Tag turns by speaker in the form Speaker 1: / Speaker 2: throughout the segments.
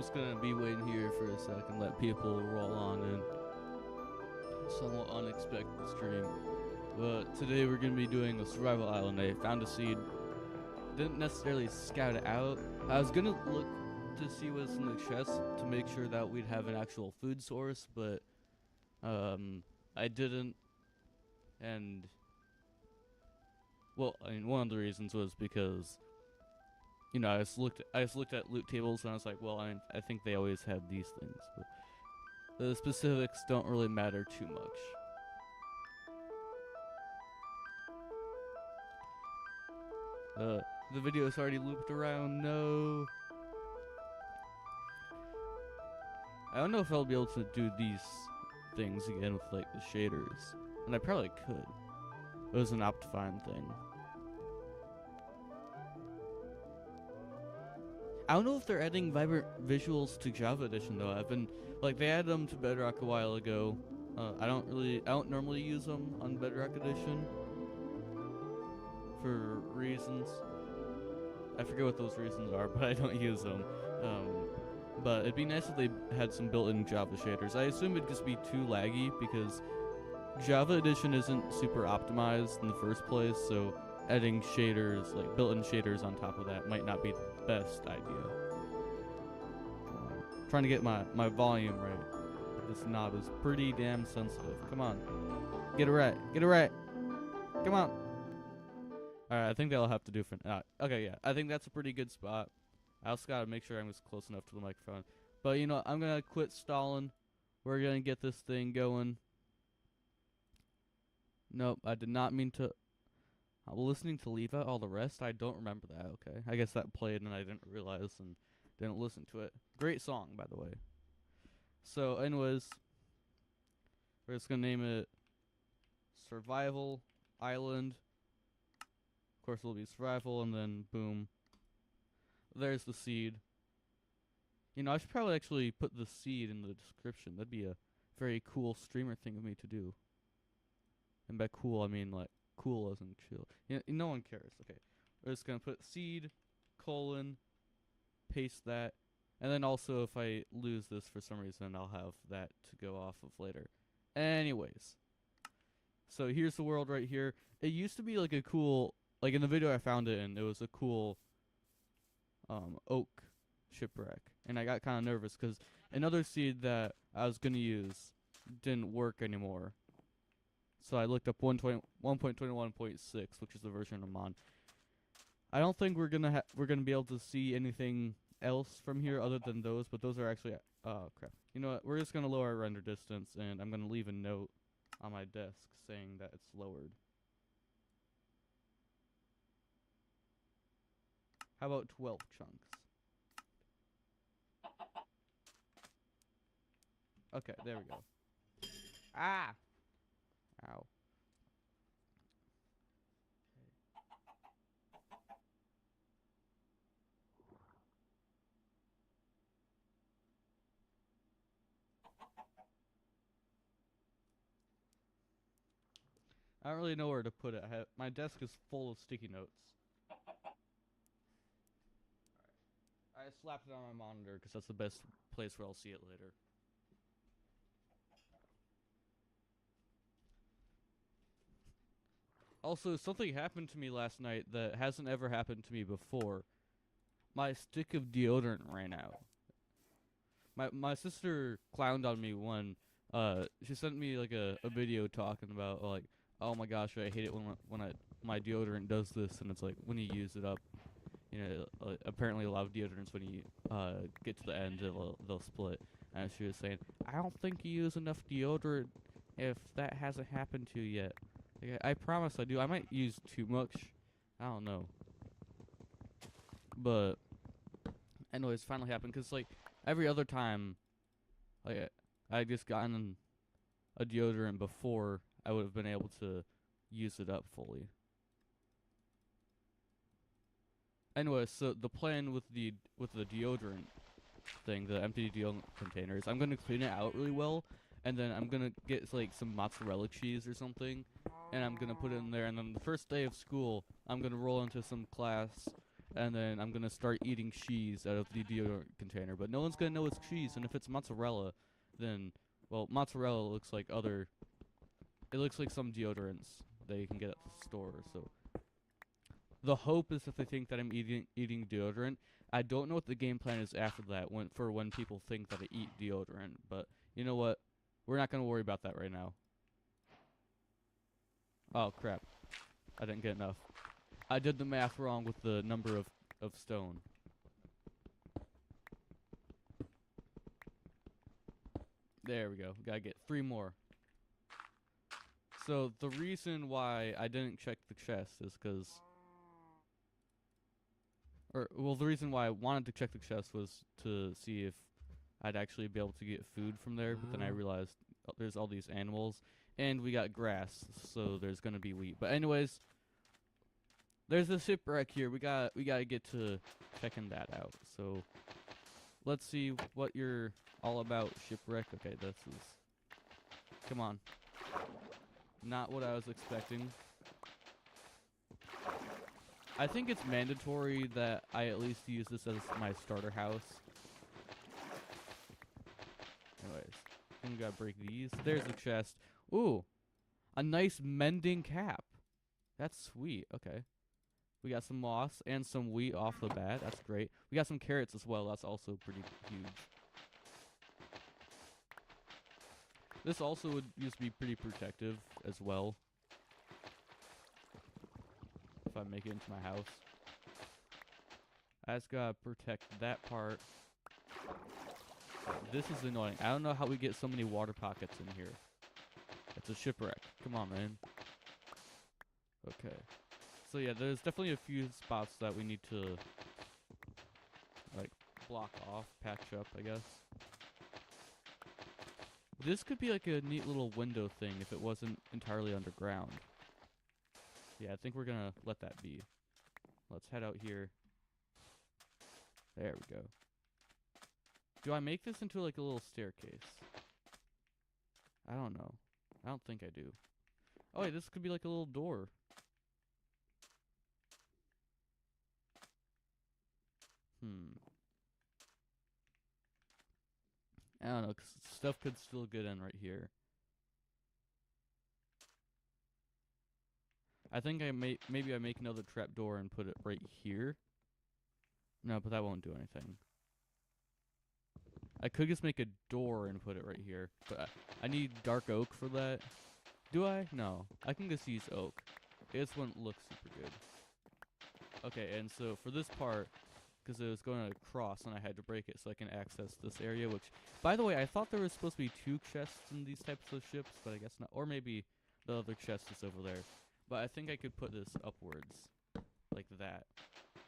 Speaker 1: just gonna be waiting here for a second, let people roll on in. Somewhat unexpected stream. But today we're gonna be doing a survival island. I found a seed. Didn't necessarily scout it out. I was gonna look to see what's in the chest to make sure that we'd have an actual food source, but I didn't. And well, I mean, one of the reasons was because I just looked at loot tables and I was like, well, I think they always have these things, but the specifics don't really matter too much. The video's already looped around. No. I don't know if I'll be able to do these things again with like the shaders, and I probably could. It was an Optifine thing. I don't know if they're adding vibrant visuals to Java Edition though. They added them to Bedrock a while ago. I don't normally use them on Bedrock Edition for reasons. I forget what those reasons are, but I don't use them. But it'd be nice if they had some built-in Java shaders. I assume it'd just be too laggy because Java Edition isn't super optimized in the first place, so adding shaders, like built-in shaders on top of that might not be the best idea. Trying to get my volume right. This knob is pretty damn sensitive. Come on. Get it right. Get it right. Come on. Alright, I think that'll have to do for okay, yeah. I think that's a pretty good spot. I also gotta make sure I'm just close enough to the microphone. But I'm gonna quit stalling. We're gonna get this thing going. Nope, I did not mean to. I was listening to leave out all the rest. I don't remember that. Okay, I guess that played and I didn't realize and didn't listen to it. Great song, by the way. So, anyways, we're just gonna name it Survival Island. Of course, it'll be survival, and then boom. There's the seed. I should probably actually put the seed in the description. That'd be a very cool streamer thing of me to do. And by cool, I mean like cool as in chill. No one cares. Okay, we're just gonna put seed, colon, paste that, and then also if I lose this for some reason, I'll have that to go off of later. Anyways, so here's the world right here. It used to be like a cool, like in the video I found it in, it was a cool oak shipwreck, and I got kind of nervous because another seed that I was gonna use didn't work anymore. So I looked up 1.21.6, which is the version I'm on. I don't think we're gonna be able to see anything else from here other than those, but those are actually oh crap. You know what? We're just gonna lower our render distance, and I'm gonna leave a note on my desk saying that it's lowered. How about 12 chunks? Okay, there we go. Ah! Ow. I don't really know where to put it. My desk is full of sticky notes. I slapped it on my monitor because that's the best place where I'll see it later. Also, something happened to me last night that hasn't ever happened to me before. My stick of deodorant ran out. My sister clowned on me when she sent me like a video talking about like, oh my gosh, I hate it when my deodorant does this, and it's like when you use it up. Apparently a lot of deodorants when you get to the end they'll split. And she was saying, I don't think you use enough deodorant if that hasn't happened to you yet. Like, I promise I do. I might use too much. I don't know. But anyways, finally happened because like every other time, like I just gotten a deodorant before I would have been able to use it up fully. Anyway, so the plan with the deodorant thing, the empty deodorant containers, I'm gonna clean it out really well, and then I'm gonna get like some mozzarella cheese or something, and I'm gonna put it in there. And then the first day of school, I'm gonna roll into some class, and then I'm gonna start eating cheese out of the deodorant container. But no one's gonna know it's cheese, and if it's mozzarella, then well, mozzarella looks like other. It looks like some deodorants that you can get at the store. So the hope is that they think that I'm eating deodorant. I don't know what the game plan is after that when people think that I eat deodorant. But you know what? We're not gonna worry about that right now. Oh crap! I didn't get enough. I did the math wrong with the number of stone. There we go. Gotta get 3 more. So the reason why I didn't check the chest is because, the reason why I wanted to check the chest was to see if I'd actually be able to get food from there. But then I realized there's all these animals, and we got grass, so there's gonna be wheat. But anyways, there's a shipwreck here. We gotta get to checking that out. So let's see what you're all about, shipwreck. Okay, this is. Come on. Not what I was expecting. I think it's mandatory that I at least use this as my starter house. Anyways, we gotta break these. There's the chest. Ooh, a nice mending cap. That's sweet. Okay. We got some moss and some wheat off the bat. That's great. We got some carrots as well. That's also pretty huge. This also would used to be pretty protective as well. If I make it into my house. I just gotta protect that part. This is annoying. I don't know how we get so many water pockets in here. It's a shipwreck. Come on, man. Okay. So yeah, there's definitely a few spots that we need to like block off, patch up, I guess. This could be like a neat little window thing if it wasn't entirely underground. Yeah, I think we're gonna let that be. Let's head out here. There we go. Do I make this into like a little staircase? I don't know. I don't think I do. Oh wait, this could be like a little door. I don't know, 'cause stuff could still get in right here. I think maybe I make another trap door and put it right here. No, but that won't do anything. I could just make a door and put it right here, but I need dark oak for that. Do I? No. I can just use oak. This one looks super good. Okay, and so for this part, because it was going across and I had to break it so I can access this area, which, by the way, I thought there was supposed to be 2 chests in these types of ships, but I guess not. Or maybe the other chest is over there. But I think I could put this upwards, like that,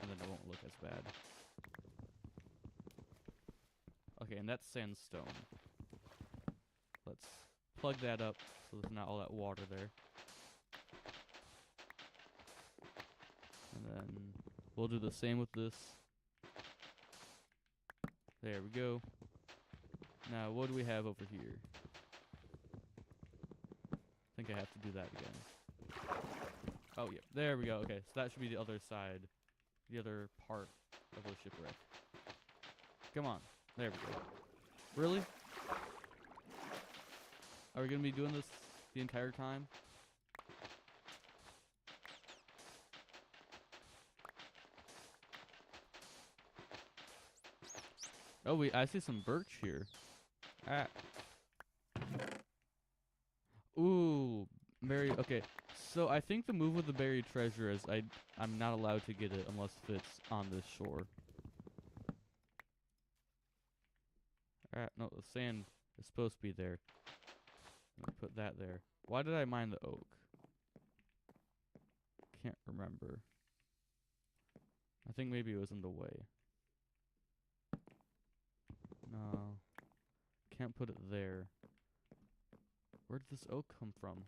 Speaker 1: and then it won't look as bad. Okay, and that's sandstone. Let's plug that up so there's not all that water there. And then we'll do the same with this. There we go. Now, what do we have over here? I think I have to do that again. Oh, yeah. There we go. Okay, so that should be the other side. The other part of the shipwreck. Come on. There we go. Really? Are we going to be doing this the entire time? Oh, I see some birch here. Ah. Ooh, okay. So I think the move with the buried treasure is I'm not allowed to get it unless it's on this shore. No, the sand is supposed to be there. Let me put that there. Why did I mine the oak? Can't remember. I think maybe it was in the way. No. Can't put it there. Where did this oak come from?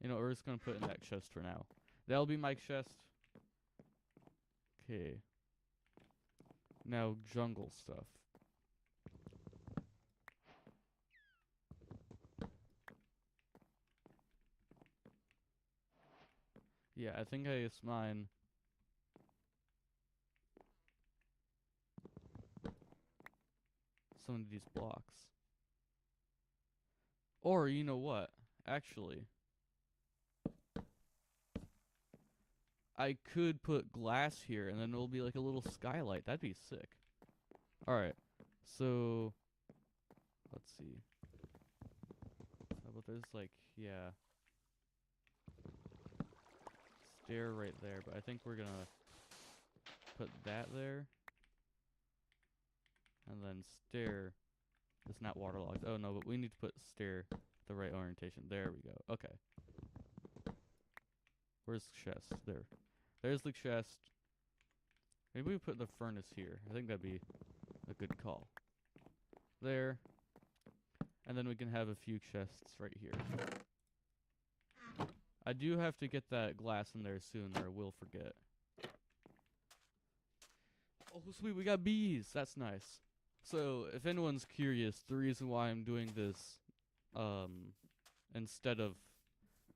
Speaker 1: You know, we're just gonna put it in that chest for now. That'll be my chest. Okay. Now, jungle stuff. Yeah, I think I just mine some of these blocks. Or, you know what? Actually, I could put glass here, and then it'll be like a little skylight. That'd be sick. Alright, so let's see. How about there's like, yeah, stair right there, but I think we're gonna put that there. And then stair. It's not waterlogged. Oh no, but we need to put stair the right orientation. There we go. Okay. Where's the chest? There. There's the chest. Maybe we put the furnace here. I think that'd be a good call. There. And then we can have a few chests right here. I do have to get that glass in there soon or I will forget. Oh sweet, we got bees. That's nice. So, if anyone's curious, the reason why I'm doing this instead of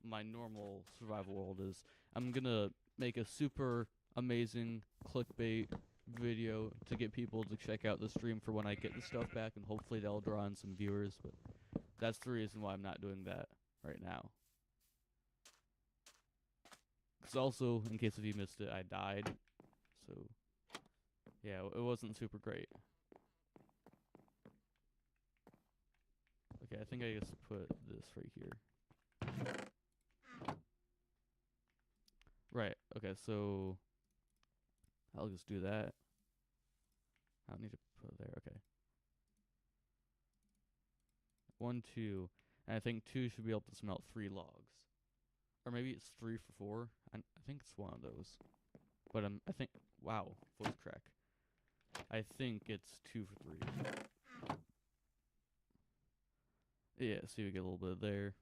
Speaker 1: my normal survival world is I'm gonna make a super amazing clickbait video to get people to check out the stream for when I get the stuff back, and hopefully that'll draw in some viewers, but that's the reason why I'm not doing that right now. Because also, in case if you missed it, I died, so yeah, it wasn't super great. Okay, I think I just put this right here. Right, okay, so I'll just do that. I don't need to put it there, okay. 1, 2, and I think 2 should be able to smelt 3 logs. Or maybe it's 3 for 4. I think it's one of those. But I think, wow, voice crack. I think it's 2 for 3. Yeah, see, we get a little bit there.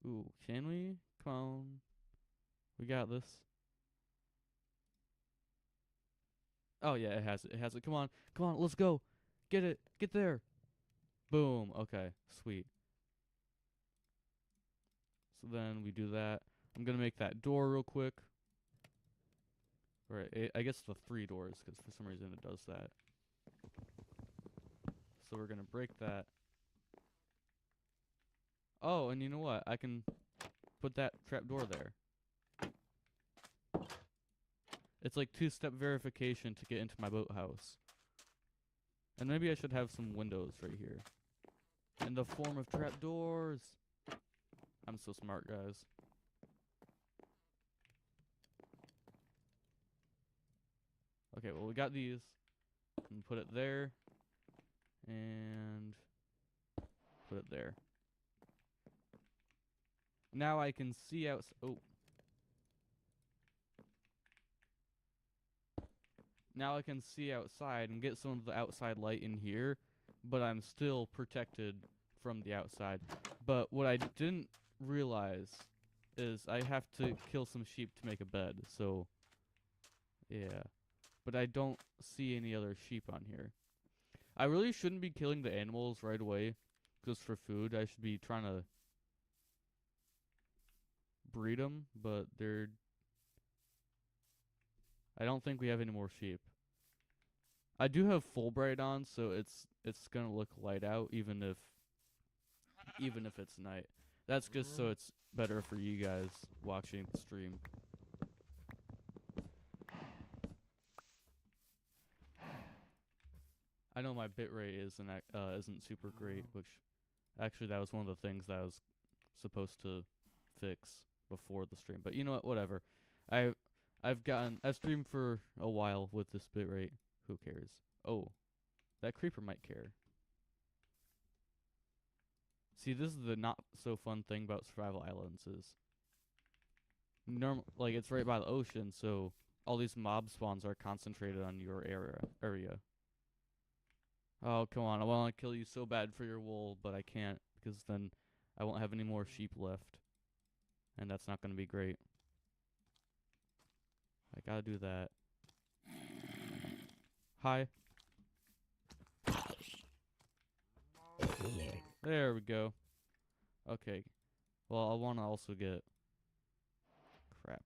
Speaker 1: Ooh, can we? Come on. We got this. Oh, yeah, it has it. It has it. Come on. Come on, let's go. Get it. Get there. Boom. Okay, sweet. So then we do that. I'm going to make that door real quick. Right, I guess the 3 doors, because for some reason it does that. So we're going to break that. Oh, and you know what? I can put that trapdoor there. It's like 2-step verification to get into my boathouse. And maybe I should have some windows right here. In the form of trapdoors. I'm so smart, guys. Okay, well, we got these. And put it there. And put it there. Now I can see out. Oh. Now I can see outside and get some of the outside light in here, but I'm still protected from the outside. But what I didn't realize is I have to kill some sheep to make a bed, so yeah. But I don't see any other sheep on here. I really shouldn't be killing the animals right away just for food. I should be trying to breed them, but I don't think we have any more sheep. I do have Fulbright on, so it's gonna look light out even if it's night. That's just so it's better for you guys watching the stream. I know my bitrate isn't super great, which actually that was one of the things that I was supposed to fix before the stream. But you know what? Whatever. I've streamed for a while with this bitrate. Who cares? Oh, that creeper might care. See, this is the not so fun thing about survival islands is like it's right by the ocean, so all these mob spawns are concentrated on your area. Oh, come on. I want to kill you so bad for your wool, but I can't because then I won't have any more sheep left. And that's not going to be great. I gotta do that. Hi. There we go. Okay. Well, I want to also get... Crap.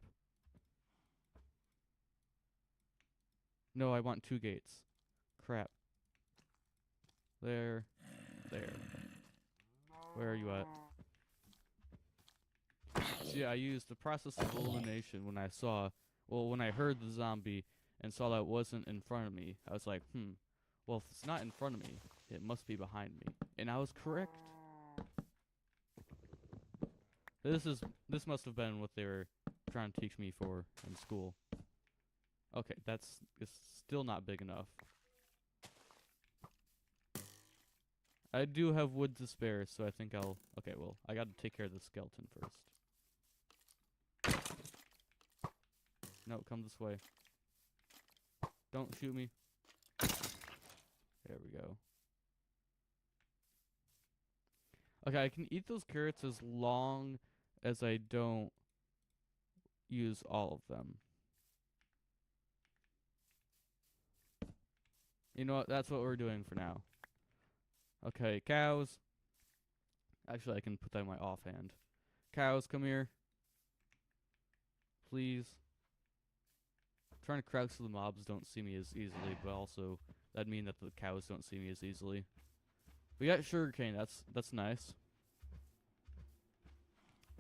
Speaker 1: No, I want 2 gates. Crap. There. There. Where are you at? See, I used the process of elimination when I saw, well, when I heard the zombie and saw that it wasn't in front of me. I was like, well, if it's not in front of me, it must be behind me. And I was correct. This must have been what they were trying to teach me for in school. Okay, it's still not big enough. I do have wood to spare, so I think I'll... Okay, well, I gotta take care of the skeleton first. No, come this way. Don't shoot me. There we go. Okay, I can eat those carrots as long as I don't use all of them. You know what? That's what we're doing for now. Okay, cows. Actually, I can put that in my offhand. Cows, come here. Please. I'm trying to crouch so the mobs don't see me as easily, but also that'd mean that the cows don't see me as easily. We got sugarcane. That's nice.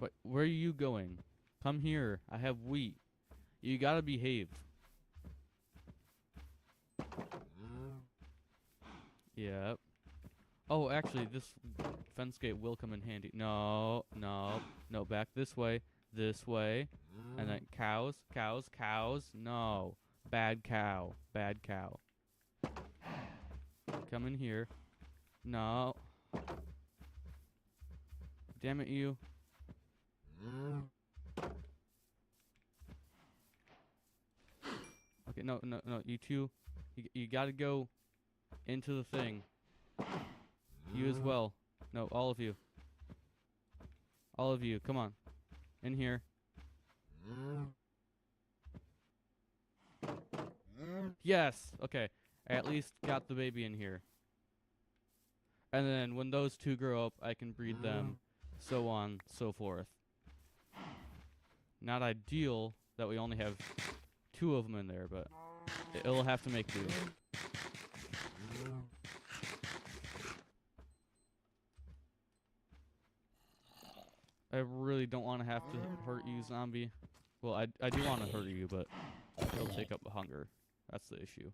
Speaker 1: But where are you going? Come here. I have wheat. You gotta behave. Yep. Oh, actually, this fence gate will come in handy. No, no, no. Back this way. This way. And then cows, cows, cows. No. Bad cow. Bad cow. Come in here. No. Damn it, you. Okay, no, no, no. You two. You gotta go into the thing. You as well. No, all of you. All of you. Come on. In here. Yes. Okay. I at least got the baby in here. And then when those two grow up, I can breed them. So on, so forth. Not ideal that we only have 2 of them in there, but it'll have to make do. I really don't want to have to hurt you, zombie. Well, I do want to hurt you, but it'll take up hunger. That's the issue.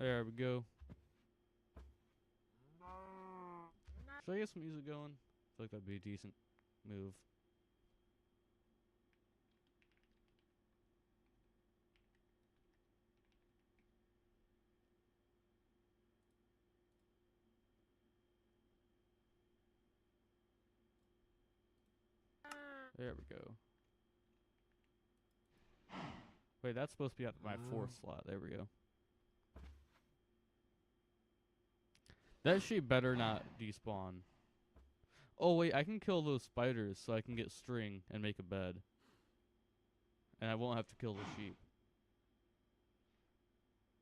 Speaker 1: There we go. Should I get some music going? I feel like that'd be a decent move. There we go. Wait, that's supposed to be at my 4th slot. There we go. That sheep better not despawn. Oh wait, I can kill those spiders so I can get string and make a bed. And I won't have to kill the sheep.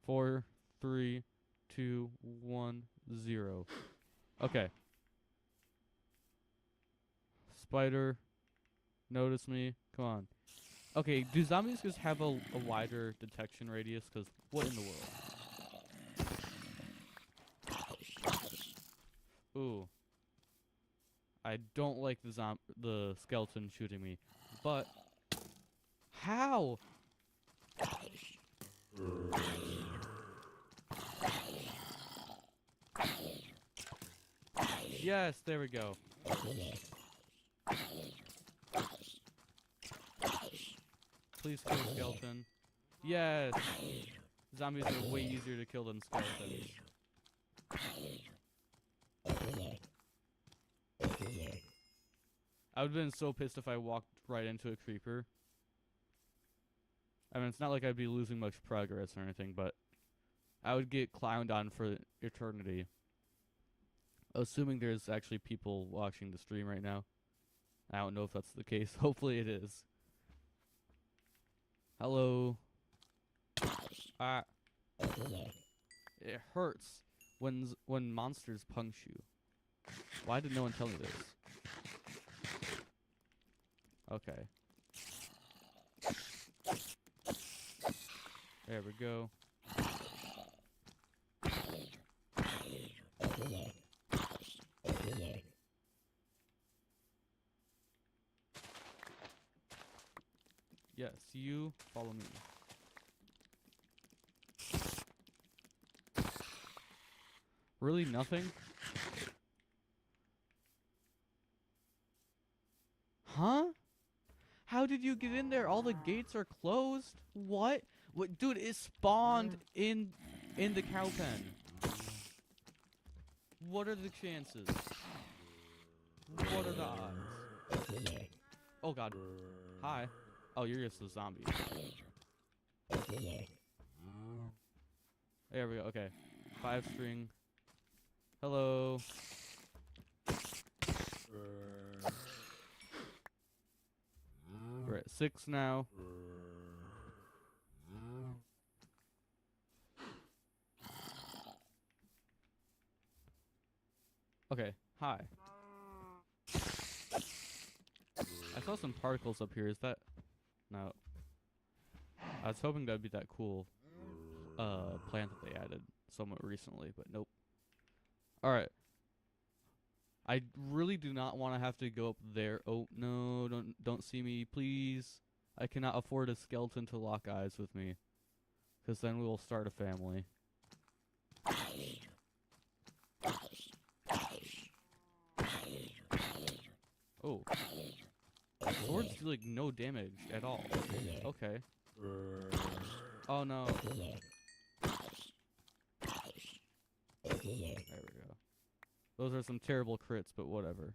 Speaker 1: 4, 3, 2, 1, 0. Okay. Spider, notice me. Come on. Okay, do zombies just have a wider detection radius? Because what in the world? Ooh. I don't like the skeleton shooting me. But how? Yes, there we go. Please kill the skeleton. Yes! Zombies are way easier to kill than skeletons. I would have been so pissed if I walked right into a creeper. I mean, it's not like I'd be losing much progress or anything, but I would get clowned on for eternity. Assuming there's actually people watching the stream right now. I don't know if that's the case. Hopefully it is. Hello. Ah. It hurts when monsters punch you. Why did no one tell me this? Okay. There we go. Yes, you follow me. Really nothing? Huh? How did you get in there? All the gates are closed? What? What, dude, it spawned in the cow pen. What are the chances? What are the odds? Oh god. Hi. Oh, you're just a zombie. There we go. Okay. 5 string. Hello. We're at 6 now. Okay. Hi. I saw some particles up here. Is that... No. I was hoping that'd be that cool plant that they added somewhat recently, but nope. Alright. I really do not want to have to go up there. Oh, no. Don't see me, please. I cannot afford a skeleton to lock eyes with me. Because then we will start a family. Oh. The swords do like no damage at all. Okay. Oh no. There we go. Those are some terrible crits, but whatever.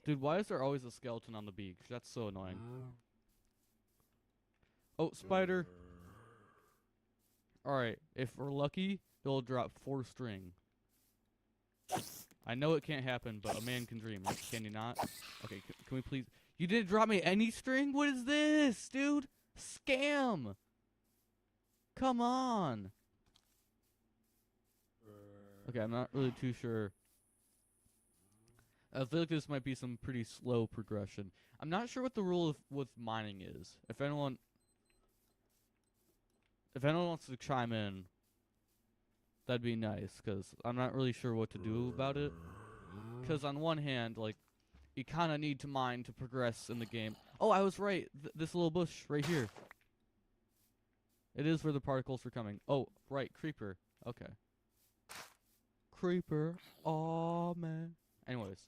Speaker 1: Dude, why is there always a skeleton on the beach? That's so annoying. Oh, spider. Alright, if we're lucky, he'll drop 4 string. I know it can't happen, but a man can dream. Can you not? Okay, can we please... You didn't drop me any string? What is this, dude? Scam! Come on! Okay, I'm not really too sure. I feel like this might be some pretty slow progression. I'm not sure what the rule with mining is. If anyone wants to chime in, that'd be nice, because I'm not really sure what to do about it. Because on one hand, like, you kind of need to mine to progress in the game. Oh, I was right. This little bush right here. It is where the particles are coming. Oh, right, creeper. Okay. Creeper. Aw, man. Anyways.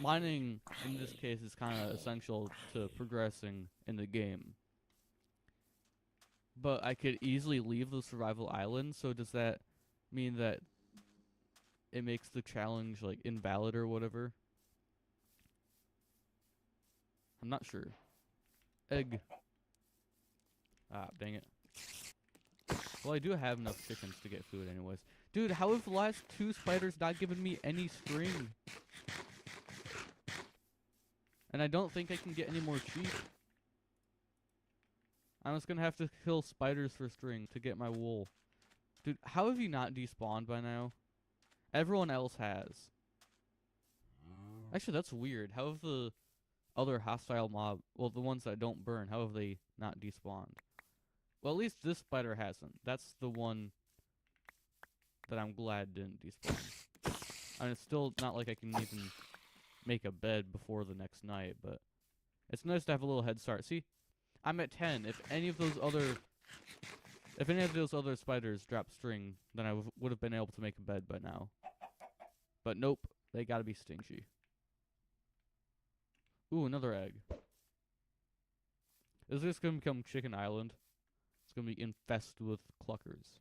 Speaker 1: Mining, in this case, is kind of essential to progressing in the game. But I could easily leave the survival island, so does that mean that it makes the challenge, like, invalid or whatever? I'm not sure. Egg. Ah, dang it. Well, I do have enough chickens to get food anyways. Dude, how have the last 2 spiders not given me any string? And I don't think I can get any more sheep. I'm just gonna have to kill spiders for string to get my wool. Dude, how have you not despawned by now? Everyone else has. Actually, that's weird. How have the other hostile mob, well, the ones that don't burn, how have they not despawned? Well, at least this spider hasn't. That's the one that I'm glad didn't despawn. I mean, it's still not like I can even make a bed before the next night, but it's nice to have a little head start. See, I'm at 10. If any of those other spiders drop string, then I would have been able to make a bed by now. But nope, they gotta be stingy. Ooh, another egg. Is this gonna become Chicken Island? It's gonna be infested with cluckers.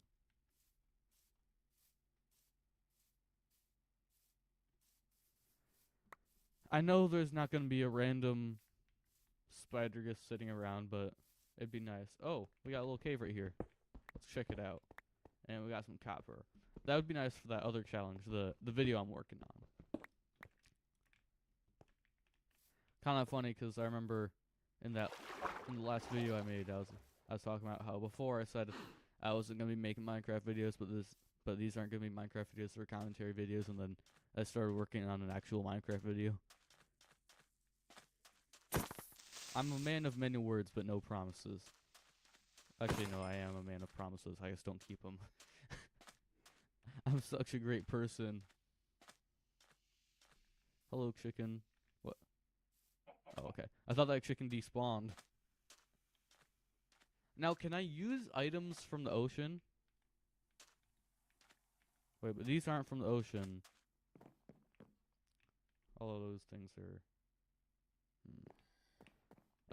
Speaker 1: I know there's not gonna be a random spider just sitting around, but it'd be nice. Oh, we got a little cave right here. Let's check it out. And we got some copper. That would be nice for that other challenge, the video I'm working on. Kind of funny because I remember in the last video I made, I was talking about how before I said I wasn't gonna be making Minecraft videos, but these aren't gonna be Minecraft videos, they're commentary videos, and then I started working on an actual Minecraft video. I'm a man of many words, but no promises. Actually, no, I am a man of promises. I just don't keep them. I'm such a great person. Hello, chicken. What? Oh, okay. I thought that chicken despawned. Now, can I use items from the ocean? Wait, but these aren't from the ocean. All of those things are...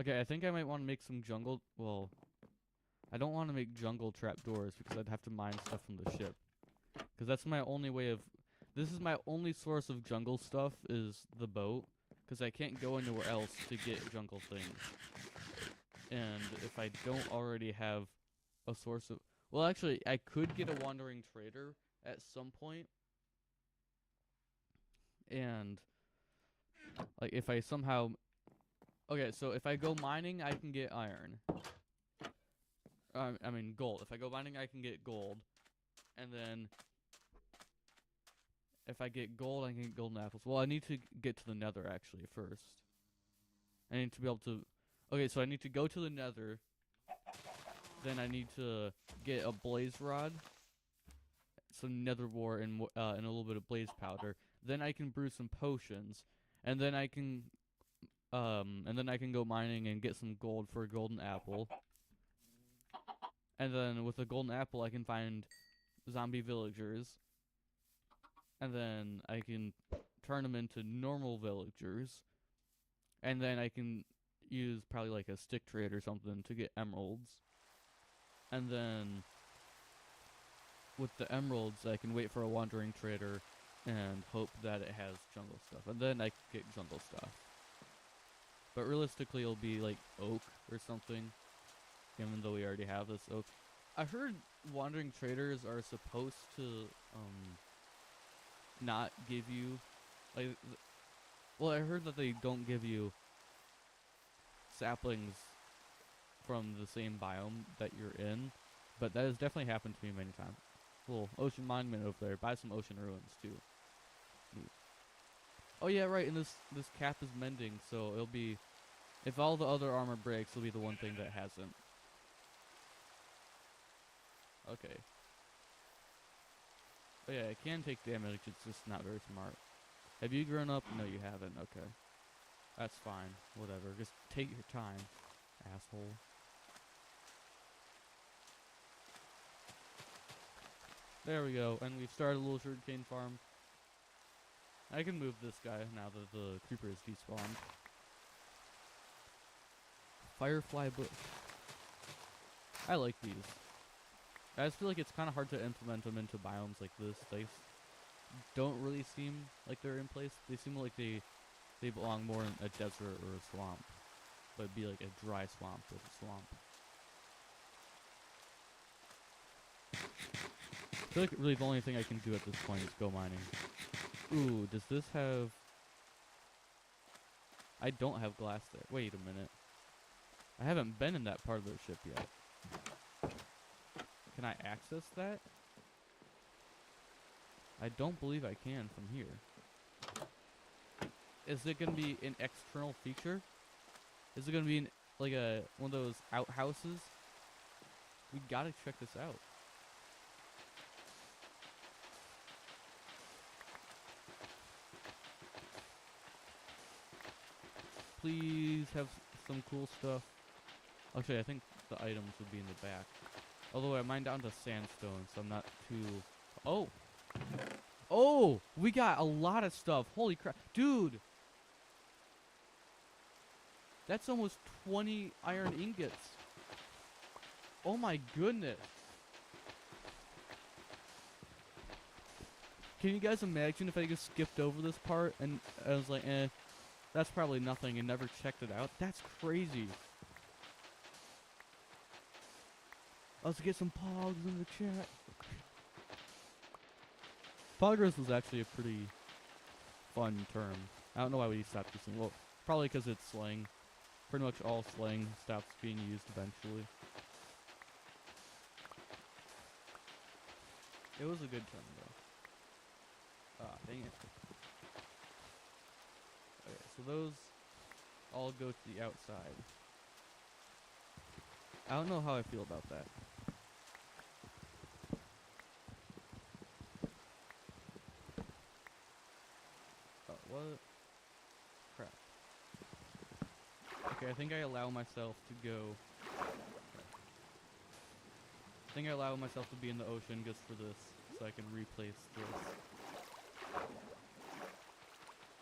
Speaker 1: Okay, I think I might want to make some jungle... Well, I don't want to make jungle trapdoors because I'd have to mine stuff from the ship. Because that's my only way of... This is my only source of jungle stuff is the boat. Because I can't go anywhere else to get jungle things. And if I don't already have a source of... Well, actually, I could get a wandering trader at some point. And... Like, if I somehow... Okay, so if I go mining, I can get iron. I mean, gold. If I go mining, I can get gold. And then... If I get gold, I can get golden apples. Well, I need to get to the nether, actually, first. I need to be able to... Okay, so I need to go to the nether. Then I need to get a blaze rod. Some nether wart and a little bit of blaze powder. Then I can brew some potions. And then I can... go mining and get some gold for a golden apple. And then with a golden apple, I can find zombie villagers. And then I can turn them into normal villagers. And then I can use probably like a stick trade or something to get emeralds. And then with the emeralds, I can wait for a wandering trader and hope that it has jungle stuff. And then I can get jungle stuff. But realistically, it'll be like oak or something, even though we already have this oak. I heard wandering traders are supposed to not give you, like, well, I heard that they don't give you saplings from the same biome that you're in, but that has definitely happened to me many times. Little ocean monument over there. Buy some ocean ruins too. Neat. Oh yeah, right. And this cap is mending, so it'll be, if all the other armor breaks, it'll be the one thing that hasn't. Okay. Oh yeah, it can take damage, it's just not very smart. Have you grown up? No, you haven't. Okay. That's fine. Whatever. Just take your time, asshole. There we go. And we've started a little sugarcane farm. I can move this guy now that the creeper is despawned. Firefly bush. I like these. I just feel like it's kind of hard to implement them into biomes like this. They don't really seem like they're in place. They seem like they belong more in a desert or a swamp. But it'd be like a dry swamp with a swamp. I feel like really the only thing I can do at this point is go mining. Ooh, does this have... I don't have glass there. Wait a minute. I haven't been in that part of the ship yet. Can I access that? I don't believe I can from here. Is it going to be an external feature? Is it going to be like one of those outhouses? We gotta check this out. Please have some cool stuff. Actually, I think the items would be in the back. Although I mined down to sandstone, so I'm not too... Oh! Oh! We got a lot of stuff. Holy crap. Dude! That's almost 20 iron ingots. Oh my goodness. Can you guys imagine if I just skipped over this part and I was like, that's probably nothing and never checked it out? That's crazy. Let's get some pogs in the chat. Poggers was actually a pretty fun term. I don't know why we stopped using it. Well, probably because it's slang. Pretty much all slang stops being used eventually. It was a good term though. Ah, dang it. Okay, so those all go to the outside. I don't know how I feel about that. What? Crap. Okay, I think I allow myself to go. I think I allow myself to be in the ocean just for this, so I can replace this.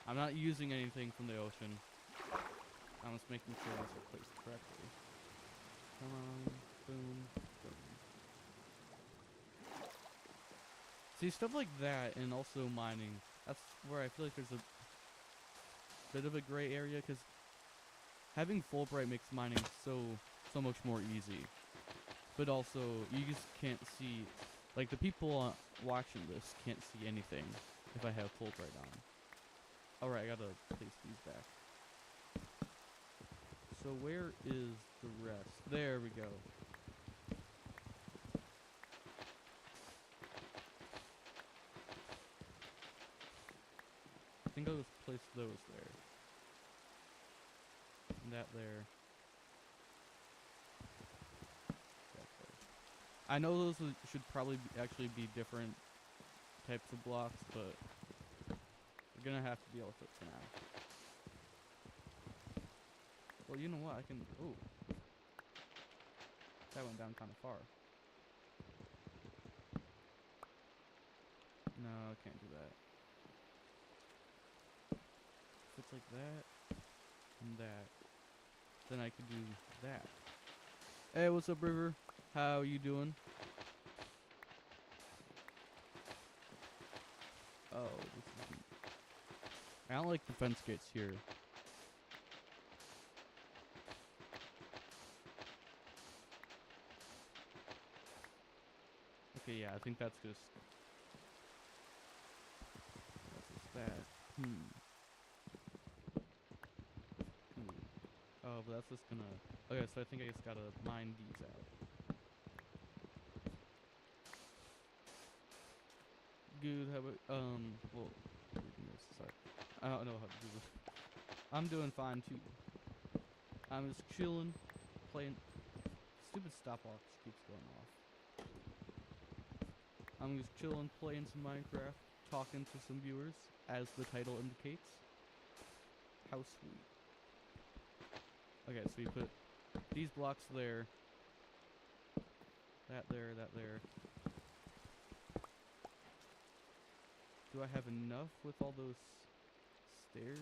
Speaker 1: I'm not using anything from the ocean. I'm just making sure these are placed correctly. Come on, boom, boom. See, stuff like that, and also mining, that's where I feel like there's a bit of a gray area, because having Fulbright makes mining so much more easy. But also, you just can't see, like the people watching this can't see anything if I have Fulbright on. Alright, I gotta place these back. So where is the rest? There we go. I think I'll just place those there. And that there. That there. I know those should probably actually be different types of blocks, but we're gonna have to deal with it for now. Well, you know what? I can. Ooh. That went down kind of far. No, I can't do that. If it's like that and that, then I could do that. Hey, what's up, River? How you doing? Oh, this is. I don't like the fence gates here. Okay, yeah, I think that's just that. Oh, but that's just gonna. Okay, so I think I just gotta mine these out. Good. How about well, sorry. I don't know how to do this. I'm doing fine too. I'm just chilling, playing. Stupid stopwatch keeps going off. I'm just chilling, playing some Minecraft, talking to some viewers, as the title indicates. How sweet. Okay, so you put these blocks there, that there, that there. Do I have enough with all those stairs?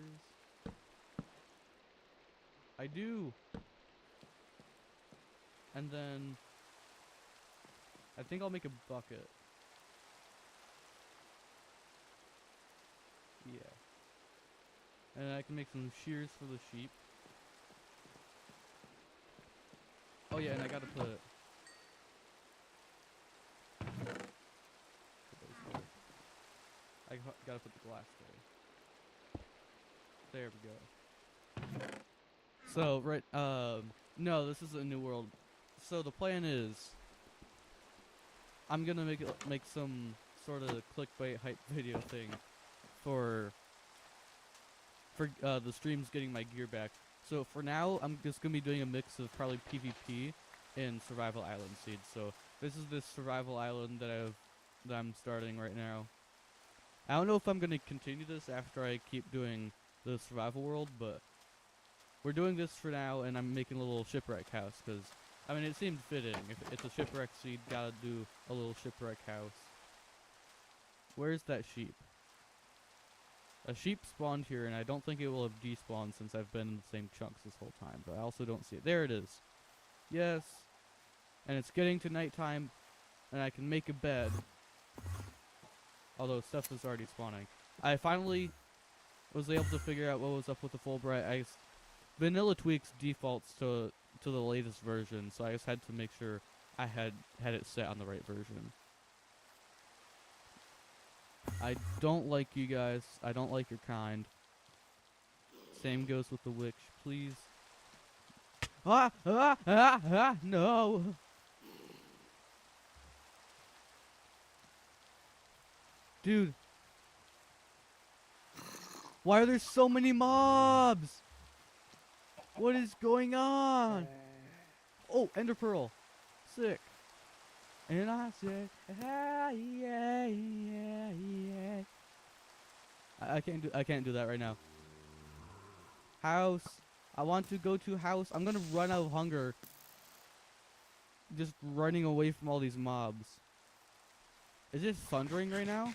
Speaker 1: I do! And then I think I'll make a bucket. Yeah. And I can make some shears for the sheep. Oh yeah, and I gotta put I gotta put the glass there. There we go. So, right, no, this is a new world. So the plan is, I'm gonna make some sort of clickbait hype video thing for the streams getting my gear back. So for now, I'm just gonna be doing a mix of probably PvP and Survival Island seeds. So this is this Survival Island that I'm starting right now. I don't know if I'm gonna continue this after I keep doing the survival world, but we're doing this for now, and I'm making a little shipwreck house, because, I mean, it seemed fitting. If it's a shipwreck seed, gotta do a little shipwreck house. Where's that sheep? A sheep spawned here, and I don't think it will have despawned since I've been in the same chunks this whole time, but I also don't see it. There it is. Yes. And it's getting to nighttime, and I can make a bed. Although stuff is already spawning. I finally was able to figure out what was up with the Fulbright. Vanilla Tweaks defaults to the latest version, so I just had to make sure I had it set on the right version. I don't like you guys. I don't like your kind. Same goes with the witch. Please. No. Dude. Why are there so many mobs? What is going on? Oh. Ender Pearl. Sick. And I said, ah, yeah, yeah, yeah. I can't do that right now. House. I want to go to house. I'm gonna run out of hunger. Just running away from all these mobs. Is it thundering right now?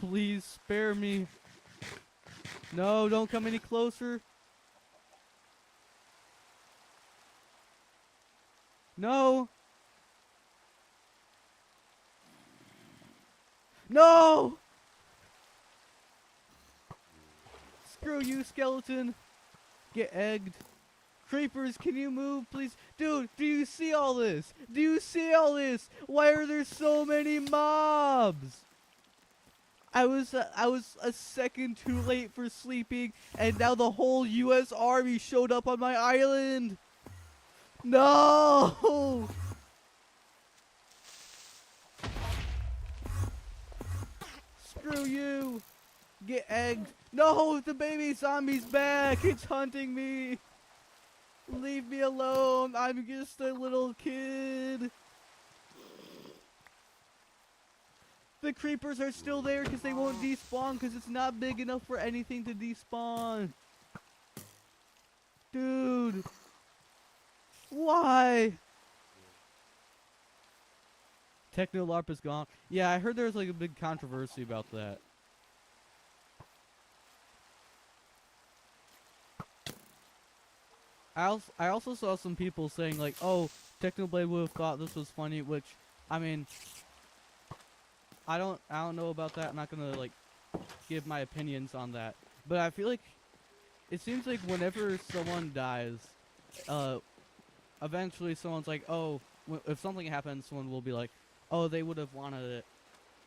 Speaker 1: Please spare me. No, don't come any closer. No. No! Screw you, skeleton. Get egged. Creepers, can you move, please? Dude, do you see all this? Do you see all this? Why are there so many mobs? I was a second too late for sleeping, and now the whole U.S. Army showed up on my island. No! Screw you! Get egged. No, the baby zombie's back. It's hunting me. Leave me alone. I'm just a little kid. The creepers are still there because they won't despawn because it's not big enough for anything to despawn. Dude. Why? Techno LARP is gone. Yeah, I heard there was like a big controversy about that. I also saw some people saying like, oh, Technoblade would have thought this was funny, which, I mean, I don't know about that. I'm not gonna like give my opinions on that, but I feel like it seems like whenever someone dies, eventually someone's like, oh, if something happens, someone will be like, oh, they would have wanted it,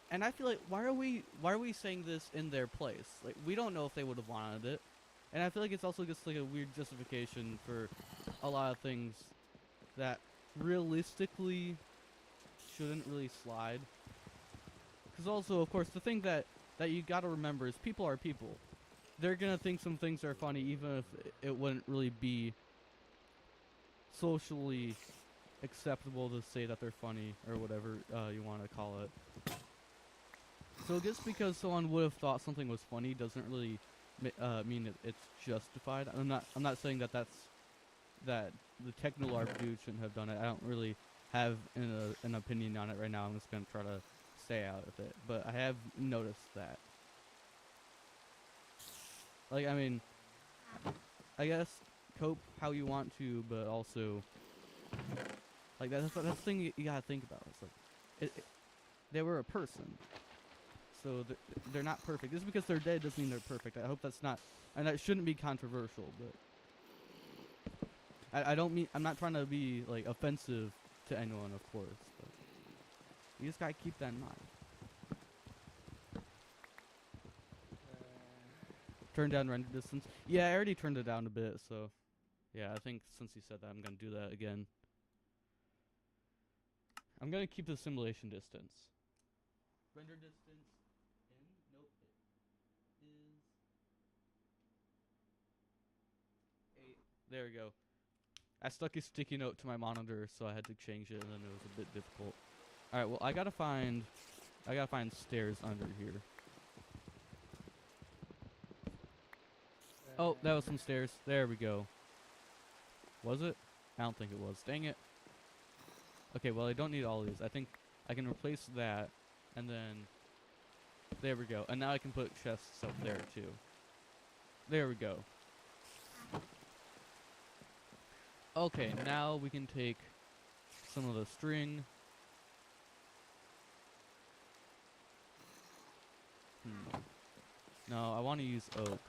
Speaker 1: and I feel like why are we saying this in their place? Like, we don't know if they would have wanted it. And I feel like it's also just like a weird justification for a lot of things that realistically shouldn't really slide. Because also, of course, the thing that you gotta remember is people are people. They're gonna think some things are funny even if it wouldn't really be socially acceptable to say that they're funny or whatever you want to call it. So just because someone would have thought something was funny doesn't really mean it's justified. I'm not saying that the Technolarp dude shouldn't have done it. I don't really have an opinion on it right now. I'm just gonna try to stay out of it. But I have noticed that. Like, I mean, I guess cope how you want to, but also like that's the thing you gotta think about. It's like they were a person. So they're not perfect. Just because they're dead doesn't mean they're perfect. I hope that's not, and that shouldn't be controversial. But I don't mean, I'm not trying to be like offensive to anyone, of course. But you just gotta keep that in mind. Turn down render distance. Yeah, I already turned it down a bit. So yeah, I think since you said that, I'm gonna do that again. I'm gonna keep the simulation distance. Render distance. Nope, it is 8. There we go. I stuck a sticky note to my monitor, so I had to change it, and then it was a bit difficult. All right, well, I gotta find stairs under here. Oh, that was some stairs. There we go. Was it? I don't think it was. Dang it. Okay, well, I don't need all of these. I think I can replace that, and then there we go. And now I can put chests up there too. There we go. Okay, now we can take some of the string. No, I want to use oak.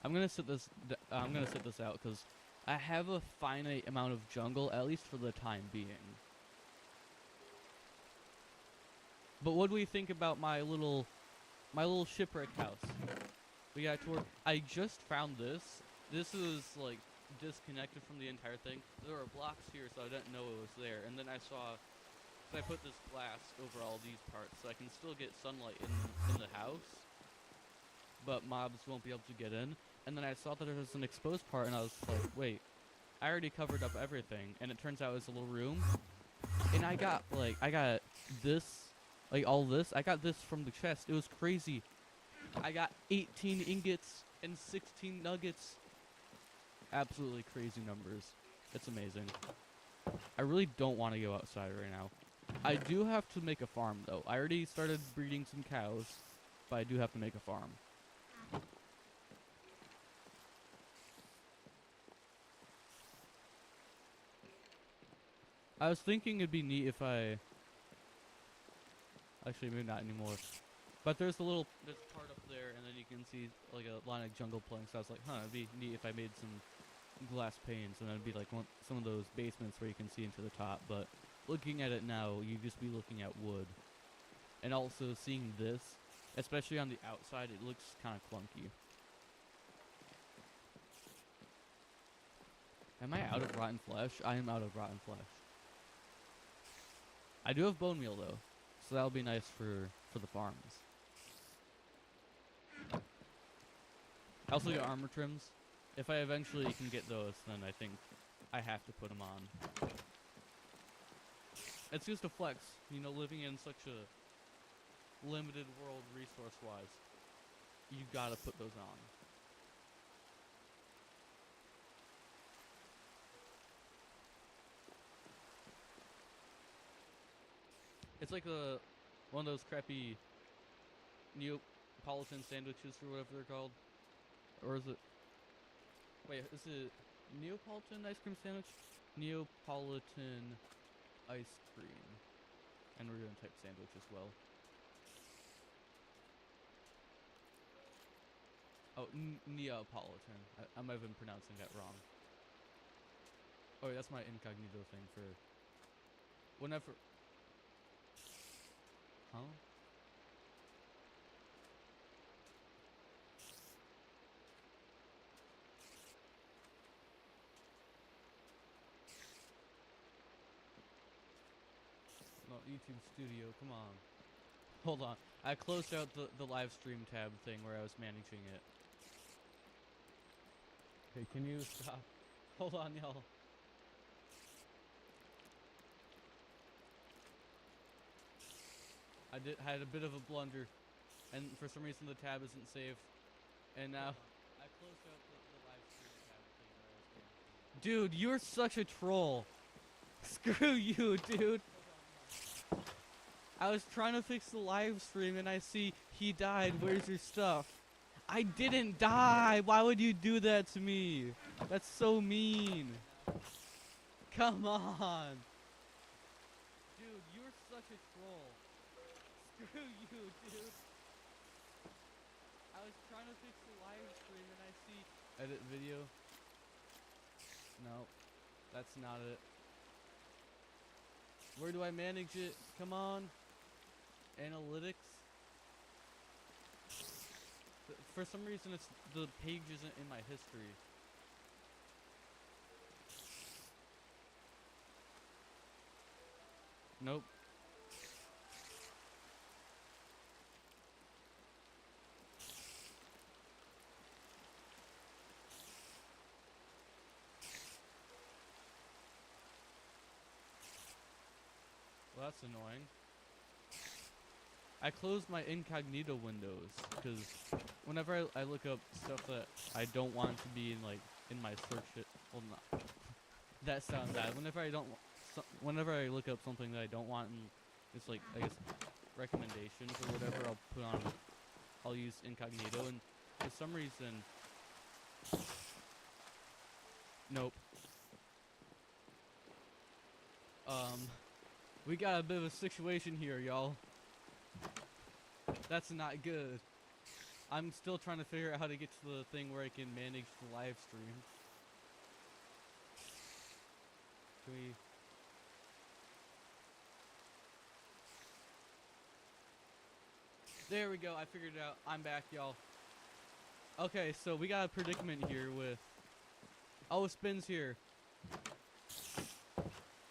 Speaker 1: I'm gonna sit this out because I have a finite amount of jungle, at least for the time being. But what do we think about my little shipwreck house? We got to work. I just found this. This is like disconnected from the entire thing. There were blocks here, so I didn't know it was there. And then I saw, so I put this glass over all these parts, so I can still get sunlight in the house. but mobs won't be able to get in. And then I saw that there was an exposed part, and I was like, wait, I already covered up everything. And it turns out it's a little room. And I got this, like all this. I got this from the chest. It was crazy. I got 18 ingots and 16 nuggets. Absolutely crazy numbers. It's amazing. I really don't want to go outside right now. I do have to make a farm, though. I already started breeding some cows, but I do have to make a farm. I was thinking it'd be neat if I... Actually, maybe not anymore. But there's a part up there, and then you can see like a line of jungle planks. So I was like, huh, it'd be neat if I made some glass panes, and then it'd be like some of those basements where you can see into the top. But looking at it now, you'd just be looking at wood. And also seeing this, especially on the outside, it looks kind of clunky. Am I out of rotten flesh? I am out of rotten flesh. I do have bone meal though, so that'll be nice for the farms. I also got armor trims. If I eventually can get those, then I think I have to put them on. It's just a flex, you know, living in such a limited world resource-wise. You gotta put those on. It's like one of those crappy Neapolitan sandwiches or whatever they're called. Or is it... Wait, is it Neapolitan ice cream sandwich? Neapolitan ice cream. And we're gonna type sandwich as well. Oh, Neapolitan. I might have been pronouncing that wrong. Oh, wait, that's my incognito thing for... Whenever... Huh? No, YouTube Studio, come on. Hold on. I closed out the live stream tab thing where I was managing it. Okay, can you stop? Hold on, y'all. I had a bit of a blunder, and for some reason the tab isn't saved. And now I closed out the live stream tab thing where I was managing it. Dude, you're such a troll. Screw you, dude. I was trying to fix the live stream and I see he died. Where's your stuff? I didn't die. Why would you do that to me? That's so mean. Come on. Dude, you're such a troll. Screw you, dude. I was trying to fix the live stream and I see... Edit video. No, that's not it. Where do I manage it? Come on. Analytics. For some reason, the page isn't in my history. Nope. Well, that's annoying. I closed my incognito windows because whenever I look up stuff that I don't want to be in my search, well, not that sounds bad. Whenever I look up something that I don't want in just I guess recommendations or whatever, I'll use incognito, and for some reason, nope. We got a bit of a situation here, y'all. That's not good. I'm still trying to figure out how to get to the thing where I can manage the live stream. Can we... There we go, I figured it out. I'm back, y'all. Okay, so we got a predicament here with... Oh, Spin's here.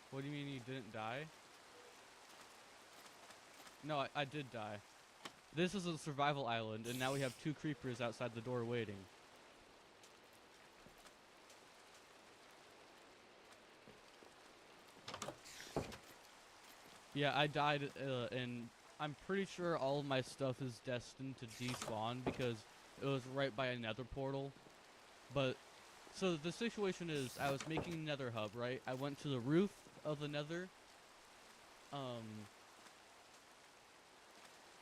Speaker 1: What do you mean you didn't die? No, I did die. This is a survival island, and now we have 2 creepers outside the door waiting. Yeah, I died, and I'm pretty sure all of my stuff is destined to despawn because it was right by a nether portal. But, so the situation is, I was making a nether hub, right? I went to the roof of the nether.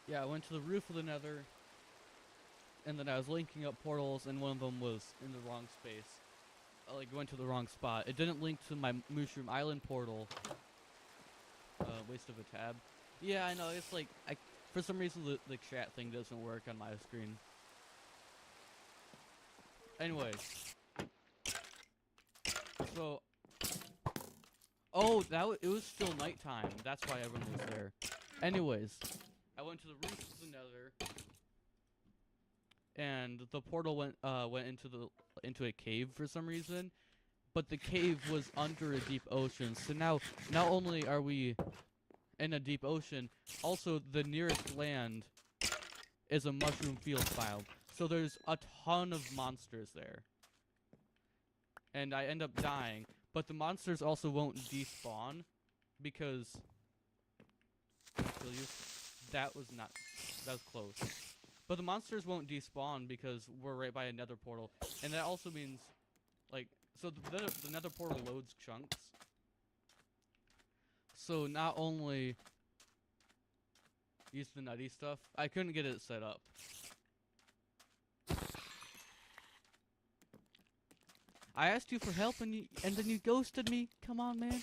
Speaker 1: Yeah, I went to the roof of the nether, and then I was linking up portals, and one of them was in the wrong space. I, like, went to the wrong spot. It didn't link to my Mushroom Island portal. Waste of a tab. Yeah, I know, it's like, for some reason the chat thing doesn't work on my screen. Anyway. So, oh, it was still nighttime. That's why everyone was there. Anyways, I went to the roof of the nether, and the portal went into a cave for some reason, but the cave was under a deep ocean. So now, not only are we in a deep ocean, also the nearest land is a mushroom field biome. So there's a ton of monsters there. And I end up dying, but the monsters also won't despawn because that was close. But the monsters won't despawn because we're right by a nether portal, and that also means, like, so the nether portal loads chunks. So not only use the nutty stuff, I couldn't get it set up. I asked you for help and then you ghosted me. Come on, man.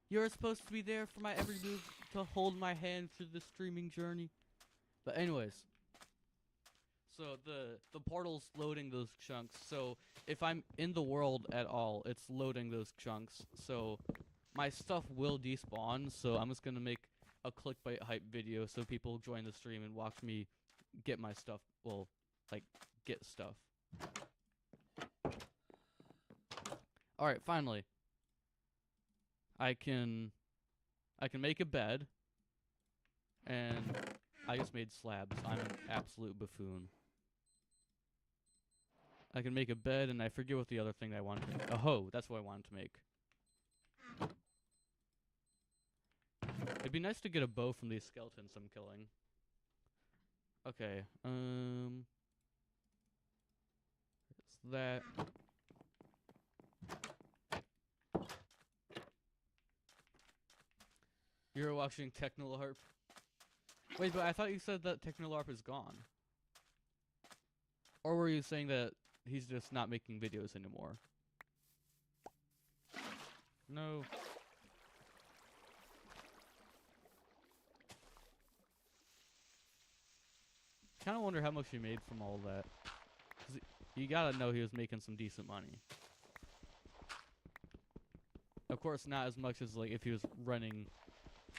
Speaker 1: You're supposed to be there for my every move, to hold my hand through the streaming journey. But anyways, so the portal's loading those chunks. So if I'm in the world at all, it's loading those chunks. So my stuff will despawn. So I'm just gonna make a clickbait hype video so people join the stream and watch me get my stuff. Well, like, get stuff. Alright, finally. I can make a bed, and I just made slabs. I'm an absolute buffoon. I can make a bed, and I forget what the other thing I wanted to make. A hoe, that's what I wanted to make. It'd be nice to get a bow from these skeletons I'm killing. Okay, it's that. You're watching Technolarp? Wait, but I thought you said that Technolarp is gone. Or were you saying that he's just not making videos anymore? No. Kind of wonder how much he made from all that. 'Cause you gotta know he was making some decent money. Of course, not as much as, like, if he was running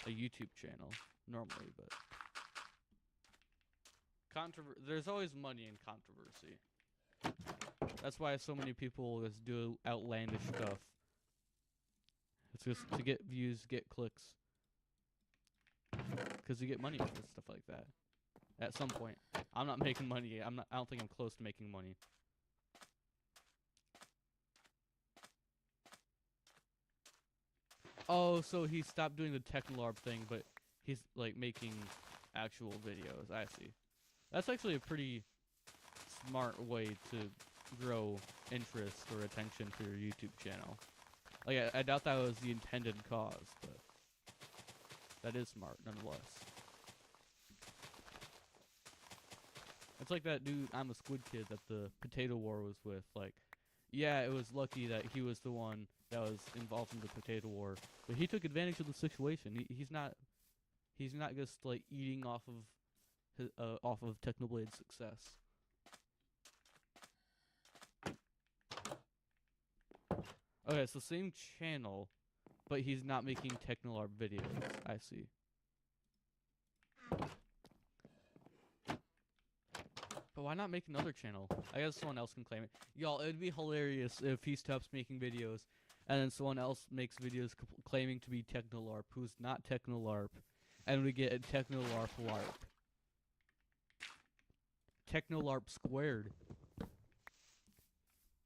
Speaker 1: a YouTube channel normally, but there's always money in controversy. That's why so many people just do outlandish stuff. It's just to get views, get clicks, because you get money for stuff like that. At some point, I'm not making money. I don't think I'm close to making money. Oh, so he stopped doing the Technolarp thing, but he's, like, making actual videos. I see. That's actually a pretty smart way to grow interest or attention for your YouTube channel. Like, I doubt that was the intended cause, but that is smart nonetheless. It's like that dude, I'm a Squid Kid, that the Potato War was with. Like, yeah, it was lucky that he was the one that was involved in the Potato War, but he took advantage of the situation. He's not just, like, eating off of Technoblade's success. Okay, it's the same channel, but he's not making Technolarp videos. I see. But why not make another channel? I guess someone else can claim it. Y'all, it would be hilarious if he stops making videos, and then someone else makes videos claiming to be Technolarp, who's not Technolarp, and we get a Technolarp LARP. Technolarp squared.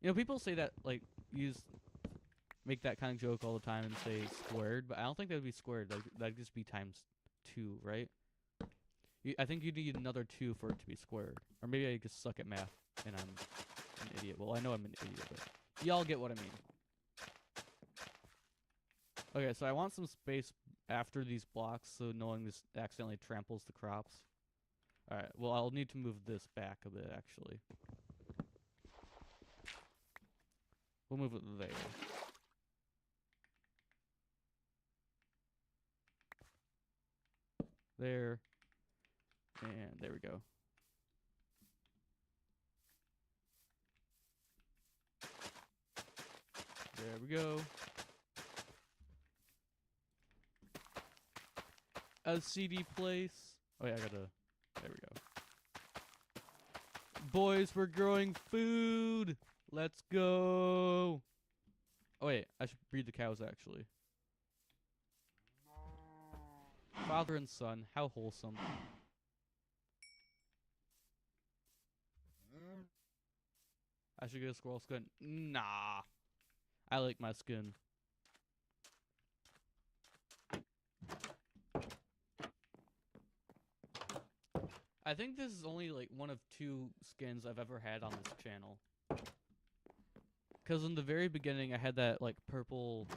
Speaker 1: You know, people say that, like, make that kind of joke all the time and say squared, but I don't think that would be squared. That'd just be times 2, right? I think you need another 2 for it to be squared. Or maybe I just suck at math and I'm an idiot. Well, I know I'm an idiot, but y'all get what I mean. Okay, so I want some space after these blocks so no one just accidentally tramples the crops. Alright, well, I'll need to move this back a bit, actually. We'll move it there. There. And there we go. There we go. A CD place. Oh yeah, I gotta. There we go. Boys, we're growing food. Let's go. Oh wait, I should breed the cows actually. Father and son, how wholesome. I should get a squirrel skin. Nah. I like my skin. I think this is only like one of 2 skins I've ever had on this channel. Cause in the very beginning I had that like purple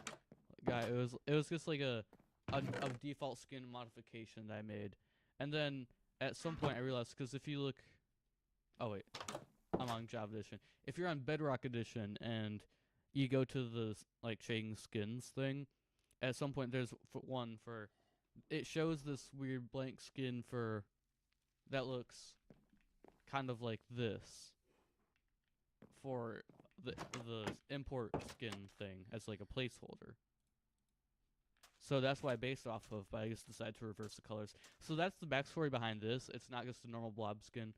Speaker 1: guy. It was just like a default skin modification that I made. And then at some point I realized, cause if you look, oh wait, I'm on Java Edition. If you're on Bedrock Edition and you go to the like changing skins thing, at some point there's one for, it shows this weird blank skin for that looks kind of like this for the import skin thing as like a placeholder. So that's what I based off of, but I just decided to reverse the colors. So that's the backstory behind this. It's not just a normal blob skin.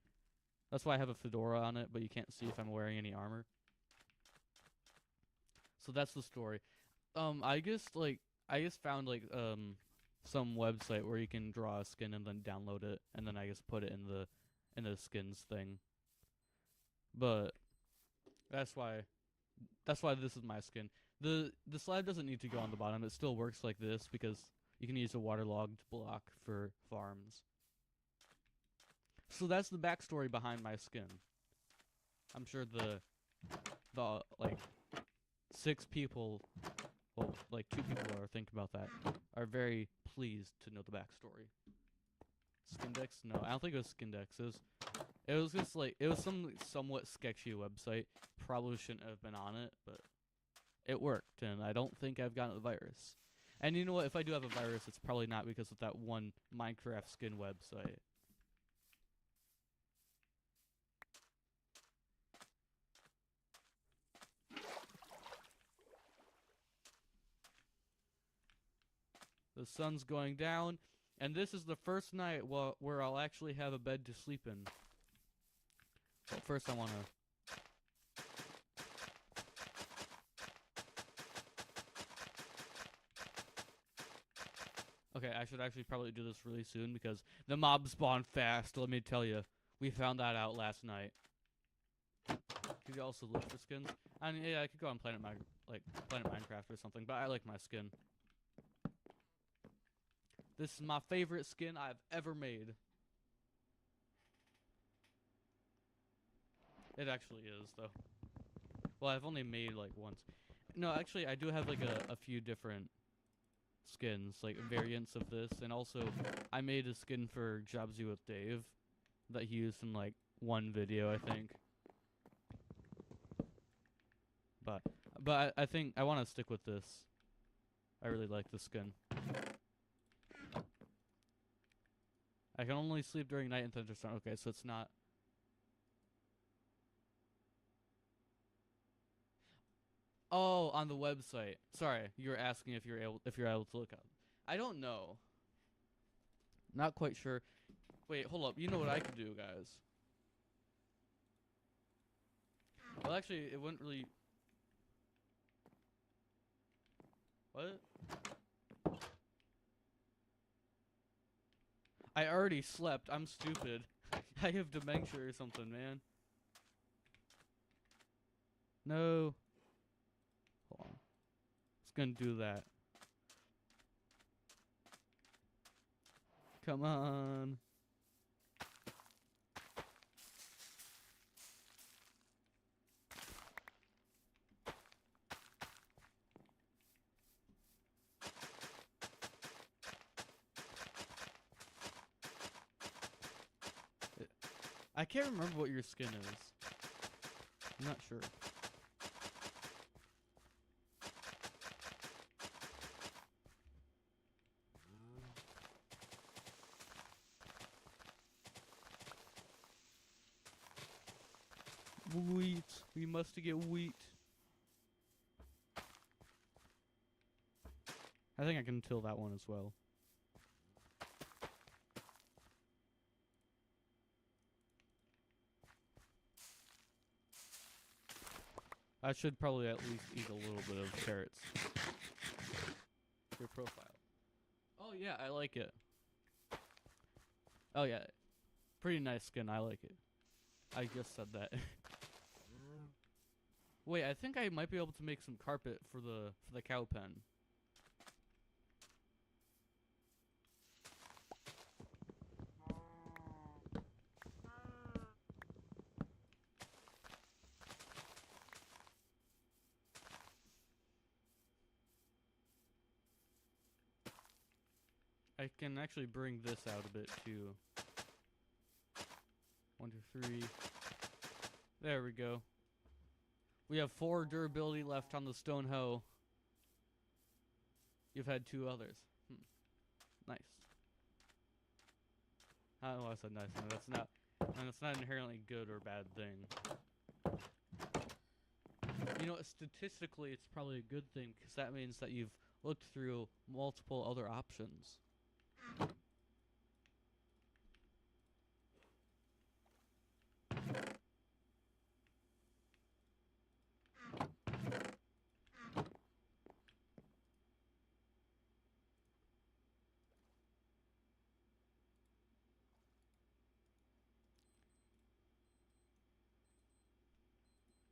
Speaker 1: That's why I have a fedora on it, but you can't see if I'm wearing any armor. So that's the story. I just found like some website where you can draw a skin and then download it, and then I just put it in the skins thing. But that's why this is my skin. The slab doesn't need to go on the bottom. It still works like this because you can use a waterlogged block for farms. So that's the backstory behind my skin. I'm sure the like 6 people, well, like 2 people are thinking about that, are very pleased to know the backstory. Skindex? No, I don't think it was Skindex. It was just like, it was some somewhat sketchy website. Probably shouldn't have been on it, but it worked, and I don't think I've gotten a virus. And you know what? If I do have a virus, it's probably not because of that one Minecraft skin website. The sun's going down, and this is the first night where I'll actually have a bed to sleep in. But first I want to... Okay, I should actually probably do this really soon because the mobs spawn fast, let me tell you. We found that out last night. Could you also look for skins? I mean, yeah, I could go on Planet Minecraft or something, but I like my skin. This is my favorite skin I've ever made. It actually is, though. Well, I've only made, like, once. No, actually, I do have, like, a few different skins, like, variants of this. And also, I made a skin for Jobsy with Dave that he used in, like, one video, I think. But I think I want to stick with this. I really like this skin. I can only sleep during night and thunderstorm. Okay, so it's not... Oh, on the website. Sorry, you were asking if you're able to look up. I don't know. Not quite sure. Wait, hold up. You know what I could do, guys? Well, actually, it wouldn't really... What? I already slept. I'm stupid. I have dementia or something, man. No. Hold on. It's gonna do that. Come on. I can't remember what your skin is. I'm not sure. Wheat. We must get wheat. I think I can till that one as well. I should probably at least eat a little bit of carrots. Your profile. Oh yeah, I like it. Oh yeah. Pretty nice skin, I like it. I just said that. Wait, I think I might be able to make some carpet for the cow pen. I can actually bring this out a bit too. 1, 2, 3. There we go. We have 4 durability left on the stone hoe. You've had 2 others. Nice. Oh, I said nice. No, that's not inherently good or bad thing. You know, statistically, it's probably a good thing because that means that you've looked through multiple other options.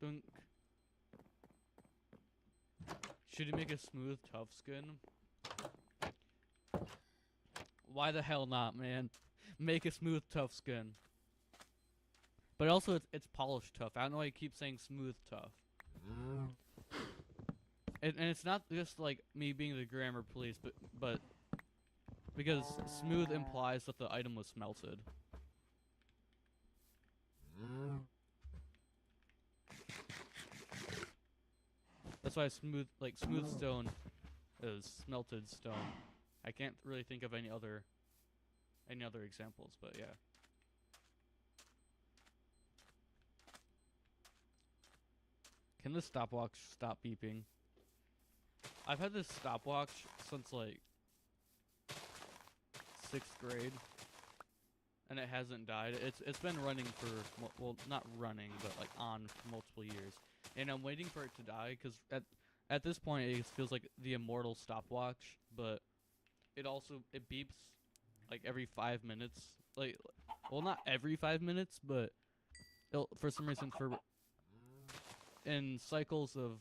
Speaker 1: Dunk. Should you make a smooth, tough skin? Why the hell not, man? Make a smooth, tough skin. But also, it's polished tough. I don't know why you keep saying smooth, tough. And it's not just like me being the grammar police, but because smooth implies that the item was smelted. That's why smooth stone is smelted stone. I can't really think of any other examples, but yeah. Can this stopwatch stop beeping? I've had this stopwatch since like 6th grade, and it hasn't died. It's been running for well, not running, but like on for multiple years, and I'm waiting for it to die because at this point it feels like the immortal stopwatch, but it beeps like every 5 minutes. Like, well, not every 5 minutes, but for some reason in cycles of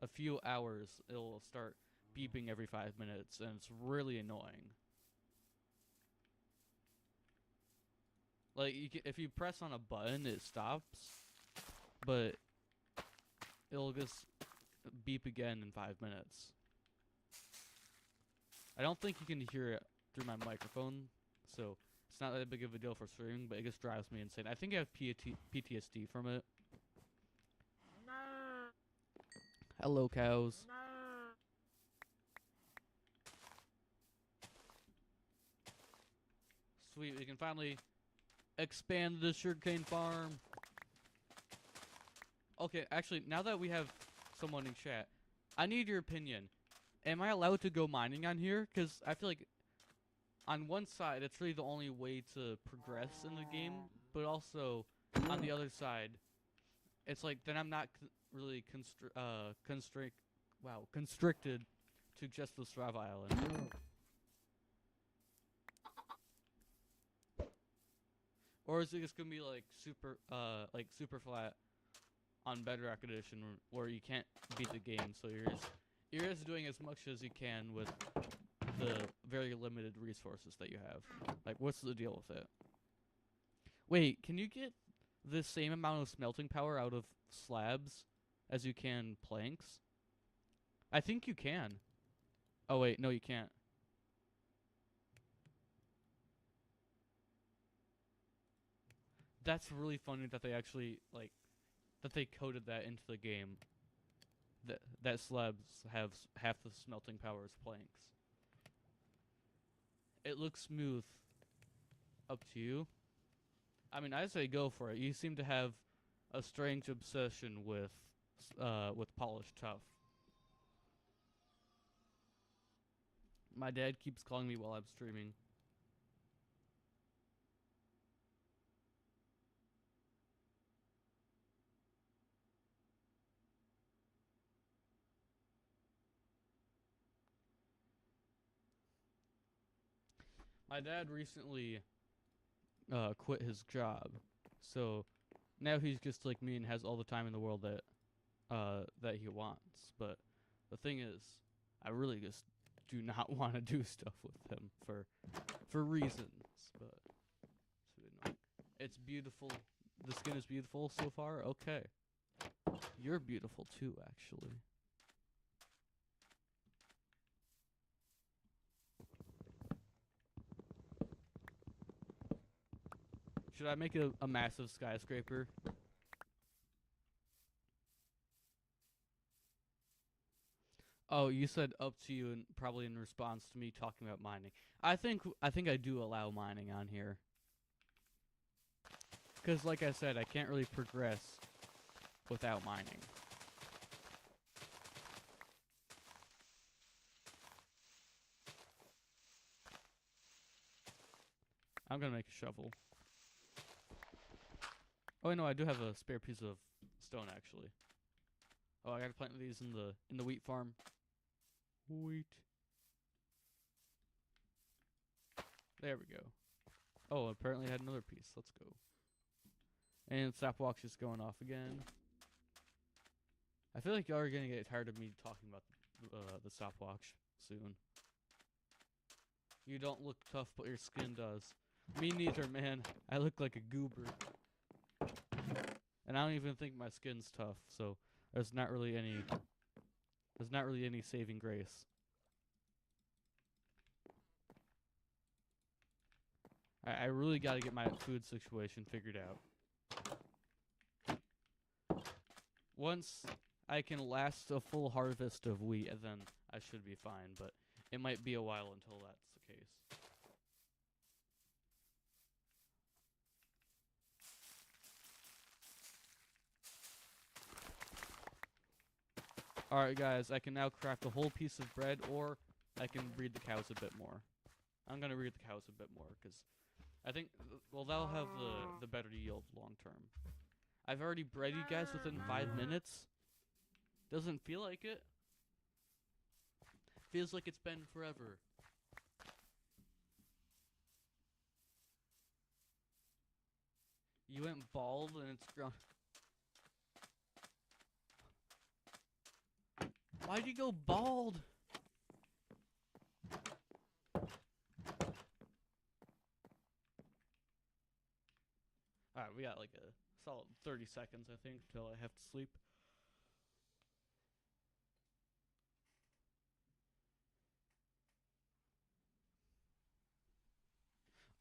Speaker 1: a few hours, it'll start beeping every 5 minutes, and it's really annoying. Like, if you press on a button, it stops, but it'll just beep again in 5 minutes. I don't think you can hear it through my microphone, so it's not that big of a deal for streaming, but it just drives me insane. I think I have PTSD from it. Hello, cows. Sweet, we can finally expand the sugarcane farm. Okay, actually, now that we have someone in chat, I need your opinion. Am I allowed to go mining on here? Because I feel like on one side, it's really the only way to progress in the game, but also on the other side, it's like then I'm not really constricted to just the Strava Island. Or is it just gonna be like super flat on Bedrock Edition, where you can't beat the game, so you're just doing as much as you can with the very limited resources that you have. Like, what's the deal with it? Wait, can you get the same amount of smelting power out of slabs as you can planks? I think you can. Oh wait, no you can't. That's really funny that they actually, like, that they coded that into the game. That slabs have half the smelting power as planks. It looks smooth. Up to you. I mean, I say go for it. You seem to have a strange obsession with polished tough. My dad keeps calling me while I'm streaming. My dad recently quit his job, so now he's just like me and has all the time in the world that he wants. But the thing is, I really just do not want to do stuff with him for reasons. But it's really annoying. It's beautiful. The skin is beautiful so far. Okay, you're beautiful too, actually. Should I make a massive skyscraper? Oh, you said up to you, and probably in response to me talking about mining. I think I do allow mining on here. Because, like I said, I can't really progress without mining. I'm gonna make a shovel. Oh, no, I do have a spare piece of stone, actually. Oh, I gotta plant these in the wheat farm. Wheat. There we go. Oh, apparently I had another piece. Let's go. And stopwatch is going off again. I feel like y'all are gonna get tired of me talking about the stopwatch soon. You don't look tough, but your skin does. Me neither, man. I look like a goober. And I don't even think my skin's tough, so there's not really any saving grace. I really gotta get my food situation figured out. Once I can last a full harvest of wheat, then I should be fine, but it might be a while until that's the case. Alright guys, I can now craft a whole piece of bread, or I can breed the cows a bit more. I'm gonna breed the cows a bit more, because I think, well, that'll have the better yield long term. I've already bred you guys within 5 minutes. Doesn't feel like it. Feels like it's been forever. You went bald and it's grown. Why'd you go bald? Alright, we got like a solid 30 seconds, I think, till I have to sleep.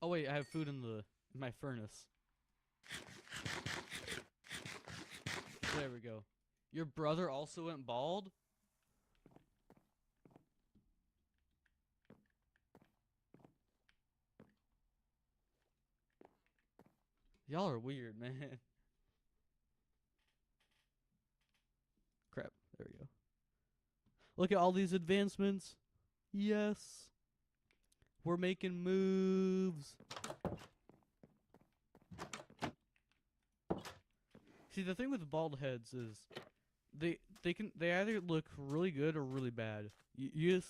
Speaker 1: Oh wait, I have food in my furnace. There we go. Your brother also went bald? Y'all are weird, man. Crap. There we go. Look at all these advancements. Yes. We're making moves. See, the thing with bald heads is they either look really good or really bad. You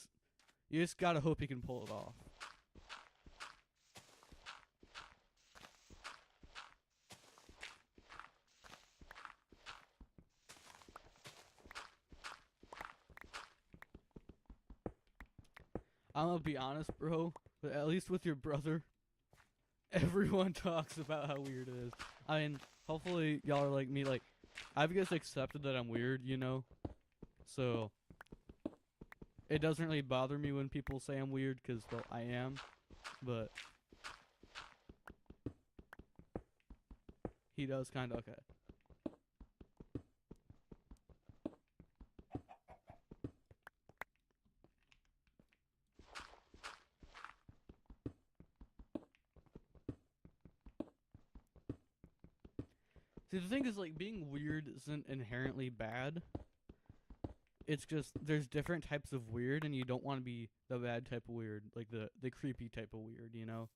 Speaker 1: just gotta hope you can pull it off. I'm gonna be honest, bro. But at least with your brother, everyone talks about how weird it is. I mean, hopefully y'all are like me. Like, I've just accepted that I'm weird, you know. So it doesn't really bother me when people say I'm weird, because well, I am. But he does kind of okay. See, the thing is, like, being weird isn't inherently bad. It's just there's different types of weird, and you don't want to be the bad type of weird, like the creepy type of weird, you know.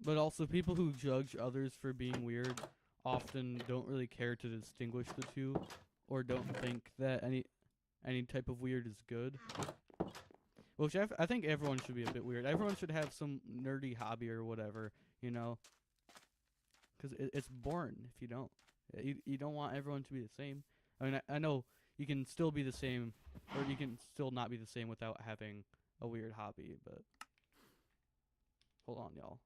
Speaker 1: But also, people who judge others for being weird often don't really care to distinguish the two, or don't think that any type of weird is good. Which I think everyone should be a bit weird. Everyone should have some nerdy hobby or whatever, you know. Because it's boring if you don't. You don't want everyone to be the same. I mean, I know you can still be the same, or you can still not be the same without having a weird hobby, but... Hold on, y'all.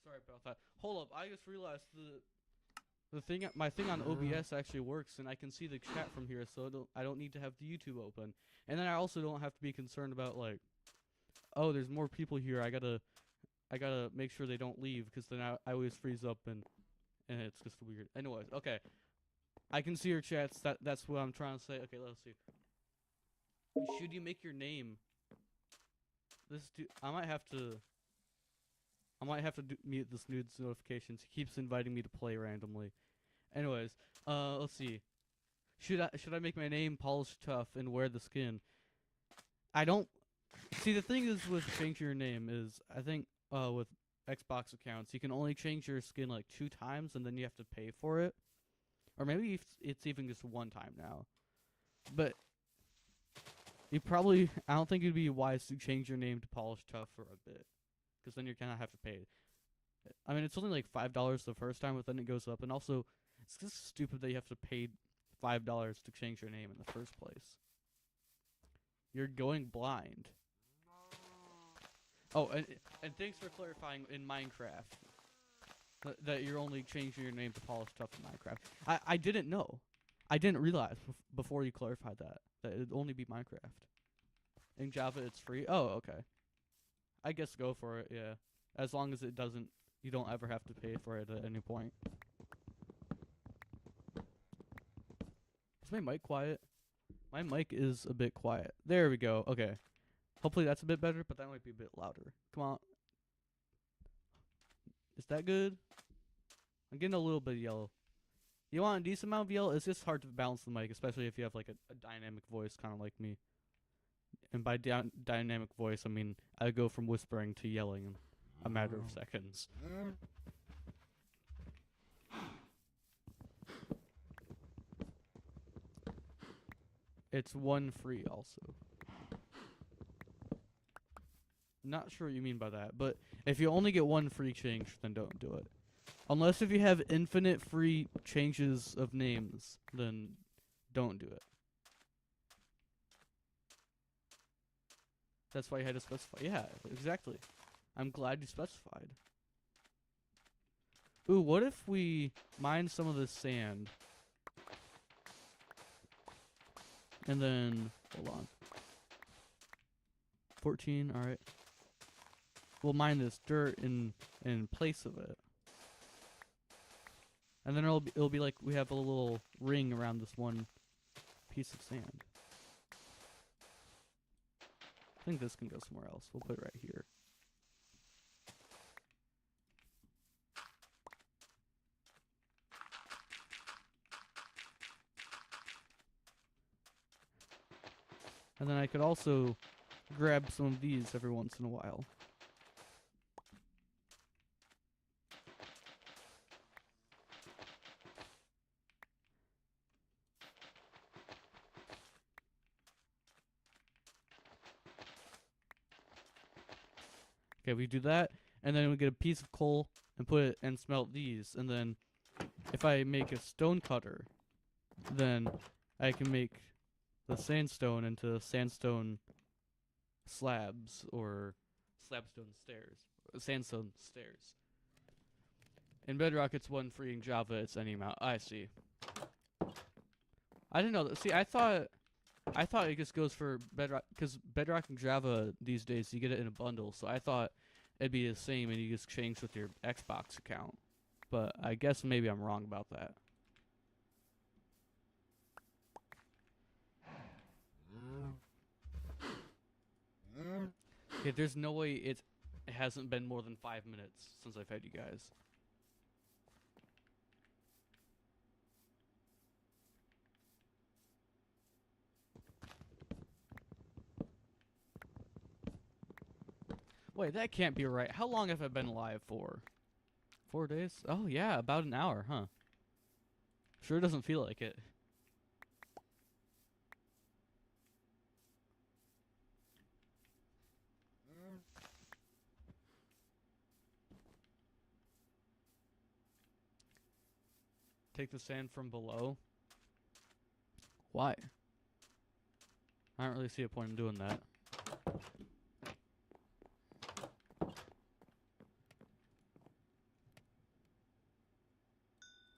Speaker 1: Sorry about that. Hold up, I just realized my thing on OBS actually works, and I can see the chat from here, so I don't need to have the YouTube open. And then I also don't have to be concerned about, like, oh, there's more people here. I gotta make sure they don't leave, because then I always freeze up and it's just weird. Anyways, okay. I can see your chats. That's what I'm trying to say. Okay, let's see. Should you make your name? I might have to. Mute this nude's notifications. He keeps inviting me to play randomly. Anyways, let's see. Should I make my name Polished Tough and wear the skin? I don't. See, the thing is with changing your name is, I think, with Xbox accounts, you can only change your skin like 2 times, and then you have to pay for it. Or maybe it's even just 1 time now. But I don't think it'd be wise to change your name to Polished Tough for a bit, because then you're gonna have to pay. I mean, it's only like $5 the first time, but then it goes up. And also, it's just stupid that you have to pay $5 to change your name in the first place. You're going blind. Oh, and thanks for clarifying in Minecraft that you're only changing your name to Polished Tough in Minecraft. I didn't know. I didn't realize before you clarified that it'd only be Minecraft. In Java, it's free. Oh, okay. I guess go for it. Yeah, as long as you don't ever have to pay for it at any point. Is my mic quiet? My mic is a bit quiet. There we go. Okay. Hopefully that's a bit better, but that might be a bit louder. Come on. Is that good? I'm getting a little bit of yellow. You want a decent amount of yellow? It's just hard to balance the mic, especially if you have like a dynamic voice, kind of like me. And by dynamic voice, I mean I go from whispering to yelling in a matter of seconds. It's 1 free also. Not sure what you mean by that, but if you only get 1 free change, then don't do it. Unless if you have infinite free changes of names, then don't do it. That's why you had to specify. Yeah, exactly. I'm glad you specified. Ooh, what if we mine some of this sand? And then, hold on. 14, alright. We'll mine this dirt in place of it. And then it'll be like we have a little ring around this one piece of sand. I think this can go somewhere else. We'll put it right here. And then I could also grab some of these every once in a while. Okay, we do that, and then we get a piece of coal and put it and smelt these, and then if I make a stone cutter, then I can make the sandstone into sandstone slabs or slabstone stairs, sandstone stairs. In Bedrock, it's one free. In Java, it's any amount. I see. I didn't know that. See, I thought it just goes for Bedrock, because Bedrock and Java these days you get it in a bundle. So I thought it'd be the same, and you just change with your Xbox account. But I guess maybe I'm wrong about that. Okay, there's no way it hasn't been more than 5 minutes since I've had you guys. Wait, that can't be right. How long have I been live for? 4 days? Oh yeah, about an hour, huh? Sure doesn't feel like it. Take the sand from below? Why? I don't really see a point in doing that.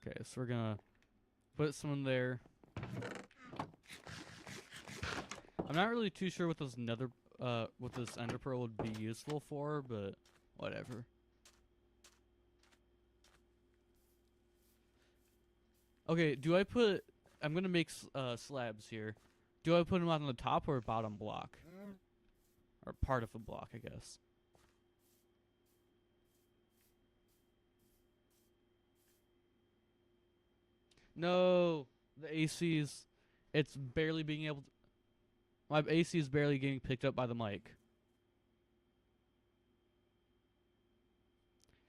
Speaker 1: Okay, so we're gonna put some in there. I'm not really too sure what this what this ender pearl would be useful for, but whatever. Okay, I'm gonna make slabs here. Do I put them on the top or bottom block? Or part of a block, I guess. No, the AC's, it's barely being able to, my AC is barely getting picked up by the mic.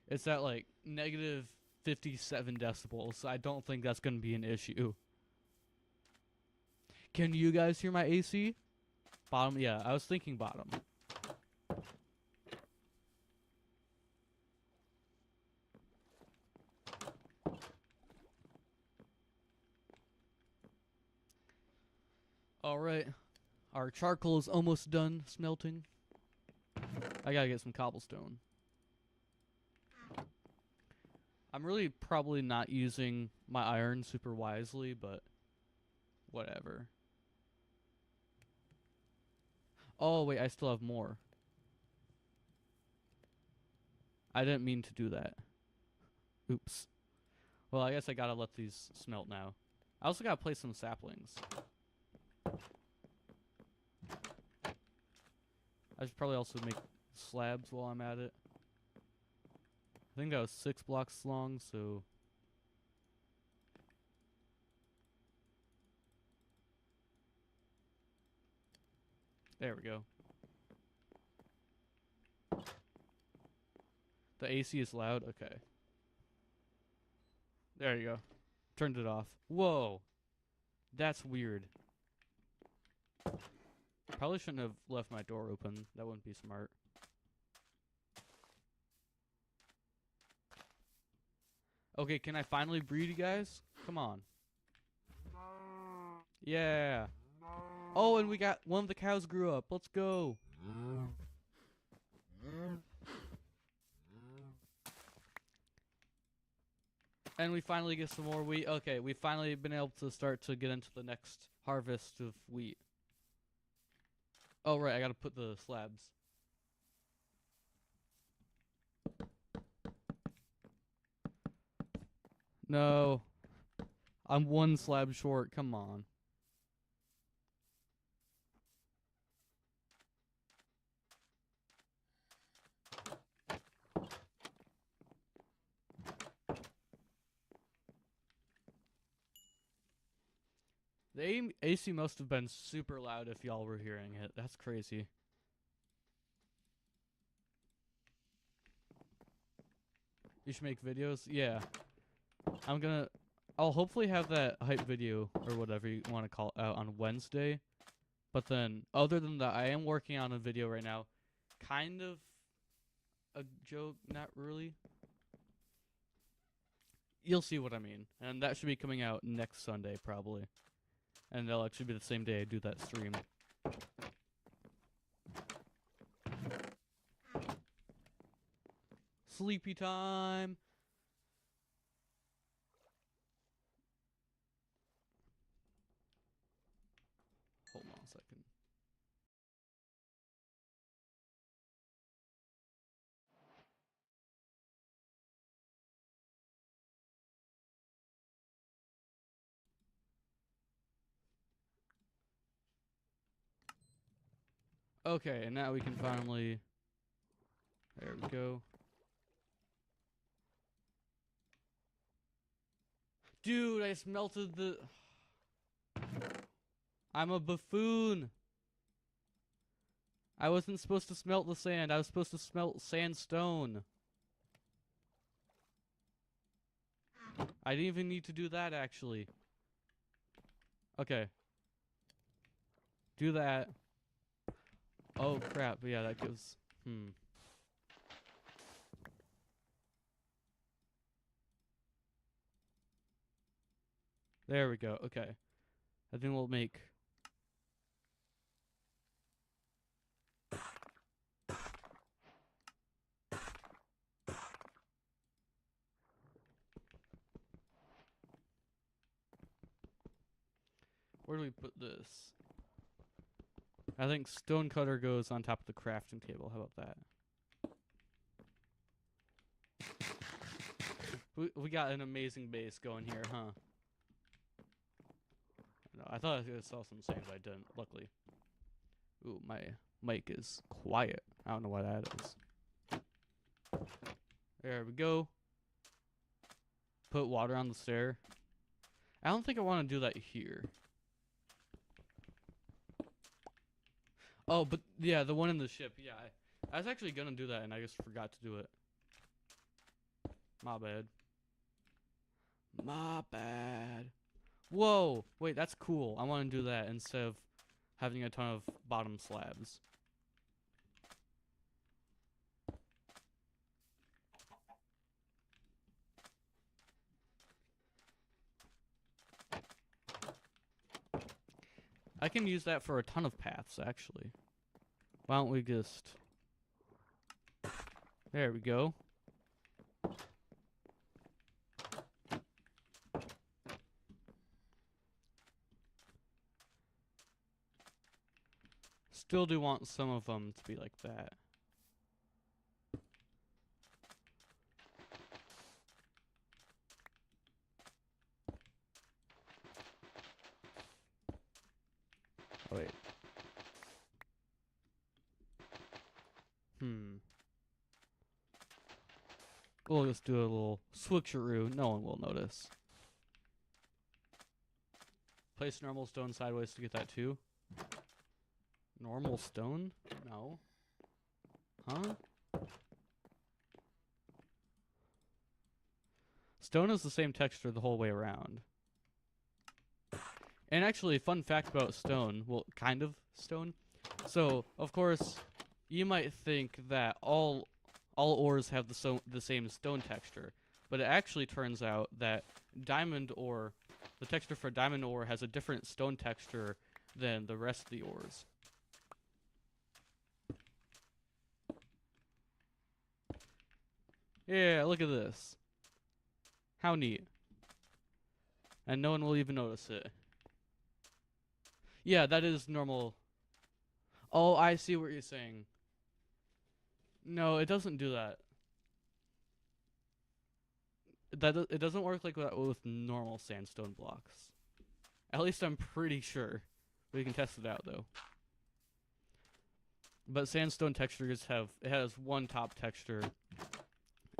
Speaker 1: It's at like negative 57 decibels, so I don't think that's going to be an issue. Can you guys hear my AC? Bottom, yeah, I was thinking bottom. Alright, our charcoal is almost done smelting. I gotta get some cobblestone. I'm really probably not using my iron super wisely, but whatever. Oh, wait, I still have more. I didn't mean to do that. Oops. Well, I guess I gotta let these smelt now. I also gotta place some saplings. I should probably also make slabs while I'm at it. I think that was 6 blocks long, so... There we go. The AC is loud? Okay. There you go. Turned it off. Whoa! That's weird. Probably shouldn't have left my door open. That wouldn't be smart. Okay, can I finally breed, you guys? Come on. Yeah. Oh, and we got one of the cows grew up. Let's go. And we finally get some more wheat. Okay, we've finally been able to start to get into the next harvest of wheat. Oh, right, I gotta put the slabs. No. I'm one slab short. Come on. The AC must have been super loud if y'all were hearing it. That's crazy. You should make videos? Yeah. I'll hopefully have that hype video, or whatever you want to call it, out on Wednesday. But then, other than that, I am working on a video right now. Kind of a joke, not really. You'll see what I mean. And that should be coming out next Sunday, probably. And that'll actually be the same day I do that stream. Sleepy time! Hold on a second. Okay, and now we can finally... There we go. Dude, I smelted the... I'm a buffoon! I wasn't supposed to smelt the sand. I was supposed to smelt sandstone. I didn't even need to do that, actually. Okay. Do that. Oh, crap. Yeah, that gives... There we go. Okay. I think we'll make... Where do we put this? I think stone cutter goes on top of the crafting table. How about that? We got an amazing base going here, huh? No, I thought I was gonna sell some sand, but I didn't, luckily. Ooh, my mic is quiet. I don't know why that is. There we go. Put water on the stair. I don't think I want to do that here. Oh, but yeah, the one in the ship. Yeah, I was actually gonna do that, and I just forgot to do it. My bad. My bad. Whoa! Wait, that's cool. I want to do that instead of having a ton of bottom slabs. I can use that for a ton of paths, actually. Why don't we just... There we go. Still do want some of them to be like that. Oh, wait. We'll just do a little switcheroo. No one will notice. Place normal stone sideways to get that too. Normal stone? No. Huh? Stone is the same texture the whole way around. And actually, fun fact about stone, well, kind of stone. So, of course, you might think that all ores have the same stone texture, but it actually turns out that diamond ore, the texture for diamond ore has a different stone texture than the rest of the ores. Yeah, look at this. How neat. And no one will even notice it. Yeah, that is normal. Oh, I see what you're saying. No, it doesn't do that. it doesn't work like that with normal sandstone blocks. At least I'm pretty sure. We can test it out though. But sandstone textures it has one top texture,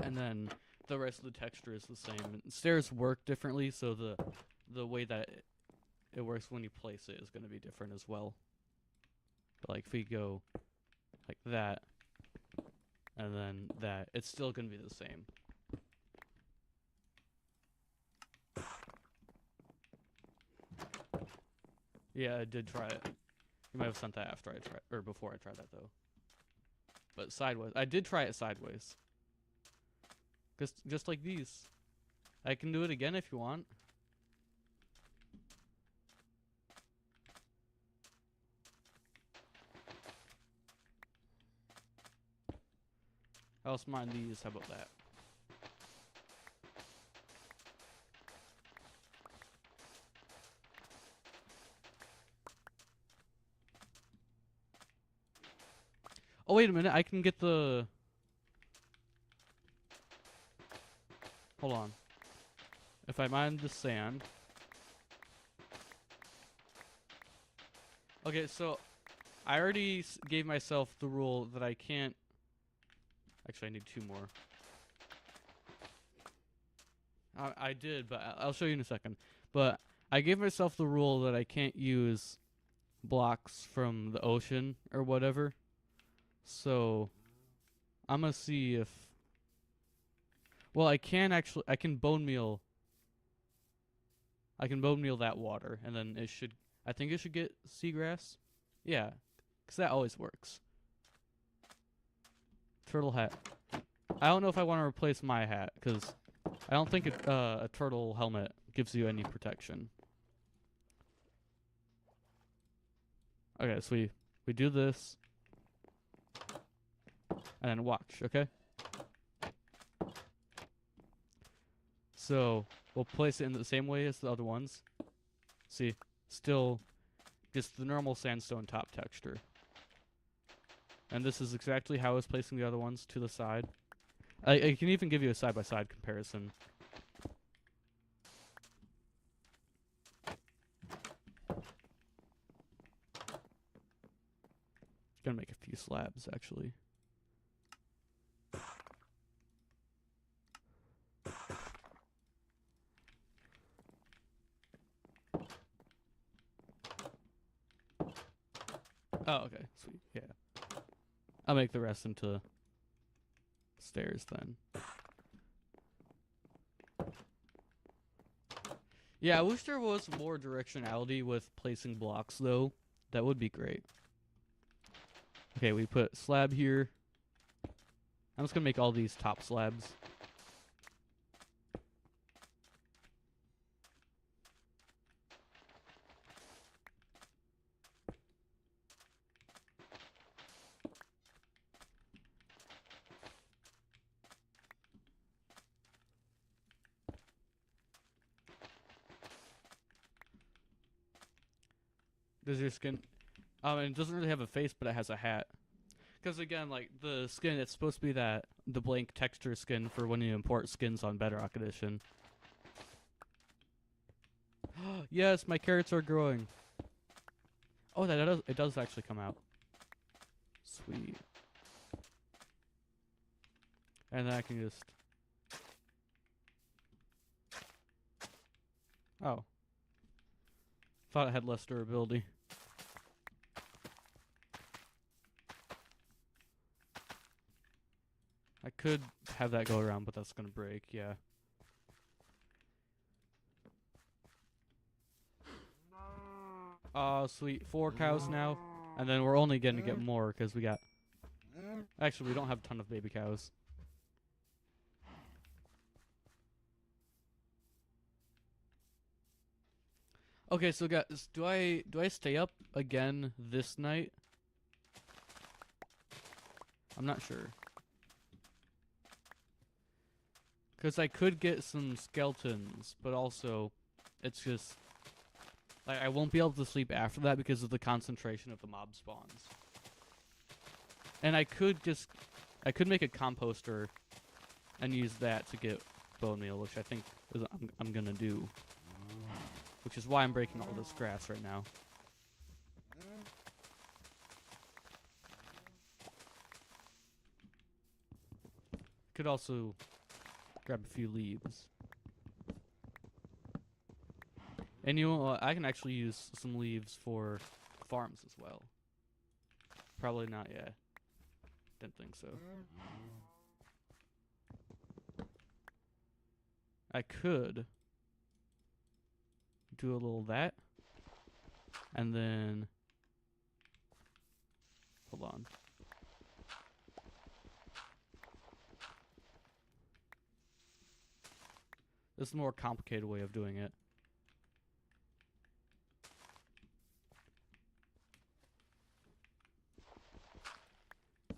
Speaker 1: and then the rest of the texture is the same. And stairs work differently, so the way that it works when you place it is going to be different as well. But like if we go like that, and then that, it's still going to be the same. Yeah, I did try it. You might have sent that after I tried, or before I tried that though. But sideways, I did try it sideways. Just like these. I can do it again if you want. I also mind these. How about that? Oh, wait a minute. I can get the... Hold on. If I mine the sand... Okay, so... I already gave myself the rule that I can't... Actually, I need 2 more. I did, but I'll show you in a second. But I gave myself the rule that I can't use blocks from the ocean or whatever. So, I'm gonna see if... Well, I can bone meal... I can bone meal that water, and then it should... I think it should get seagrass. Yeah, because that always works. Turtle hat. I don't know if I want to replace my hat, because I don't think a turtle helmet gives you any protection. Okay, so we do this. And then watch, okay? So, we'll place it in the same way as the other ones. See, still just the normal sandstone top texture. And this is exactly how I was placing the other ones, to the side. I can even give you a side-by-side comparison. Gonna make a few slabs, actually. Oh, okay, sweet, yeah. I'll make the rest into stairs then. Yeah, I wish there was more directionality with placing blocks, though. That would be great. Okay, we put slab here. I'm just gonna make all these top slabs. Does your skin... it doesn't really have a face, but it has a hat. Because again, like, the skin, it's supposed to be the blank texture skin for when you import skins on Bedrock Edition. Yes, my carrots are growing. Oh, it does actually come out. Sweet. And then I can just... Oh. Thought it had less durability. I could have that go around, but that's gonna break, yeah. Oh, sweet. 4 cows now. And then we're only going to get more because we got... Actually, we don't have a ton of baby cows. Okay, so guys, do I stay up again this night? I'm not sure. Because I could get some skeletons, but also, it's just... Like, I won't be able to sleep after that because of the concentration of the mob spawns. And I could make a composter and use that to get bone meal, which I think is I'm gonna do. Which is why I'm breaking all this grass right now. Could also grab a few leaves. And you know, I can actually use some leaves for farms as well. Probably not yet. Didn't think so. I could do a little of that. And then hold on. This is a more complicated way of doing it.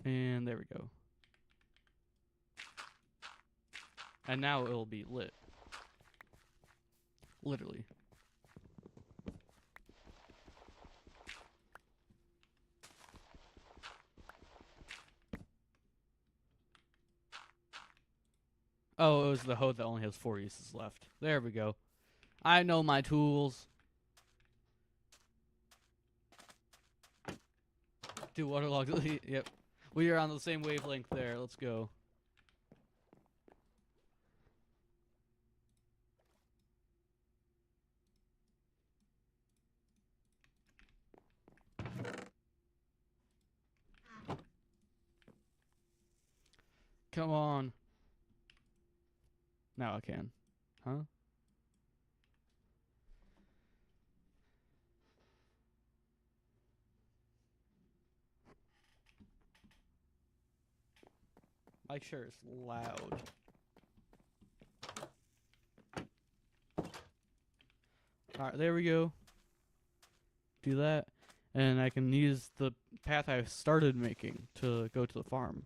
Speaker 1: And there we go. And now it'll be lit. Literally. Oh, it was the hoe that only has 4 uses left. There we go. I know my tools. Do waterlogged. Yep. We are on the same wavelength there. Let's go. Come on. Now I can. Huh? My chair is loud. Alright, there we go. Do that. And I can use the path I started making to go to the farm.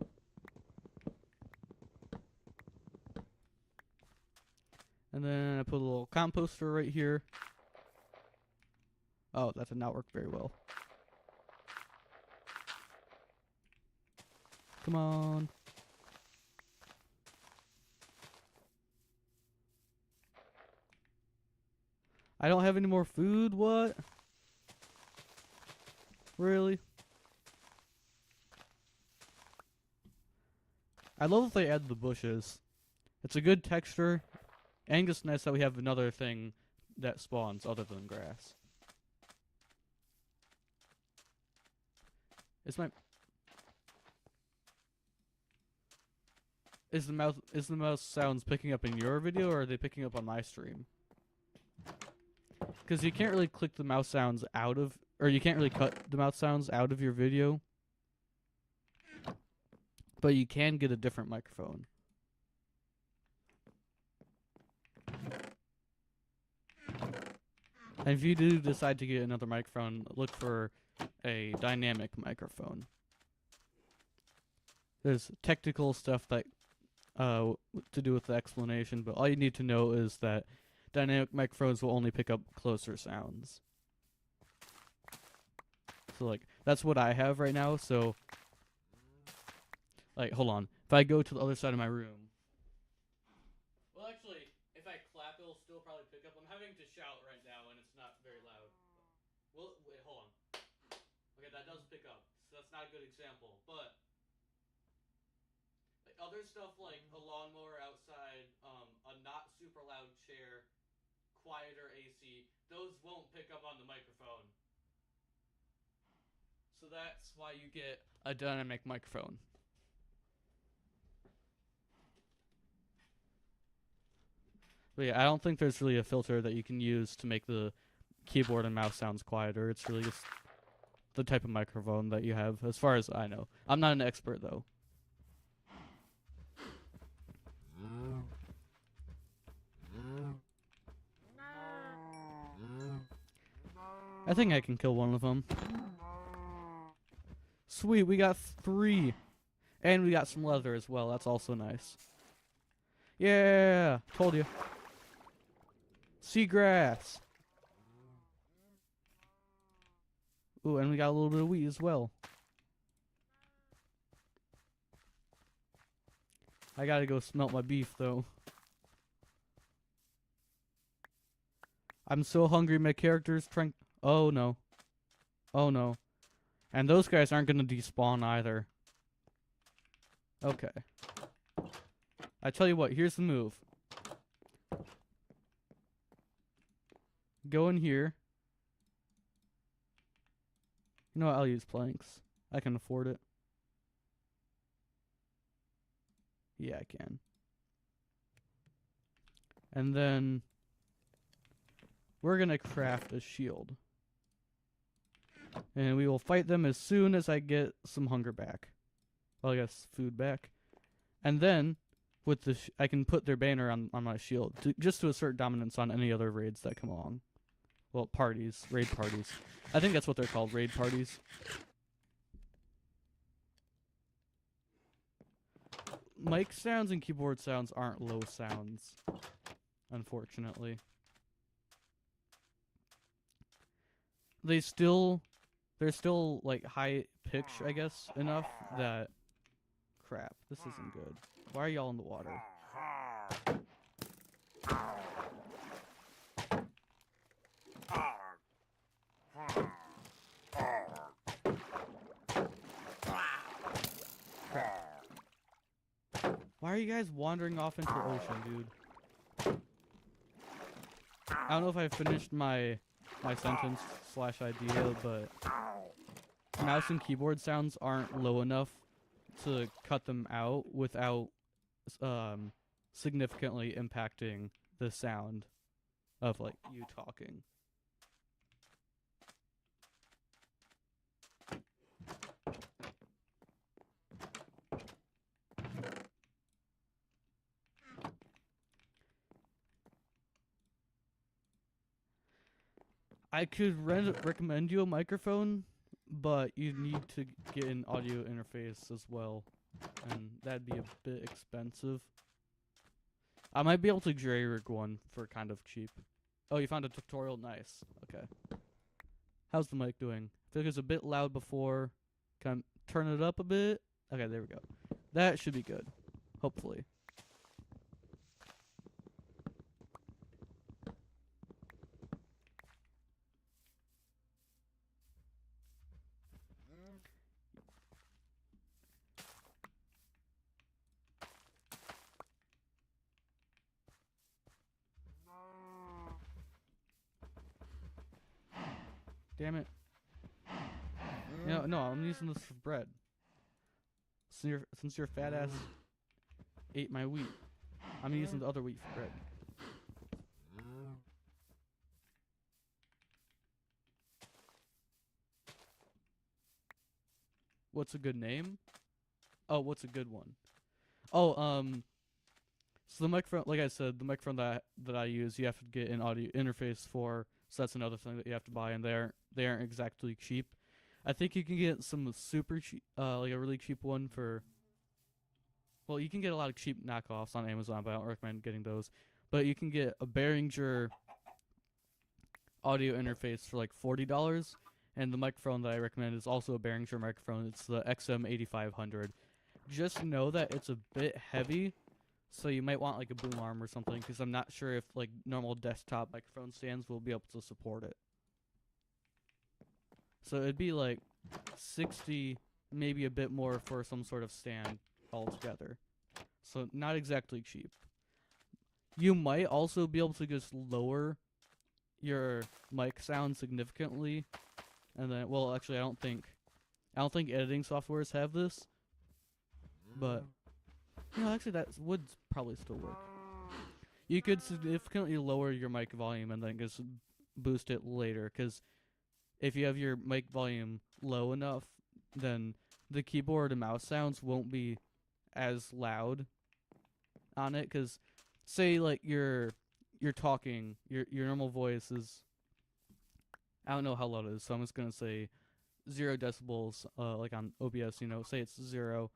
Speaker 1: And then I put a little composter right here. Oh, that did not work very well. Come on. I don't have any more food? What? Really? I love that they add the bushes. It's a good texture. And it's nice that we have another thing that spawns other than grass. Is the mouse sounds picking up in your video, or are they picking up on my stream? Because you can't really click the mouse sounds out of, or you can't really cut the mouse sounds out of your video. But you can get a different microphone. And if you do decide to get another microphone, look for a dynamic microphone. There's technical stuff that to do with the explanation, but all you need to know is that dynamic microphones will only pick up closer sounds. So like that's what I have right now. So like hold on, if I go to the other side of my room. Well, actually, if I clap, it'll still probably pick up. I'm having to shout right now, and it's not very loud. Well, wait, hold on. Okay, that does pick up, so that's not a good example. But like other stuff like a lawnmower outside, a not super loud chair, quieter AC, those won't pick up on the microphone. So that's why you get a dynamic microphone. But yeah, I don't think there's really a filter that you can use to make the keyboard and mouse sounds quieter. It's really just the type of microphone that you have, as far as I know. I'm not an expert, though. I think I can kill one of them. Sweet, we got 3. And we got some leather as well. That's also nice. Yeah, told you. Seagrass. Ooh, and we got a little bit of wheat as well. I gotta go smelt my beef, though. I'm so hungry. My character's trying. Oh no. Oh no. And those guys aren't gonna despawn either. Okay. I tell you what. Here's the move. Go in here. You know what? I'll use planks. I can afford it. Yeah, I can. And then we're gonna craft a shield. And we will fight them as soon as I get some hunger back. Well, I guess food back. And then, with the I can put their banner on my shield, just to assert dominance on any other raids that come along. Well, parties. Raid parties. I think that's what they're called, raid parties. Mic sounds and keyboard sounds aren't low sounds, unfortunately. They're still like high pitch, I guess, enough that crap, this isn't good. Why are y'all in the water? Crap. Why are you guys wandering off into the ocean, dude? I don't know if I finished my sentence / idea, but mouse and keyboard sounds aren't low enough to cut them out without significantly impacting the sound of like you talking. I could recommend you a microphone, but you need to get an audio interface as well, and that'd be a bit expensive. I might be able to jerry-rig one for kind of cheap. Oh, you found a tutorial? Nice. Okay. How's the mic doing? I feel like it was a bit loud before. Can I turn it up a bit? Okay, there we go. That should be good. Hopefully. Damn it. No, I'm using this for bread. Since your fat ass ate my wheat, I'm using the other wheat for bread. What's a good name? Oh, what's a good one? Oh, so the microphone, like I said, the microphone that I use, you have to get an audio interface for. So that's another thing that you have to buy, and they aren't exactly cheap. I think you can get some super cheap, like a really cheap one for. Well, you can get a lot of cheap knockoffs on Amazon, but I don't recommend getting those. But you can get a Behringer audio interface for like $40, and the microphone that I recommend is also a Behringer microphone. It's the XM8500. Just know that it's a bit heavy, so you might want like a boom arm or something, because I'm not sure if like normal desktop microphone stands will be able to support it. So it'd be like 60, maybe a bit more for some sort of stand altogether. So not exactly cheap. You might also be able to just lower your mic sound significantly, and then, well, actually, I don't think editing softwares have this, but actually that would probably still work. You could significantly lower your mic volume and then just boost it later, because if you have your mic volume low enough, then the keyboard and mouse sounds won't be as loud on it. Because say like you're talking, your normal voice is, I don't know how loud it is, so I'm just gonna say 0 decibels, like on OBS, say it's 0.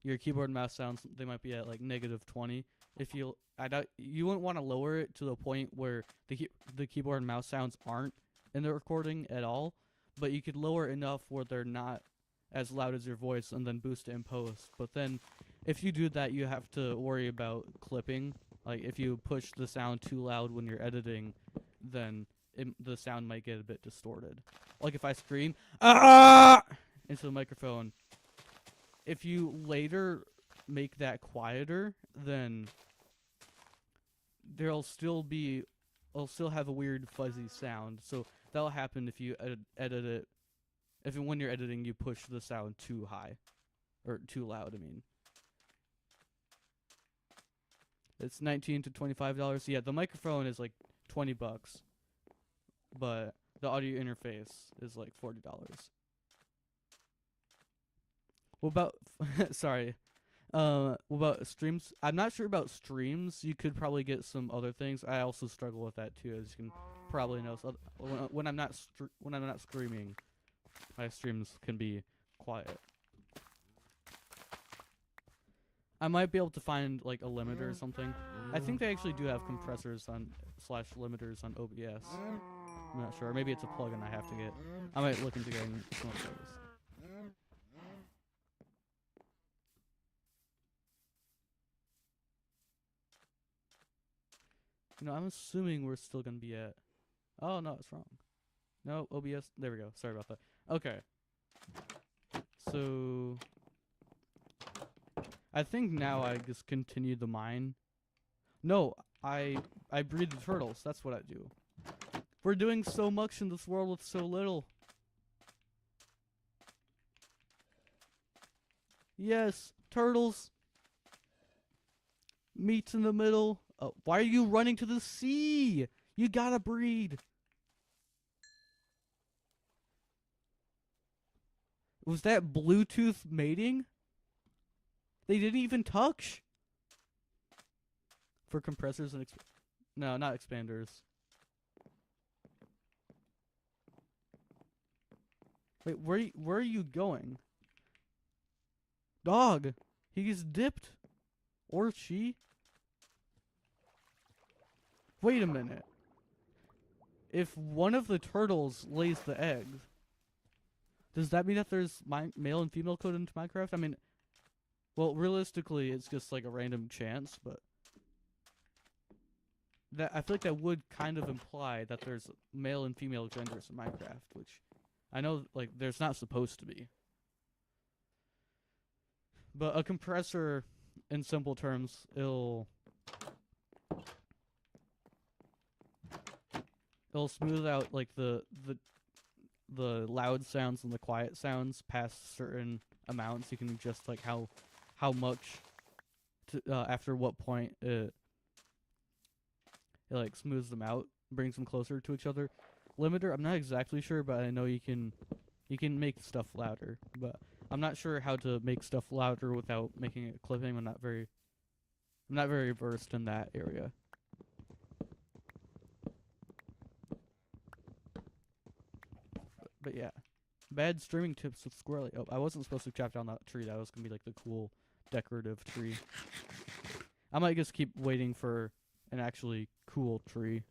Speaker 1: Your keyboard and mouse sounds, they might be at like -20. If you wouldn't want to lower it to the point where the keyboard and mouse sounds aren't in the recording at all, but you could lower enough where they're not as loud as your voice, and then boost it in post. But then if you do that, you have to worry about clipping. Like if you push the sound too loud when you're editing, then the sound might get a bit distorted. Like if I scream ah into the microphone, if you later make that quieter, then it'll still have a weird fuzzy sound. So that'll happen if you edit it. When you're editing, you push the sound too high or too loud. I mean, it's $19 to $25. Yeah, the microphone is like $20, but the audio interface is like $40. What about sorry? What about streams? I'm not sure about streams. You could probably get some other things. I also struggle with that too, as you can probably know. So when I'm not screaming, my streams can be quiet. I might be able to find like a limiter or something. I think they actually do have compressors on / limiters on OBS. I'm not sure. Maybe it's a plugin I have to get. I might look into getting some of those. You know, I'm assuming we're still gonna be at. Oh no, it's wrong. No, OBS. There we go. Sorry about that. Okay. So I think now I just continue the mine. No, I breed the turtles. That's what I do. We're doing so much in this world with so little. Yes, turtles. Meat's in the middle. Oh, why are you running to the sea? You gotta breed. Was that Bluetooth mating? They didn't even touch. For compressors and no, not expanders. Wait, where are you going? Dog, he's dipped, or she. Wait a minute. If one of the turtles lays the eggs, does that mean that there's male and female code into Minecraft? I mean, well, realistically, it's just like a random chance, but that I feel like that would kind of imply that there's male and female genders in Minecraft, which I know like there's not supposed to be. But a compressor, in simple terms, it'll smooth out like the loud sounds and the quiet sounds past certain amounts. You can adjust like how much to, after what point it like smooths them out, brings them closer to each other. Limiter, I'm not exactly sure, but I know you can make stuff louder, but I'm not sure how to make stuff louder without making it clipping. I'm not very versed in that area. But yeah, bad streaming tips with Squirrely. Oh, I wasn't supposed to chop down that tree. That was gonna be like the cool decorative tree. I might just keep waiting for an actually cool tree.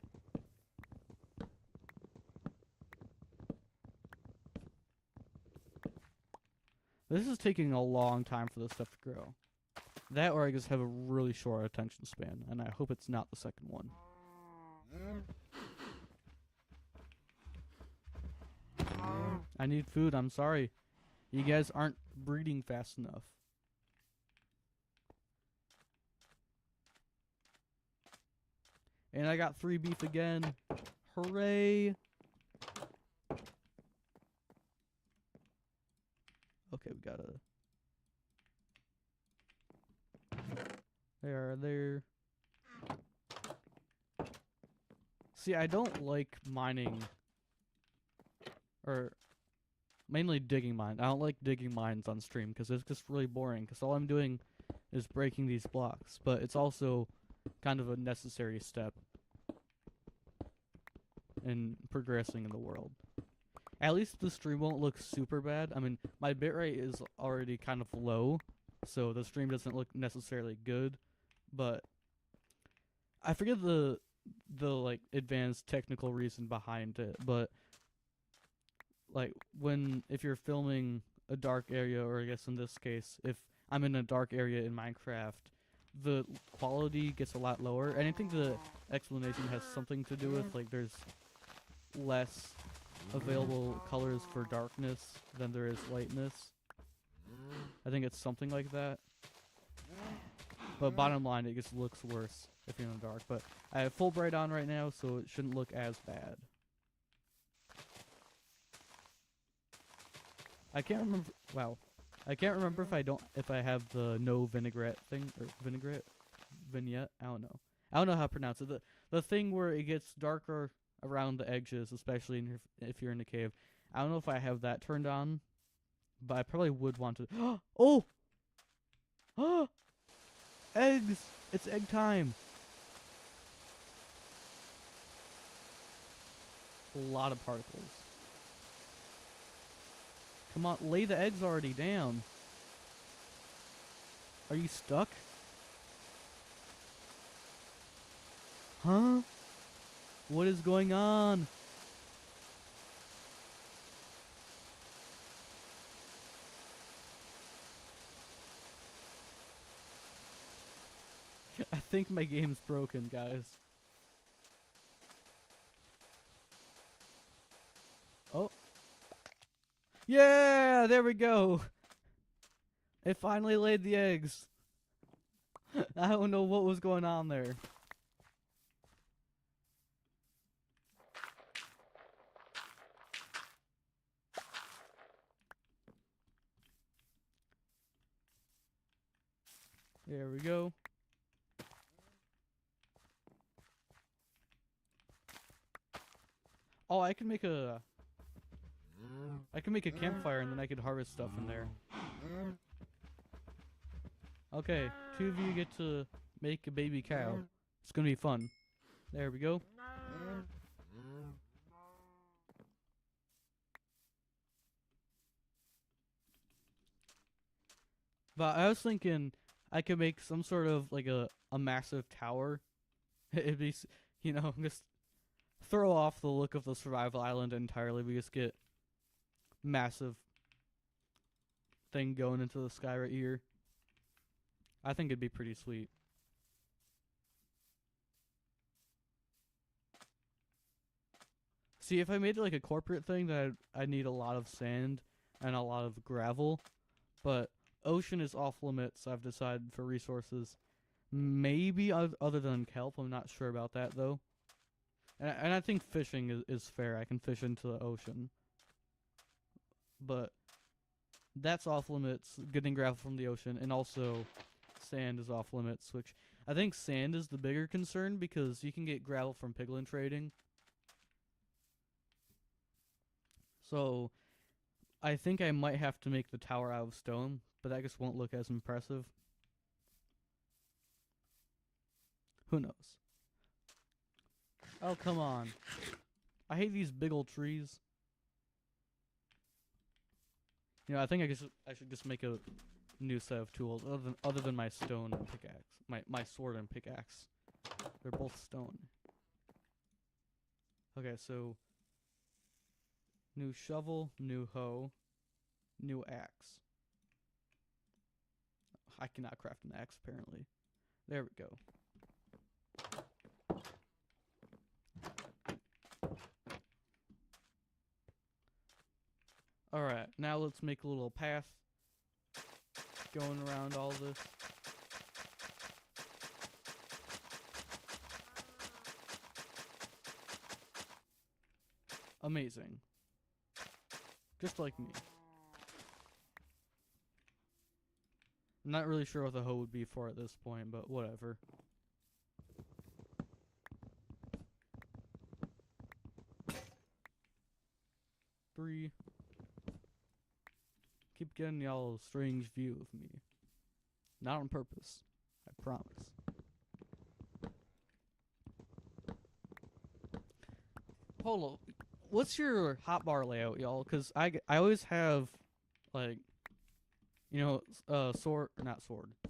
Speaker 1: This is taking a long time for this stuff to grow. That, or I just have a really short attention span, and I hope it's not the second one. I need food, I'm sorry. You guys aren't breeding fast enough. And I got 3 beef again. Hooray! Okay, we gotta... There. See, I don't like mining... Or... Mainly digging mines. I don't like digging mines on stream, because it's just really boring, because all I'm doing is breaking these blocks. But it's also kind of a necessary step in progressing in the world. At least the stream won't look super bad. I mean, my bitrate is already kind of low, so the stream doesn't look necessarily good. But I forget the like advanced technical reason behind it. But like if you're filming a dark area, or I guess in this case, if I'm in a dark area in Minecraft, the quality gets a lot lower. And I think the explanation has something to do with like there's less available colors for darkness than there is lightness. I think it's something like that. But bottom line, it just looks worse if you're in the dark. But I have full bright on right now, so it shouldn't look as bad. I can't remember. Wow, I can't remember if I have the no vinaigrette thing or vignette. I don't know. I don't know how to pronounce it. The thing where it gets darker around the edges, especially if you're in a cave. I don't know if I have that turned on, but I probably would want to. Oh! Oh! Eggs! It's egg time! A lot of particles. Come on, lay the eggs already down. Are you stuck? Huh? What is going on? I think my game's broken, guys. Oh. Yeah, there we go. It finally laid the eggs. I don't know what was going on there. There we go. Oh, I can make a campfire and then I could harvest stuff in there. Okay, 2 of you get to make a baby cow. It's gonna be fun. There we go. But I was thinking I could make some sort of like a massive tower. It'd be, just throw off the look of the survival island entirely. We just get massive thing going into the sky right here. I think it'd be pretty sweet. See, if I made it like a corporate thing, then I'd need a lot of sand and a lot of gravel. But ocean is off limits, I've decided, for resources. Maybe other than kelp. I'm not sure about that, though. And I think fishing is fair. I can fish into the ocean. But that's off limits, getting gravel from the ocean. And also, sand is off limits, which I think sand is the bigger concern because you can get gravel from piglin trading. So, I think I might have to make the tower out of stone, but that just won't look as impressive. Who knows? Oh, come on. I hate these big old trees. I think I should just make a new set of tools other than my stone and pickaxe. My sword and pickaxe. They're both stone. Okay, so new shovel, new hoe, new axe. I cannot craft an axe, apparently. There we go. Alright, now let's make a little path going around all this. Amazing. Just like me. I'm not really sure what the hoe would be for at this point, but whatever. Three. Keep getting y'all a strange view of me. Not on purpose. I promise. Hold on. What's your hotbar layout, y'all? Because I always have, like,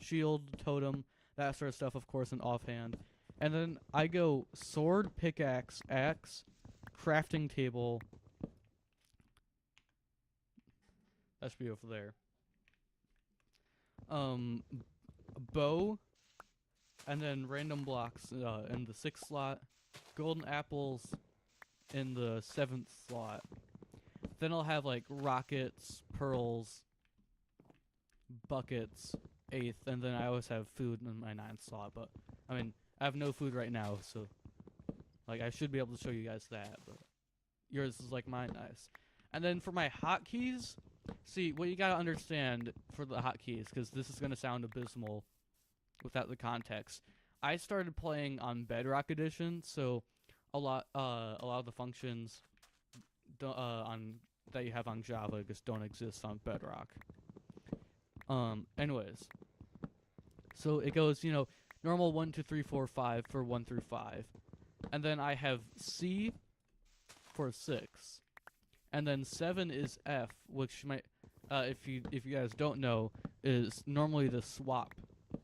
Speaker 1: shield, totem, that sort of stuff, of course, in offhand. And then I go sword, pickaxe, axe, crafting table. That should be over there. Bow, and then random blocks in the 6th slot, golden apples, in the 7th slot. Then I'll have like rockets, pearls, buckets, 8th, and then I always have food in my 9th slot. But I mean, I have no food right now, so like I should be able to show you guys that. But yours is like mine, nice. And then for my hotkeys, see what you gotta understand for the hotkeys, because this is gonna sound abysmal without the context. I started playing on Bedrock Edition, so a lot of the functions that you have on Java just don't exist on Bedrock. Anyways, so it goes, normal 1, 2, 3, 4, 5 for 1 through 5, and then I have C for 6, and then 7 is F, which might, if you guys don't know, is normally the swap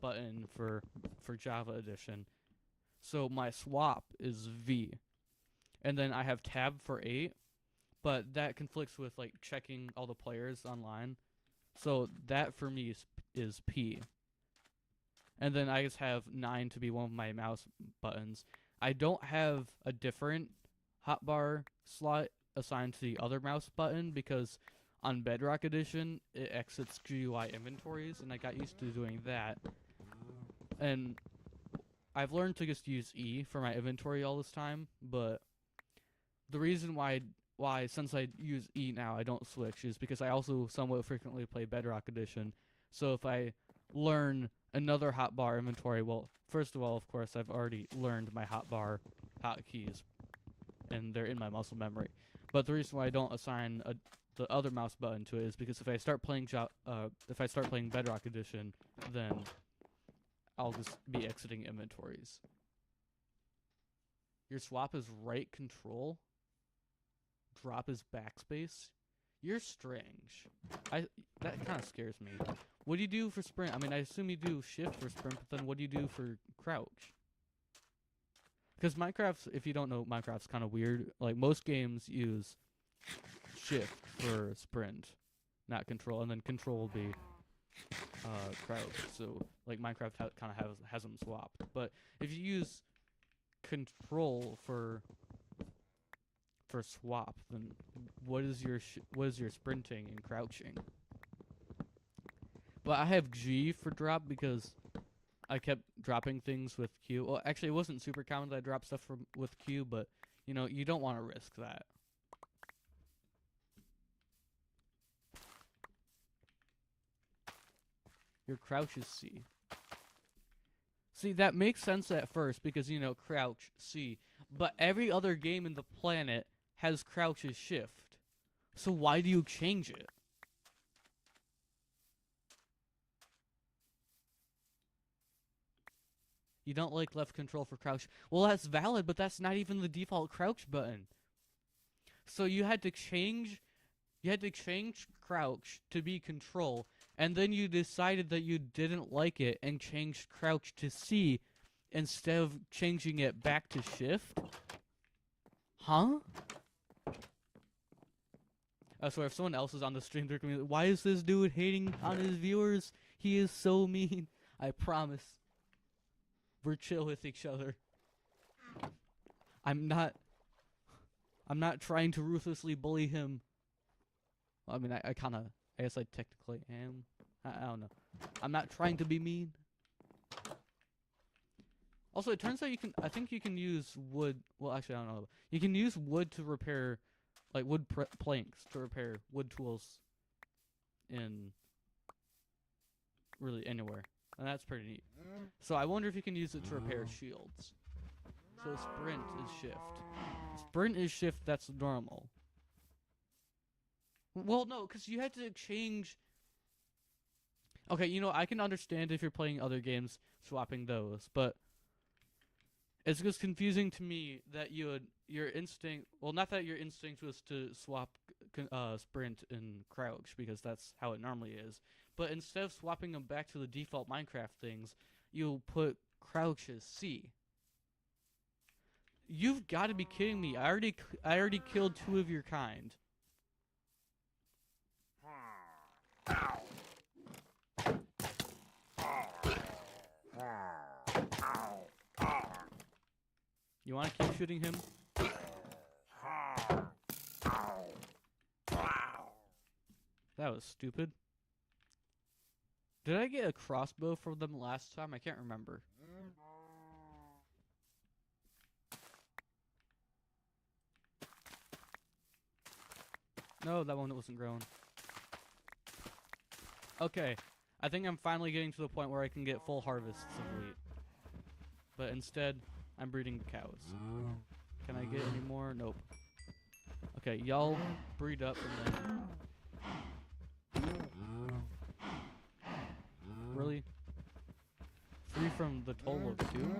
Speaker 1: button for Java Edition. So my swap is V, and then I have tab for 8, but that conflicts with like checking all the players online. So that for me is P. And then I just have 9 to be one of my mouse buttons. I don't have a different hotbar slot assigned to the other mouse button because on Bedrock Edition it exits GUI inventories, and I got used to doing that. And I've learned to just use E for my inventory all this time, but the reason why since I use E now I don't switch is because I also somewhat frequently play Bedrock Edition. So if I learn another hotbar inventory, well, first of all, of course, I've already learned my hotbar hotkeys, and they're in my muscle memory. But the reason why I don't assign the other mouse button to it is because if I start playing Bedrock Edition, then I'll just be exiting inventories. Your swap is right control. Drop is backspace. You're strange. That kind of scares me. What do you do for sprint? I mean, I assume you do shift for sprint, but then what do you do for crouch? Because Minecraft's, if you don't know, Minecraft's kind of weird. Like, most games use shift for sprint, not control, and then control will be crouch. So, like, Minecraft kind of has them swapped. But if you use control for swap, then what is your sprinting and crouching? But I have G for drop because I kept dropping things with Q. Well, actually, it wasn't super common that I dropped stuff with Q, but you don't want to risk that. Your crouch is C. See, that makes sense at first because crouch C, but every other game in the planet has crouch as shift. So why do you change it? You don't like left control for crouch. Well, that's valid, but that's not even the default crouch button. So you had to change crouch to be control, and then you decided that you didn't like it and changed crouch to C instead of changing it back to shift? Huh? I swear, if someone else is on the stream, they're gonna be like, why is this dude hating on his viewers? He is so mean. I promise. We're chill with each other. I'm not trying to ruthlessly bully him. Well, I mean, I guess I technically am. I don't know. I'm not trying to be mean. Also, it turns out I think you can use wood. Well, actually, I don't know. You can use wood to repair, like wood planks to repair wood tools in really anywhere. And that's pretty neat. So I wonder if you can use it to repair shields. So sprint is shift. Sprint is shift, that's normal. Well, no, because you had to change... Okay, I can understand if you're playing other games, swapping those, but... It's just confusing to me that your instinct... Well, not that your instinct was to swap sprint and crouch, because that's how it normally is. But instead of swapping them back to the default Minecraft things, you'll put crouch as C. You've got to be kidding me. I already killed 2 of your kind. You want to keep shooting him? That was stupid. Did I get a crossbow from them last time? I can't remember. No, that one wasn't grown. Okay, I think I'm finally getting to the point where I can get full harvests of wheat. But instead, I'm breeding cows. Can I get any more? Nope. Okay, y'all breed up and then... Really? 3 from the total of 2?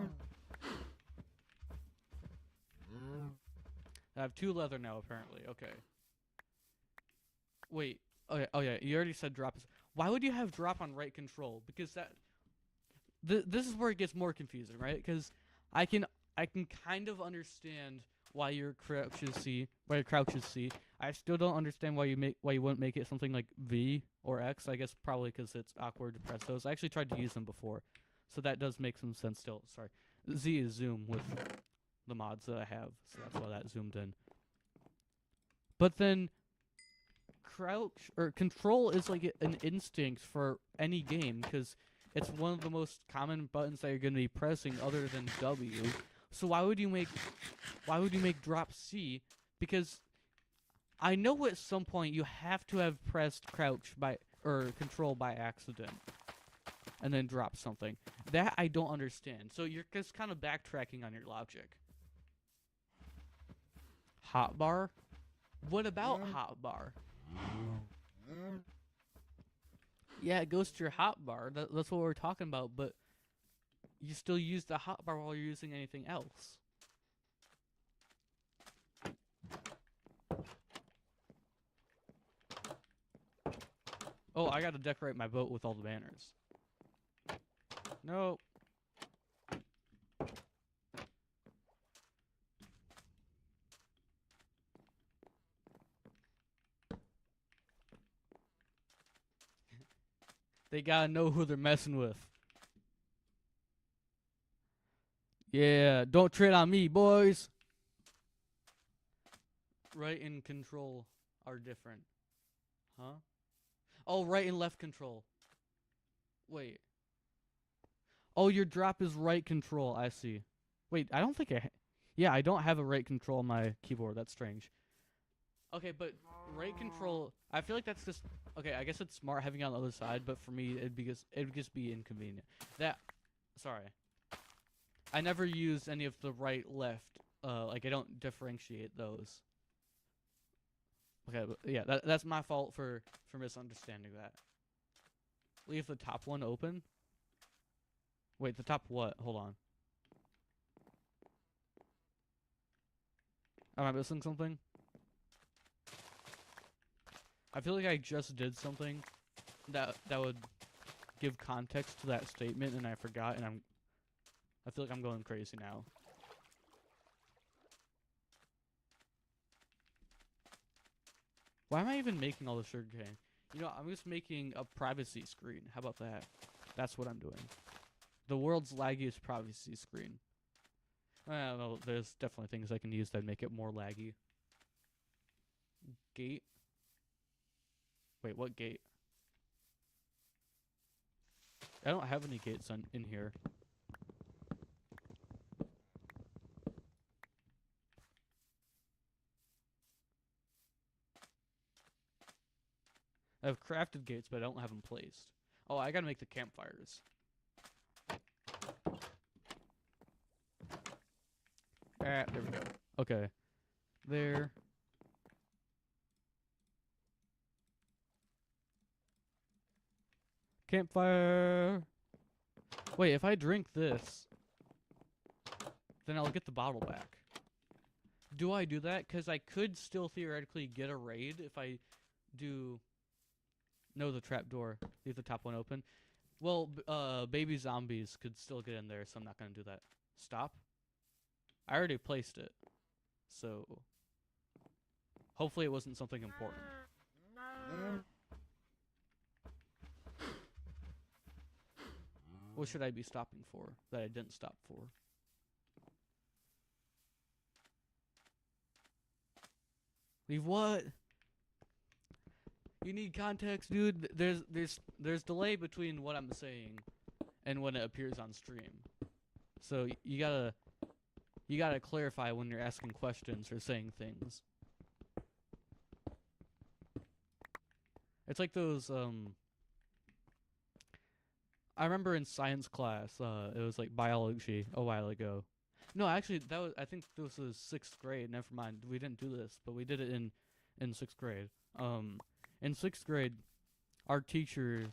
Speaker 1: I have 2 leather now, apparently. Okay. Wait. Okay. Oh yeah, you already said drop. Why would you have drop on right control? Because that... this is where it gets more confusing, right? Because I can kind of understand why your crouch is C, why your crouch is C. I still don't understand why you wouldn't make it something like V or X. I guess probably because it's awkward to press those. I actually tried to use them before, so that does make some sense still. Sorry, Z is zoom with the mods that I have, so that's why that zoomed in. But then crouch or control is like an instinct for any game because it's one of the most common buttons that you're going to be pressing other than W. So why would you make drop C? Because I know at some point you have to have pressed crouch or control by accident and then drop something. That I don't understand. So you're just kind of backtracking on your logic. Hotbar? What about hotbar? Yeah, it goes to your hotbar. That's what we're talking about, but you still use the hotbar while you're using anything else. Oh, I gotta decorate my boat with all the banners. No. They gotta know who they're messing with. Yeah, don't tread on me, boys. Right and control are different. Huh? Oh, right and left control. Wait. Oh, your drop is right control. I see. Wait, I don't think yeah, I don't have a right control on my keyboard. That's strange. Okay, but right control, I feel like that's just... Okay, I guess it's smart having it on the other side, but for me, it'd just be inconvenient. Sorry. I never use any of the right, left. Like, I don't differentiate those. Okay, but yeah, that's my fault for misunderstanding that. Leave the top one open? Wait, the top what? Hold on. Am I missing something? I feel like I just did something that would give context to that statement, and I forgot, and I feel like I'm going crazy now. Why am I even making all the sugarcane? You know, I'm just making a privacy screen. How about that? That's what I'm doing. The world's laggiest privacy screen. I don't know, there's definitely things I can use that make it more laggy. Gate? Wait, what gate? I don't have any gates in here. I have crafted gates, but I don't have them placed. Oh, I gotta make the campfires. There we go. Okay. There. Campfire! Wait, if I drink this, then I'll get the bottle back. Do I do that? Because I could still theoretically get a raid if I do... No, the trapdoor. Leave the top one open. Well, baby zombies could still get in there, so I'm not going to do that. Stop. I already placed it. So... Hopefully it wasn't something important. What should I be stopping for that I didn't stop for? Leave what? You need context, dude. There's delay between what I'm saying and when it appears on stream. So you gotta clarify when you're asking questions or saying things. It's like those I remember in science class, it was like biology a while ago. No, actually, I think this was 6th grade. Never mind, we didn't do this, but we did it in 6th grade. In 6th grade, our teachers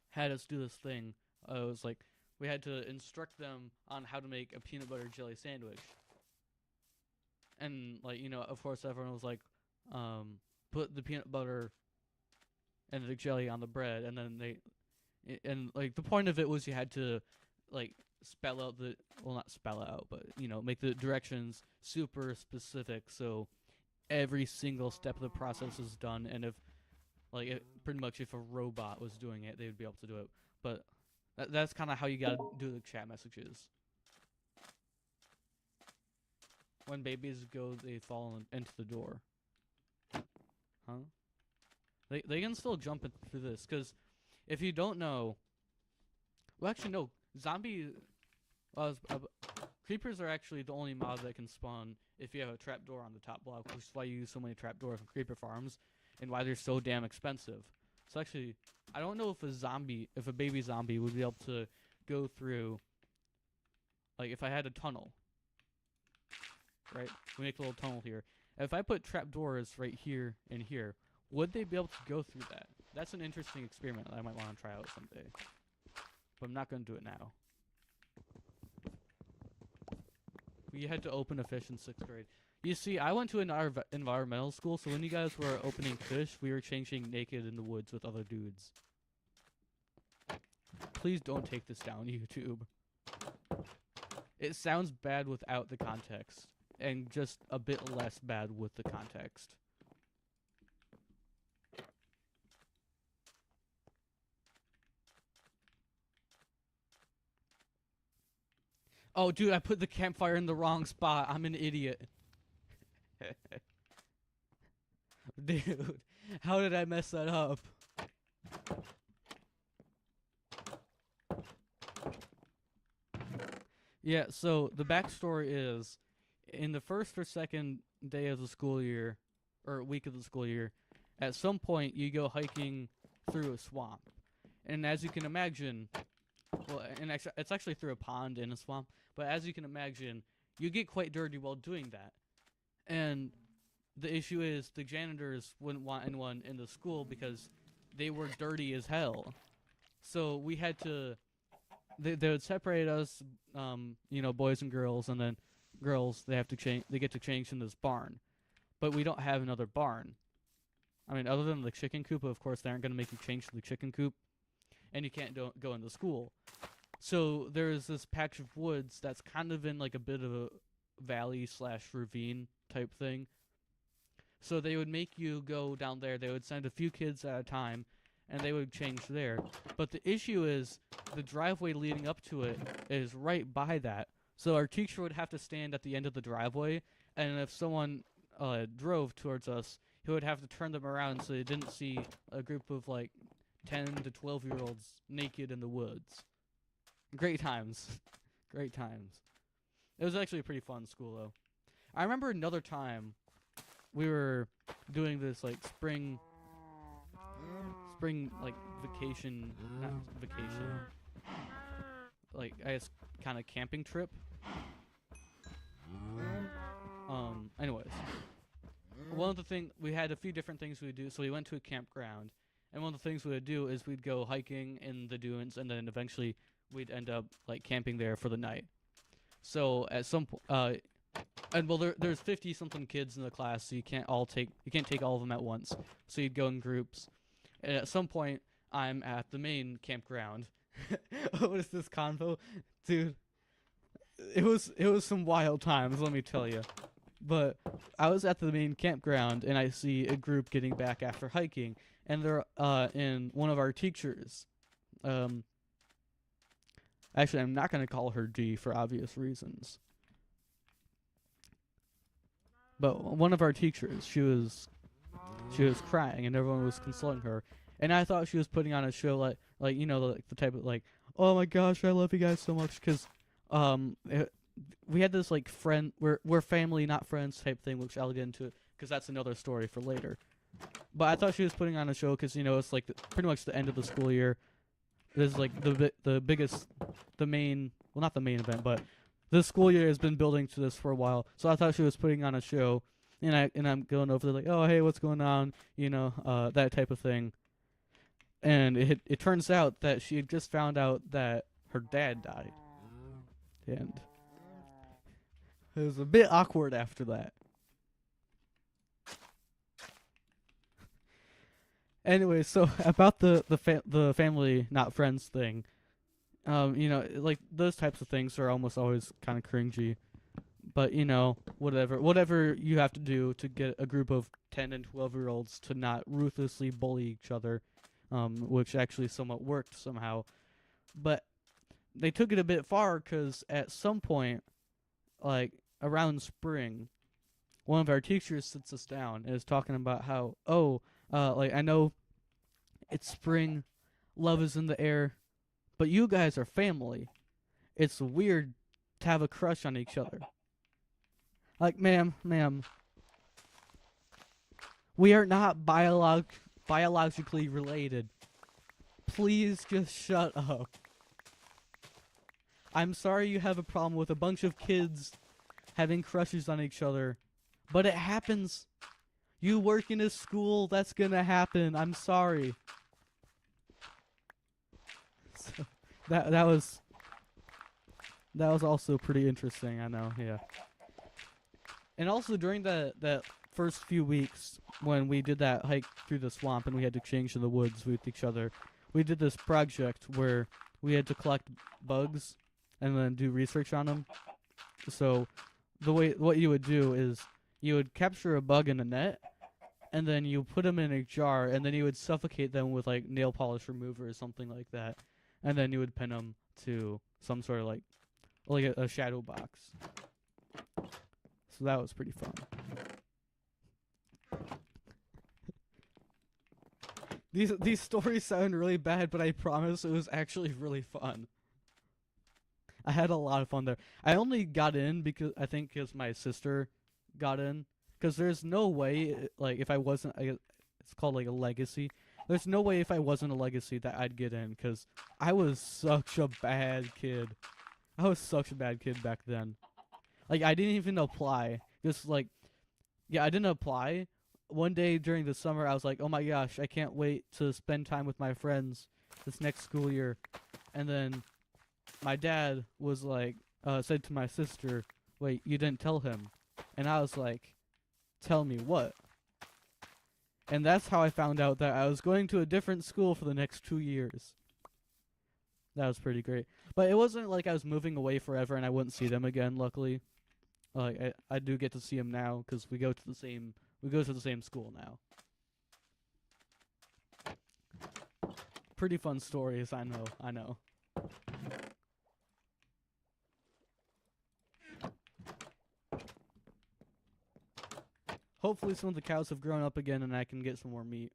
Speaker 1: had us do this thing. It was like we had to instruct them on how to make a peanut butter jelly sandwich. And like, you know, of course, everyone was like, put the peanut butter and the jelly on the bread, and then and like the point of it was you had to like spell out not spell out, but you know, make the directions super specific, so every single step of the process is done. And if pretty much if a robot was doing it, they would be able to do it. But that's kind of how you gotta do the chat messages. When babies go, they fall into the door. Huh? They can still jump through this, because if you don't know, well, actually no, creepers are actually the only mob that can spawn if you have a trapdoor on the top block, which is why you use so many trapdoors in creeper farms, and why they're so damn expensive. So actually, I don't know if a baby zombie would be able to go through, like if I had a tunnel, right? We make a little tunnel here. If I put trapdoors right here and here, would they be able to go through that? That's an interesting experiment that I might want to try out someday. But I'm not going to do it now. We had to open a fish in 6th grade. You see, I went to an environmental school, so when you guys were opening fish, we were changing naked in the woods with other dudes. Please don't take this down, YouTube. It sounds bad without the context, and just a bit less bad with the context. Oh, dude, I put the campfire in the wrong spot. I'm an idiot. Dude, how did I mess that up? Yeah, so the backstory is, in the first or second day of the school year, or week of the school year, at some point you go hiking through a swamp. And as you can imagine, well, and it's actually through a pond in a swamp, but as you can imagine, you get quite dirty while doing that. And the issue is the janitors wouldn't want anyone in the school because they were dirty as hell. So we had to, they would separate us, you know, boys and girls, and then girls, they get to change in this barn. But we don't have another barn. I mean, other than the chicken coop, of course, they aren't going to make you change to the chicken coop. And you can't go into school. So there's this patch of woods that's kind of in like a bit of a valley/ravine type thing. So they would make you go down there. They would send a few kids at a time, and they would change there. But the issue is the driveway leading up to it is right by that. So our teacher would have to stand at the end of the driveway, and if someone drove towards us, he would have to turn them around so they didn't see a group of like 10 to 12-year-olds naked in the woods. Great times. Great times. It was actually a pretty fun school, though. I remember another time we were doing this, like, spring, like, vacation, not vacation, like, I guess, kind of camping trip. Anyways. One of the things, we had a few different things we would do, so we went to a campground. And one of the things we would do is we'd go hiking in the dunes, and then eventually we'd end up like camping there for the night. So at some point, and well, there's 50-something kids in the class, so you can't take all of them at once. So you'd go in groups. And at some point, I'm at the main campground. What is this convo, dude? It was some wild times, let me tell you. But I was at the main campground, and I see a group getting back after hiking. And they're in one of our teachers. Actually, I'm not going to call her D for obvious reasons. But one of our teachers, she was she was crying and everyone was consoling her. And I thought she was putting on a show like you know like the type of like, oh my gosh, I love you guys so much, because we had this like friend, we're family not friends type thing, which I'll get into because that's another story for later. But I thought she was putting on a show because it's like pretty much the end of the school year. This is like the biggest, the main, well, not the main event, but the school year has been building to this for a while. So I thought she was putting on a show, and I'm going over there like, oh hey, what's going on, that type of thing. And it turns out that she had just found out that her dad died, and it was a bit awkward after that. Anyway, so about the family not friends thing, like those types of things are almost always kind of cringy, but whatever you have to do to get a group of 10 and 12-year-olds to not ruthlessly bully each other, which actually somewhat worked somehow, but they took it a bit far because at some point, like around spring, one of our teachers sits us down and is talking about how, like, I know it's spring, love is in the air, but you guys are family. It's weird to have a crush on each other. Like, ma'am, we are not biologically related. Please just shut up. I'm sorry you have a problem with a bunch of kids having crushes on each other, but it happens. You work in a school, that's gonna happen. I'm sorry. So that was also pretty interesting, I know, yeah. And also during that first few weeks when we did that hike through the swamp and we had to change in the woods with each other, we did this project where we had to collect bugs and then do research on them. So what you would do is you would capture a bug in a net, and then you put them in a jar, and then you would suffocate them with like nail polish remover or something like that, and then you would pin them to some sort of like a shadow box. So that was pretty fun. These stories sound really bad, but I promise it was actually really fun. I had a lot of fun there. I only got in because my sister got in. Because there's no way, like, if I wasn't, it's called like a legacy. There's no way if I wasn't a legacy that I'd get in. Because I was such a bad kid. I was such a bad kid back then. Like, I didn't even apply. Just like, yeah, I didn't apply. One day during the summer, I was like, oh my gosh, I can't wait to spend time with my friends this next school year. And then my dad was like, said to my sister, wait, you didn't tell him. And I was like, tell me what? And that's how I found out that I was going to a different school for the next 2 years. That was pretty great. But it wasn't like I was moving away forever and I wouldn't see them again, luckily. Like, I do get to see them now because we go to the same school now. Pretty fun stories, I know. Hopefully some of the cows have grown up again and I can get some more meat.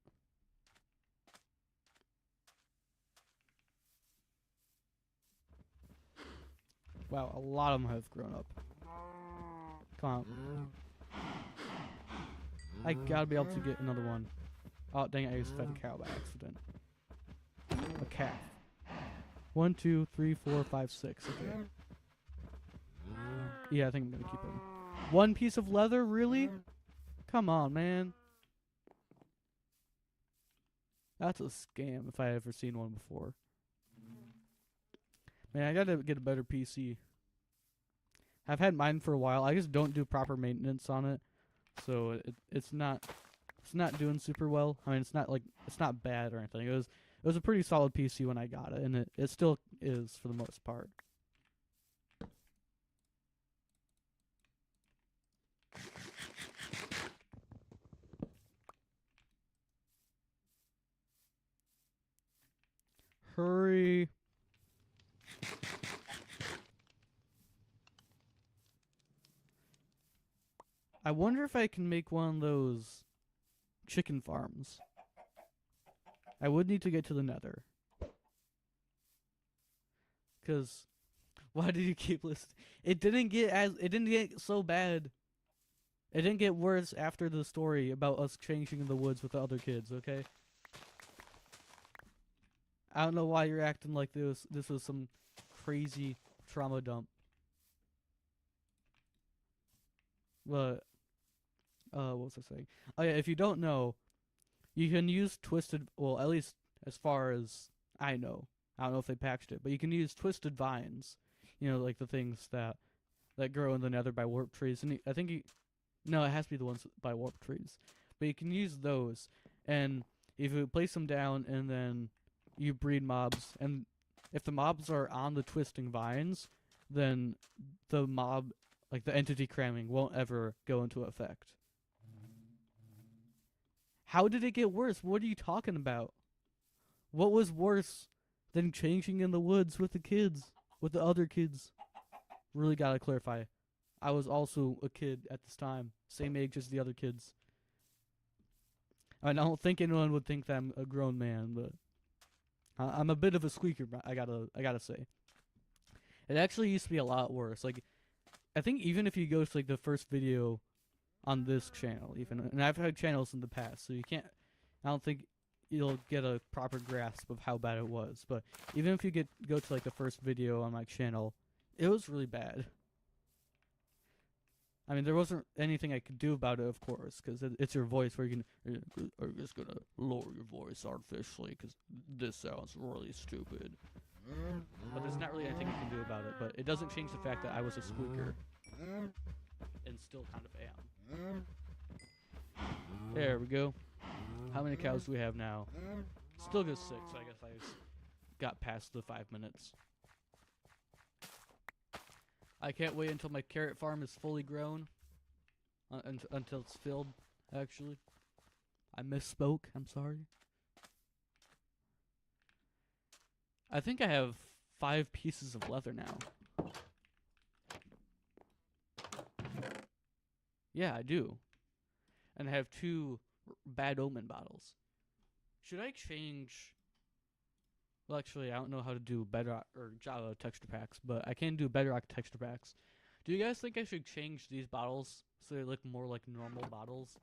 Speaker 1: Wow, a lot of them have grown up. Come on. I gotta be able to get another one. Oh, dang it, I just fed a cow by accident. A calf. 1, 2, 3, 4, 5, 6. Okay. Yeah, I think I'm gonna keep him. One piece of leather? Really? Come on, man. That's a scam if I ever seen one before. Man, I gotta get a better PC. I've had mine for a while. I just don't do proper maintenance on it. So it's not doing super well. I mean, it's not bad or anything. It was a pretty solid PC when I got it, and it still is for the most part. Hurry. I wonder if I can make one of those chicken farms. I would need to get to the nether. Cause why did you keep listening? It didn't get so bad. It didn't get worse after the story about us changing in the woods with the other kids, okay? I don't know why you're acting like this was some crazy trauma dump. But what was I saying? Oh yeah, if you don't know, you can use twisted, well, at least as far as I know. I don't know if they patched it, but you can use twisted vines. You know, like the things that grow in the nether by warp trees. And I think no, it has to be the ones by warp trees. But you can use those, and if you place them down and then you breed mobs, and if the mobs are on the twisting vines, then the mob, like the entity cramming, won't ever go into effect. How did it get worse? What are you talking about? What was worse than changing in the woods with the kids, with the other kids? Really gotta clarify. I was also a kid at this time, same age as the other kids. I don't think anyone would think that I'm a grown man, but I'm a bit of a squeaker. I gotta say, it actually used to be a lot worse. Like, I think even if you go to like the first video on this channel, even, and I've had channels in the past, so you can't. I don't think you'll get a proper grasp of how bad it was. But even if you go to like the first video on my channel, it was really bad. I mean, there wasn't anything I could do about it, of course, because it's your voice where you can. Are just gonna lower your voice artificially because this sounds really stupid. But there's not really anything you can do about it. But it doesn't change the fact that I was a squeaker, and still kind of am. There we go. How many cows do we have now? Still just 6. So I guess I just got past the 5 minutes. I can't wait until my carrot farm is fully grown. Until it's filled, actually. I misspoke. I'm sorry. I think I have 5 pieces of leather now. Yeah, I do. And I have 2 bad omen bottles. Should I change? Well, actually, I don't know how to do Bedrock or Java texture packs, but I can do Bedrock texture packs. Do you guys think I should change these bottles so they look more like normal bottles?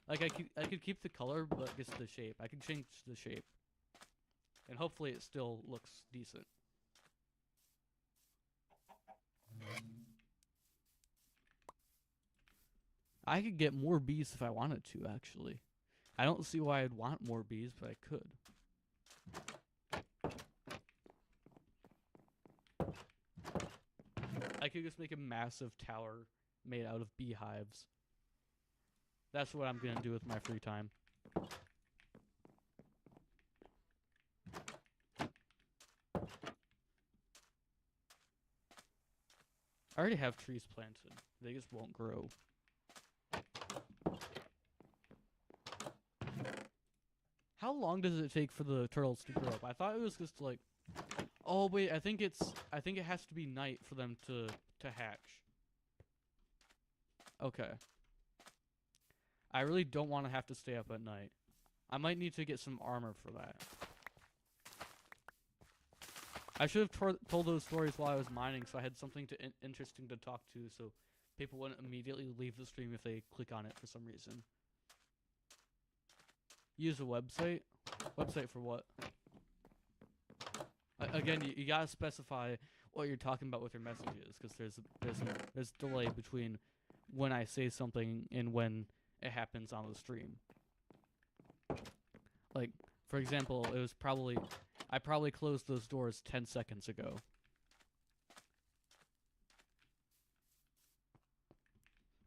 Speaker 1: Like I could keep the color, but just the shape. I could change the shape, and hopefully it still looks decent. I could get more bees if I wanted to, actually. I don't see why I'd want more bees, but I could. I could just make a massive tower made out of beehives. That's what I'm gonna do with my free time. I already have trees planted. They just won't grow. How long does it take for the turtles to grow up? I thought it was just like... Oh wait, I think it has to be night for them to hatch. Okay. I really don't want to have to stay up at night. I might need to get some armor for that. I should have told those stories while I was mining, so I had something interesting to talk to, so people wouldn't immediately leave the stream if they click on it for some reason. Use a website? Website for what? Again, you gotta specify what you're talking about with your messages, because there's delay between when I say something and when it happens on the stream. Like, for example, I probably closed those doors 10 seconds ago.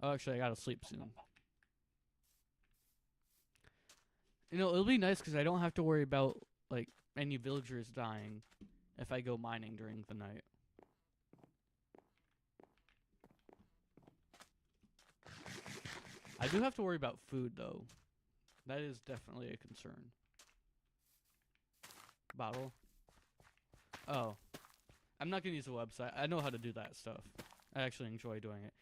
Speaker 1: Oh, actually, I gotta sleep soon. You know, it'll be nice because I don't have to worry about, like, any villagers dying if I go mining during the night. I do have to worry about food, though. That is definitely a concern. Bottle. Oh. I'm not gonna use a website. I know how to do that stuff. I actually enjoy doing it.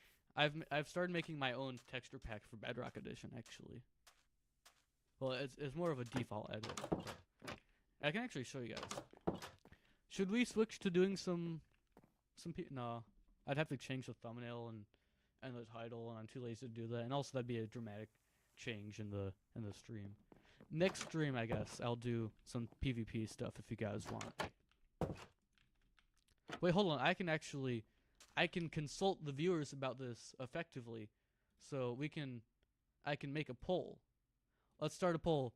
Speaker 1: I've started making my own texture pack for Bedrock Edition, actually. Well, it's more of a default edit. I can actually show you guys. Should we switch to doing no, I'd have to change the thumbnail and the title, and I'm too lazy to do that. And also that'd be a dramatic change in the stream. Next stream, I guess I'll do some PvP stuff if you guys want. Wait, hold on. I can consult the viewers about this effectively, so I can make a poll. Let's start a poll.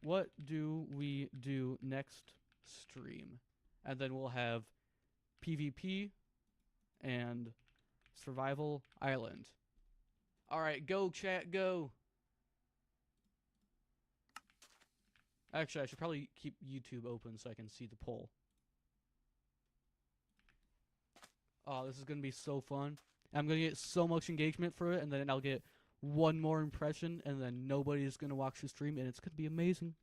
Speaker 1: What do we do next stream? And then we'll have PvP and Survival Island. All right, go chat, go. Actually, I should probably keep YouTube open so I can see the poll. Oh, this is going to be so fun. I'm going to get so much engagement for it, and then I'll get one more impression, and then nobody's going to watch the stream, and it's going to be amazing.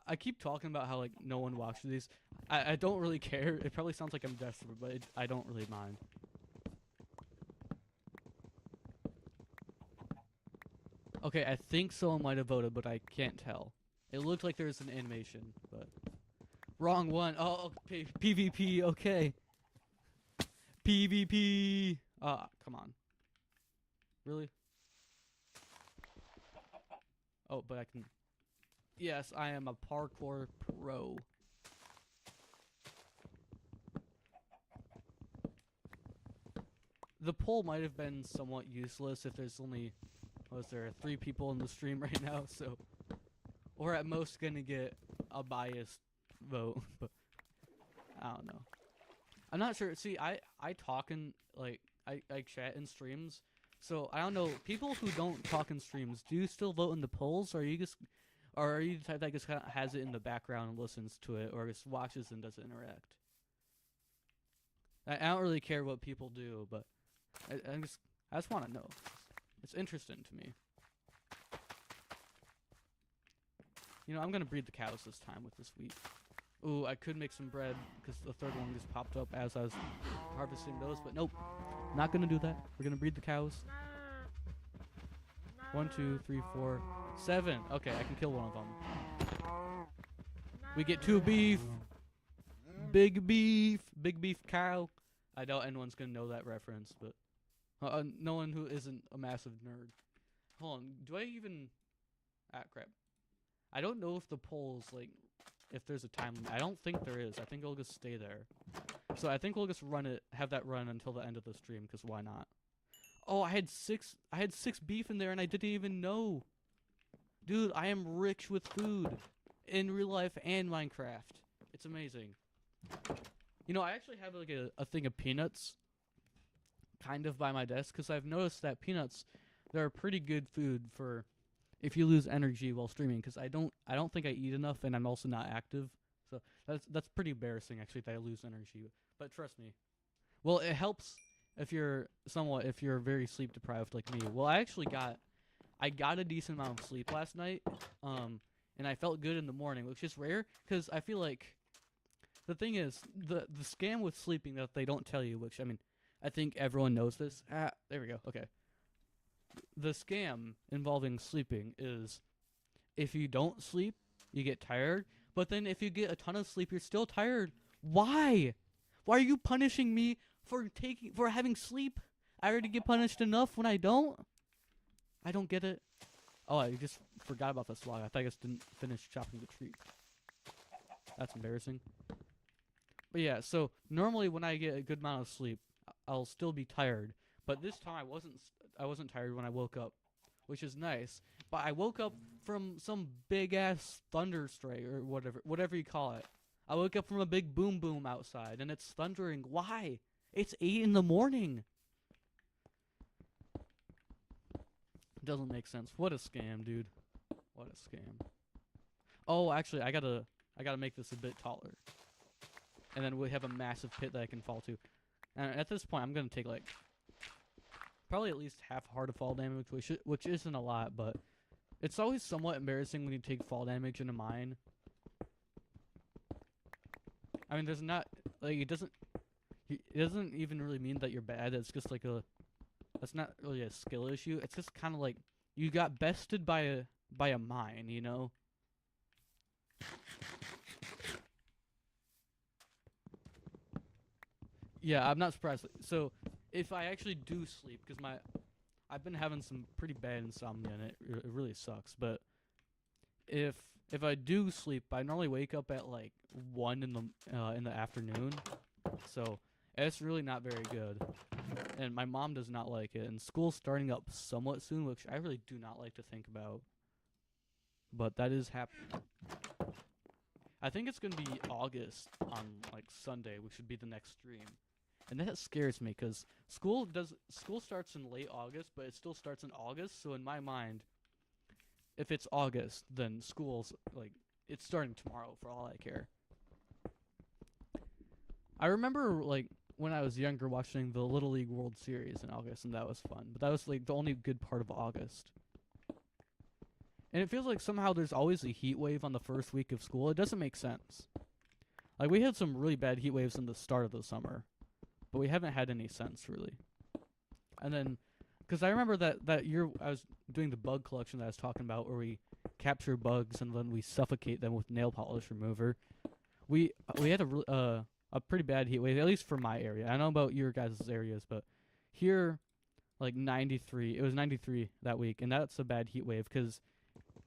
Speaker 1: I keep talking about how, like, no one watches these. I don't really care. It probably sounds like I'm desperate, but I don't really mind. Okay, I think someone might have voted, but I can't tell. It looked like there was an animation, but... Wrong one. Oh, PvP, okay. PvP! Come on. Really? Oh, but I can... Yes, I am a parkour pro. The poll might have been somewhat useless if there's only... Was there 3 people in the stream right now, so... Or at most gonna get a biased vote, but... I don't know. I'm not sure. See, I talk in, like, I chat in streams, so I don't know. People who don't talk in streams, do you still vote in the polls, or are you the type that just kind of has it in the background and listens to it, or just watches and doesn't interact? I don't really care what people do, but I just want to know. It's interesting to me. You know, I'm gonna breed the cows this time with this wheat. Ooh, I could make some bread because the third one just popped up as I was harvesting those, but nope. Not gonna do that. We're gonna breed the cows. 1, 2, 3, 4, 7. Okay, I can kill one of them. We get 2 beef. Big beef. Big beef cow. I doubt anyone's gonna know that reference, but no one who isn't a massive nerd. Hold on. Do I even... Ah, crap. I don't know if the polls, like... If there's a time limit. I don't think there is. I think it'll just stay there. So I think we'll just have that run until the end of the stream, because why not? Oh, I had 6 beef in there and I didn't even know. Dude, I am rich with food. In real life and Minecraft. It's amazing. You know, I actually have like a thing of peanuts kind of by my desk, because I've noticed that peanuts, they're pretty good food for... If you lose energy while streaming, because I don't think I eat enough, and I'm also not active, so that's pretty embarrassing actually that I lose energy. But trust me, well, it helps if you're very sleep deprived like me. Well, I got a decent amount of sleep last night, and I felt good in the morning, which is rare because I feel like the thing is the scam with sleeping that they don't tell you, which I mean, I think everyone knows this. Ah, there we go. Okay. The scam involving sleeping is if you don't sleep, you get tired. But then if you get a ton of sleep, you're still tired. Why? Why are you punishing me for having sleep? I already get punished enough when I don't. I don't get it. Oh, I just forgot about this log. I thought I just didn't finish chopping the tree. That's embarrassing. But yeah, so normally when I get a good amount of sleep, I'll still be tired. But this time I wasn't tired when I woke up, which is nice. But I woke up from some big ass thunder strike or whatever you call it. I woke up from a big boom boom outside and it's thundering. Why? It's 8 in the morning. Doesn't make sense. What a scam, dude. What a scam. Oh, actually, I gotta make this a bit taller. And then we have a massive pit that I can fall to. And at this point, I'm gonna take like probably at least half heart of fall damage, which isn't a lot, but it's always somewhat embarrassing when you take fall damage in a mine. I mean, there's not like it doesn't even really mean that you're bad. It's just like That's not really a skill issue. It's just kind of like you got bested by a mine, you know? Yeah, I'm not surprised. So, if I actually do sleep, because I've been having some pretty bad insomnia, and it really sucks. But if if I do sleep, I normally wake up at like 1 in the afternoon. So it's really not very good, and my mom does not like it. And school's starting up somewhat soon, which I really do not like to think about. But that is happening. I think it's gonna be August on like Sunday, which should be the next stream. And that scares me because school starts in late August, but it still starts in August. So in my mind, if it's August, then school's like it's starting tomorrow for all I care. I remember like when I was younger watching the Little League World Series in August, and that was fun. But that was like the only good part of August. And it feels like somehow there's always a heat wave on the first week of school. It doesn't make sense. Like we had some really bad heat waves in the start of the summer, but we haven't had any since really. And then, because I remember that year I was doing the bug collection that I was talking about, where we capture bugs and then we suffocate them with nail polish remover. We had a pretty bad heat wave, at least for my area. I don't know about your guys' areas, but here, like 93, it was 93 that week, and that's a bad heat wave because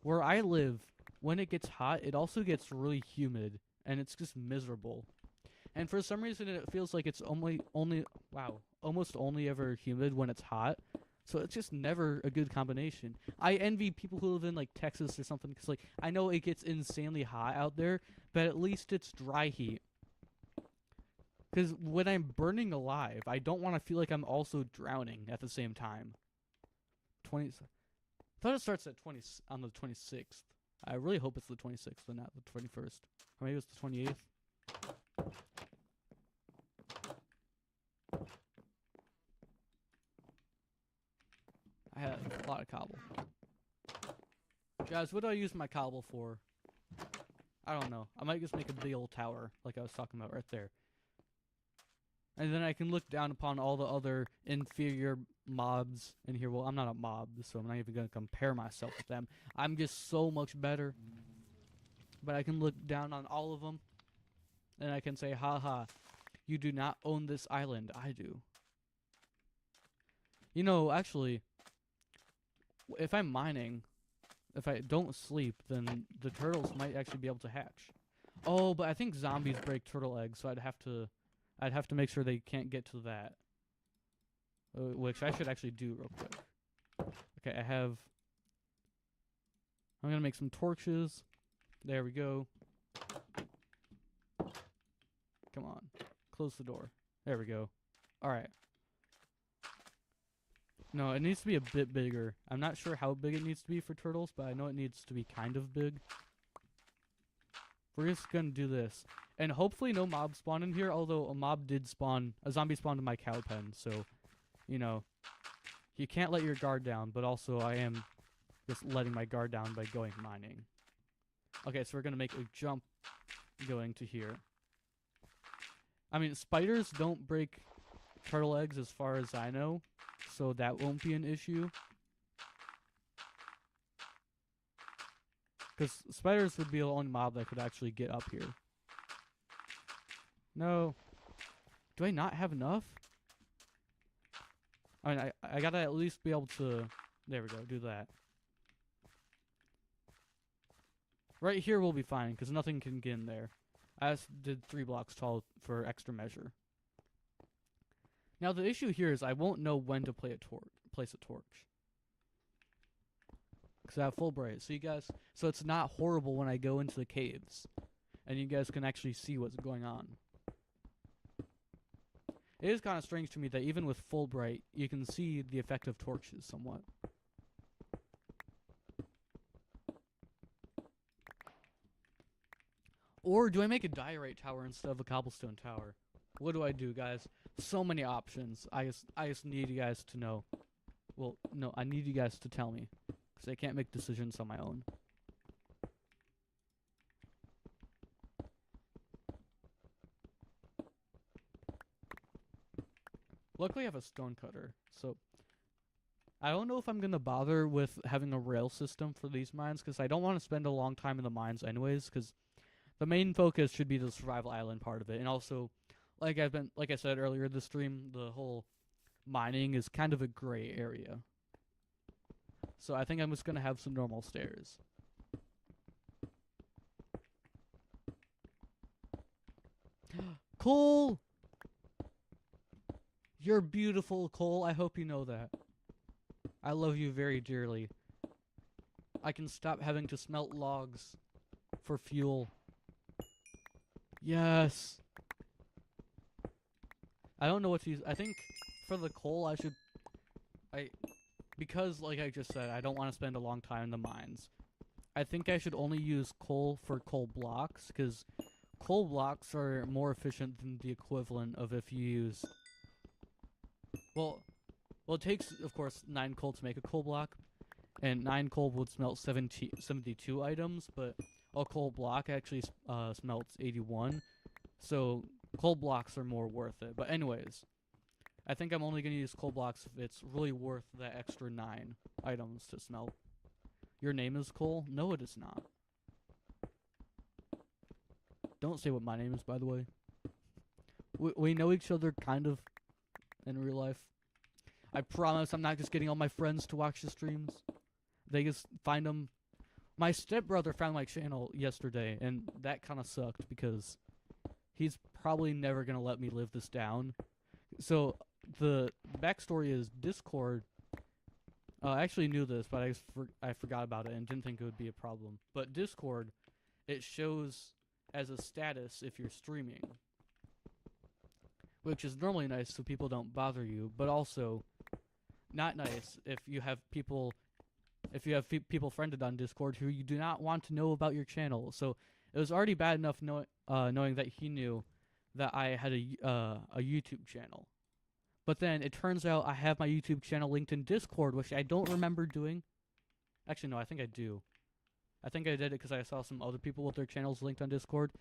Speaker 1: where I live, when it gets hot, it also gets really humid, and it's just miserable. And for some reason, it feels like it's almost only ever humid when it's hot. So it's just never a good combination. I envy people who live in like Texas or something, because like I know it gets insanely hot out there, but at least it's dry heat. Because when I'm burning alive, I don't want to feel like I'm also drowning at the same time. 20. I thought it starts at 20 on the 26th. I really hope it's the 26th and not the 21st. Or maybe it's the 28th. I had a lot of cobble. Guys, what do I use my cobble for? I don't know. I might just make a big old tower like I was talking about right there. And then I can look down upon all the other inferior mobs in here. Well, I'm not a mob, so I'm not even going to compare myself with them. I'm just so much better. But I can look down on all of them, and I can say, haha, you do not own this island. I do. You know, actually, if I'm mining, if I don't sleep, then the turtles might actually be able to hatch. Oh, but I think zombies break turtle eggs, so I'd have to make sure they can't get to that. Which I should actually do real quick. Okay, I'm gonna make some torches. There we go. Come on. Close the door. There we go. Alright. No, it needs to be a bit bigger. I'm not sure how big it needs to be for turtles, but I know it needs to be kind of big. We're just gonna do this. And hopefully no mob spawn in here, although a zombie spawned in my cow pen, so, you know, you can't let your guard down, but also I am just letting my guard down by going mining. Okay, so we're gonna make a jump going to here. I mean, spiders don't break turtle eggs as far as I know, so that won't be an issue. Because spiders would be the only mob that could actually get up here. No. Do I not have enough? I mean, I gotta at least be able to... There we go, do that. Right here will be fine, because nothing can get in there. I just did 3 blocks tall for extra measure. Now the issue here is I won't know when to place a torch. Because I have full bright. So it's not horrible when I go into the caves. And you guys can actually see what's going on. It is kind of strange to me that even with full bright, you can see the effect of torches somewhat. Or do I make a diorite tower instead of a cobblestone tower? What do I do, guys? So many options. I just need you guys to know. Well, no, I need you guys to tell me. Because I can't make decisions on my own. Luckily I have a stone cutter, so I don't know if I'm gonna bother with having a rail system for these mines because I don't want to spend a long time in the mines anyways. Because the main focus should be the survival island part of it, and also, like I said earlier in the stream, the whole mining is kind of a gray area. So I think I'm just gonna have some normal stairs. Cole! You're beautiful, Cole. I hope you know that. I love you very dearly. I can stop having to smelt logs for fuel. Yes! I don't know what to use. I think for the coal I should... Because, like I just said, I don't want to spend a long time in the mines. I think I should only use coal for coal blocks, because coal blocks are more efficient than the equivalent of if you use... Well, it takes, of course, 9 coal to make a coal block, and 9 coal would smelt 72 items, but a coal block actually smelts 81, so coal blocks are more worth it. But anyways, I think I'm only going to use coal blocks if it's really worth that extra 9 items to smelt. Your name is Cole? No, it is not. Don't say what my name is, by the way. We know each other kind of in real life. I promise I'm not just getting all my friends to watch the streams. They just find them. My stepbrother found my channel yesterday, and that kind of sucked because he's probably never going to let me live this down. So the backstory is Discord. I actually knew this, but I forgot about it and didn't think it would be a problem. But Discord, it shows as a status if you're streaming, which is normally nice so people don't bother you, but also not nice if you have people friended on Discord who you do not want to know about your channel. So it was already bad enough knowing that he knew that I had a YouTube channel. But then it turns out I have my YouTube channel linked in Discord, which I don't remember doing. Actually, no, I think I do. I think I did it because I saw some other people with their channels linked on Discord.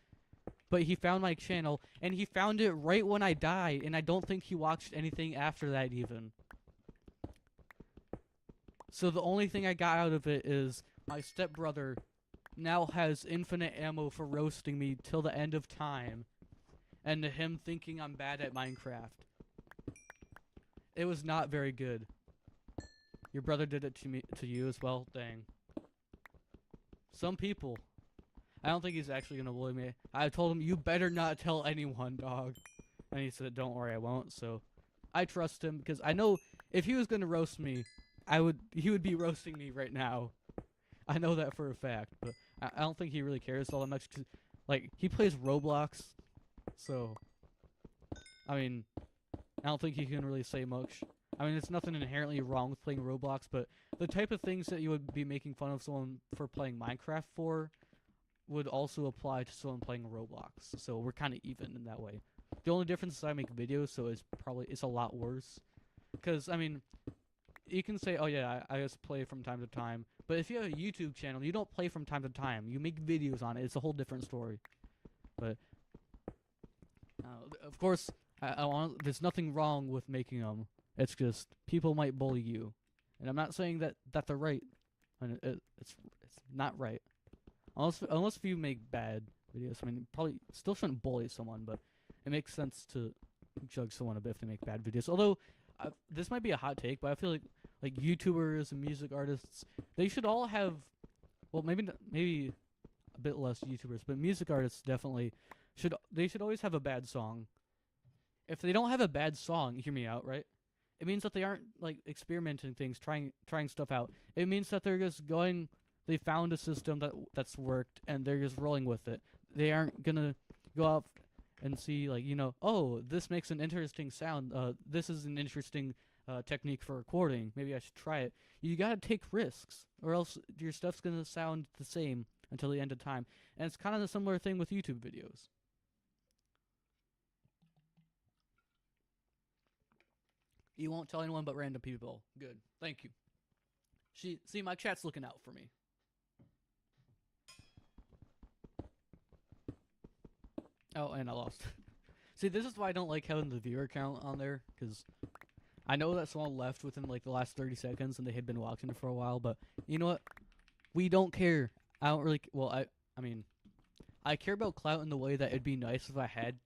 Speaker 1: But he found my channel, and he found it right when I died, and I don't think he watched anything after that even. So the only thing I got out of it is my stepbrother now has infinite ammo for roasting me till the end of time, and him thinking I'm bad at Minecraft. It was not very good. Your brother did it to you as well? Dang. Some people. I don't think he's actually gonna bully me. I told him, you better not tell anyone, dog. And he said, don't worry, I won't. So I trust him because I know if he was gonna roast me, he would be roasting me right now. I know that for a fact, but I don't think he really cares all that much. Cause, like, he plays Roblox, so I mean, I don't think he can really say much. I mean, it's nothing inherently wrong with playing Roblox, but the type of things that you would be making fun of someone for playing Minecraft for would also apply to someone playing Roblox. So we're kind of even in that way. The only difference is I make videos, so it's a lot worse. Because, I mean, you can say, oh yeah, I just play from time to time. But if you have a YouTube channel, you don't play from time to time. You make videos on it. It's a whole different story. But, of course, there's nothing wrong with making them. It's just, people might bully you. And I'm not saying that they're right. And it's not right. Unless if you make bad videos. I mean, probably still shouldn't bully someone, but it makes sense to judge someone a bit if they make bad videos. Although, this might be a hot take, but I feel like YouTubers and music artists, they should all have, well, maybe a bit less YouTubers, but music artists definitely should always have a bad song. If they don't have a bad song, hear me out, right? It means that they aren't like experimenting things, trying stuff out. It means that they're just going. They found a system that's worked, and they're just rolling with it. They aren't gonna go off and see, like, oh, this makes an interesting sound. This is an interesting technique for recording. Maybe I should try it. You gotta take risks, or else your stuff's gonna sound the same until the end of time. And it's kind of a similar thing with YouTube videos. You won't tell anyone but random people. Good. Thank you. See, my chat's looking out for me. Oh, and I lost. See, this is why I don't like having the viewer count on there, because I know that someone left within like the last 30 seconds and they had been watching for a while, but you know what? We don't care. I don't really. Well, I mean, I care about clout in the way that it'd be nice if I had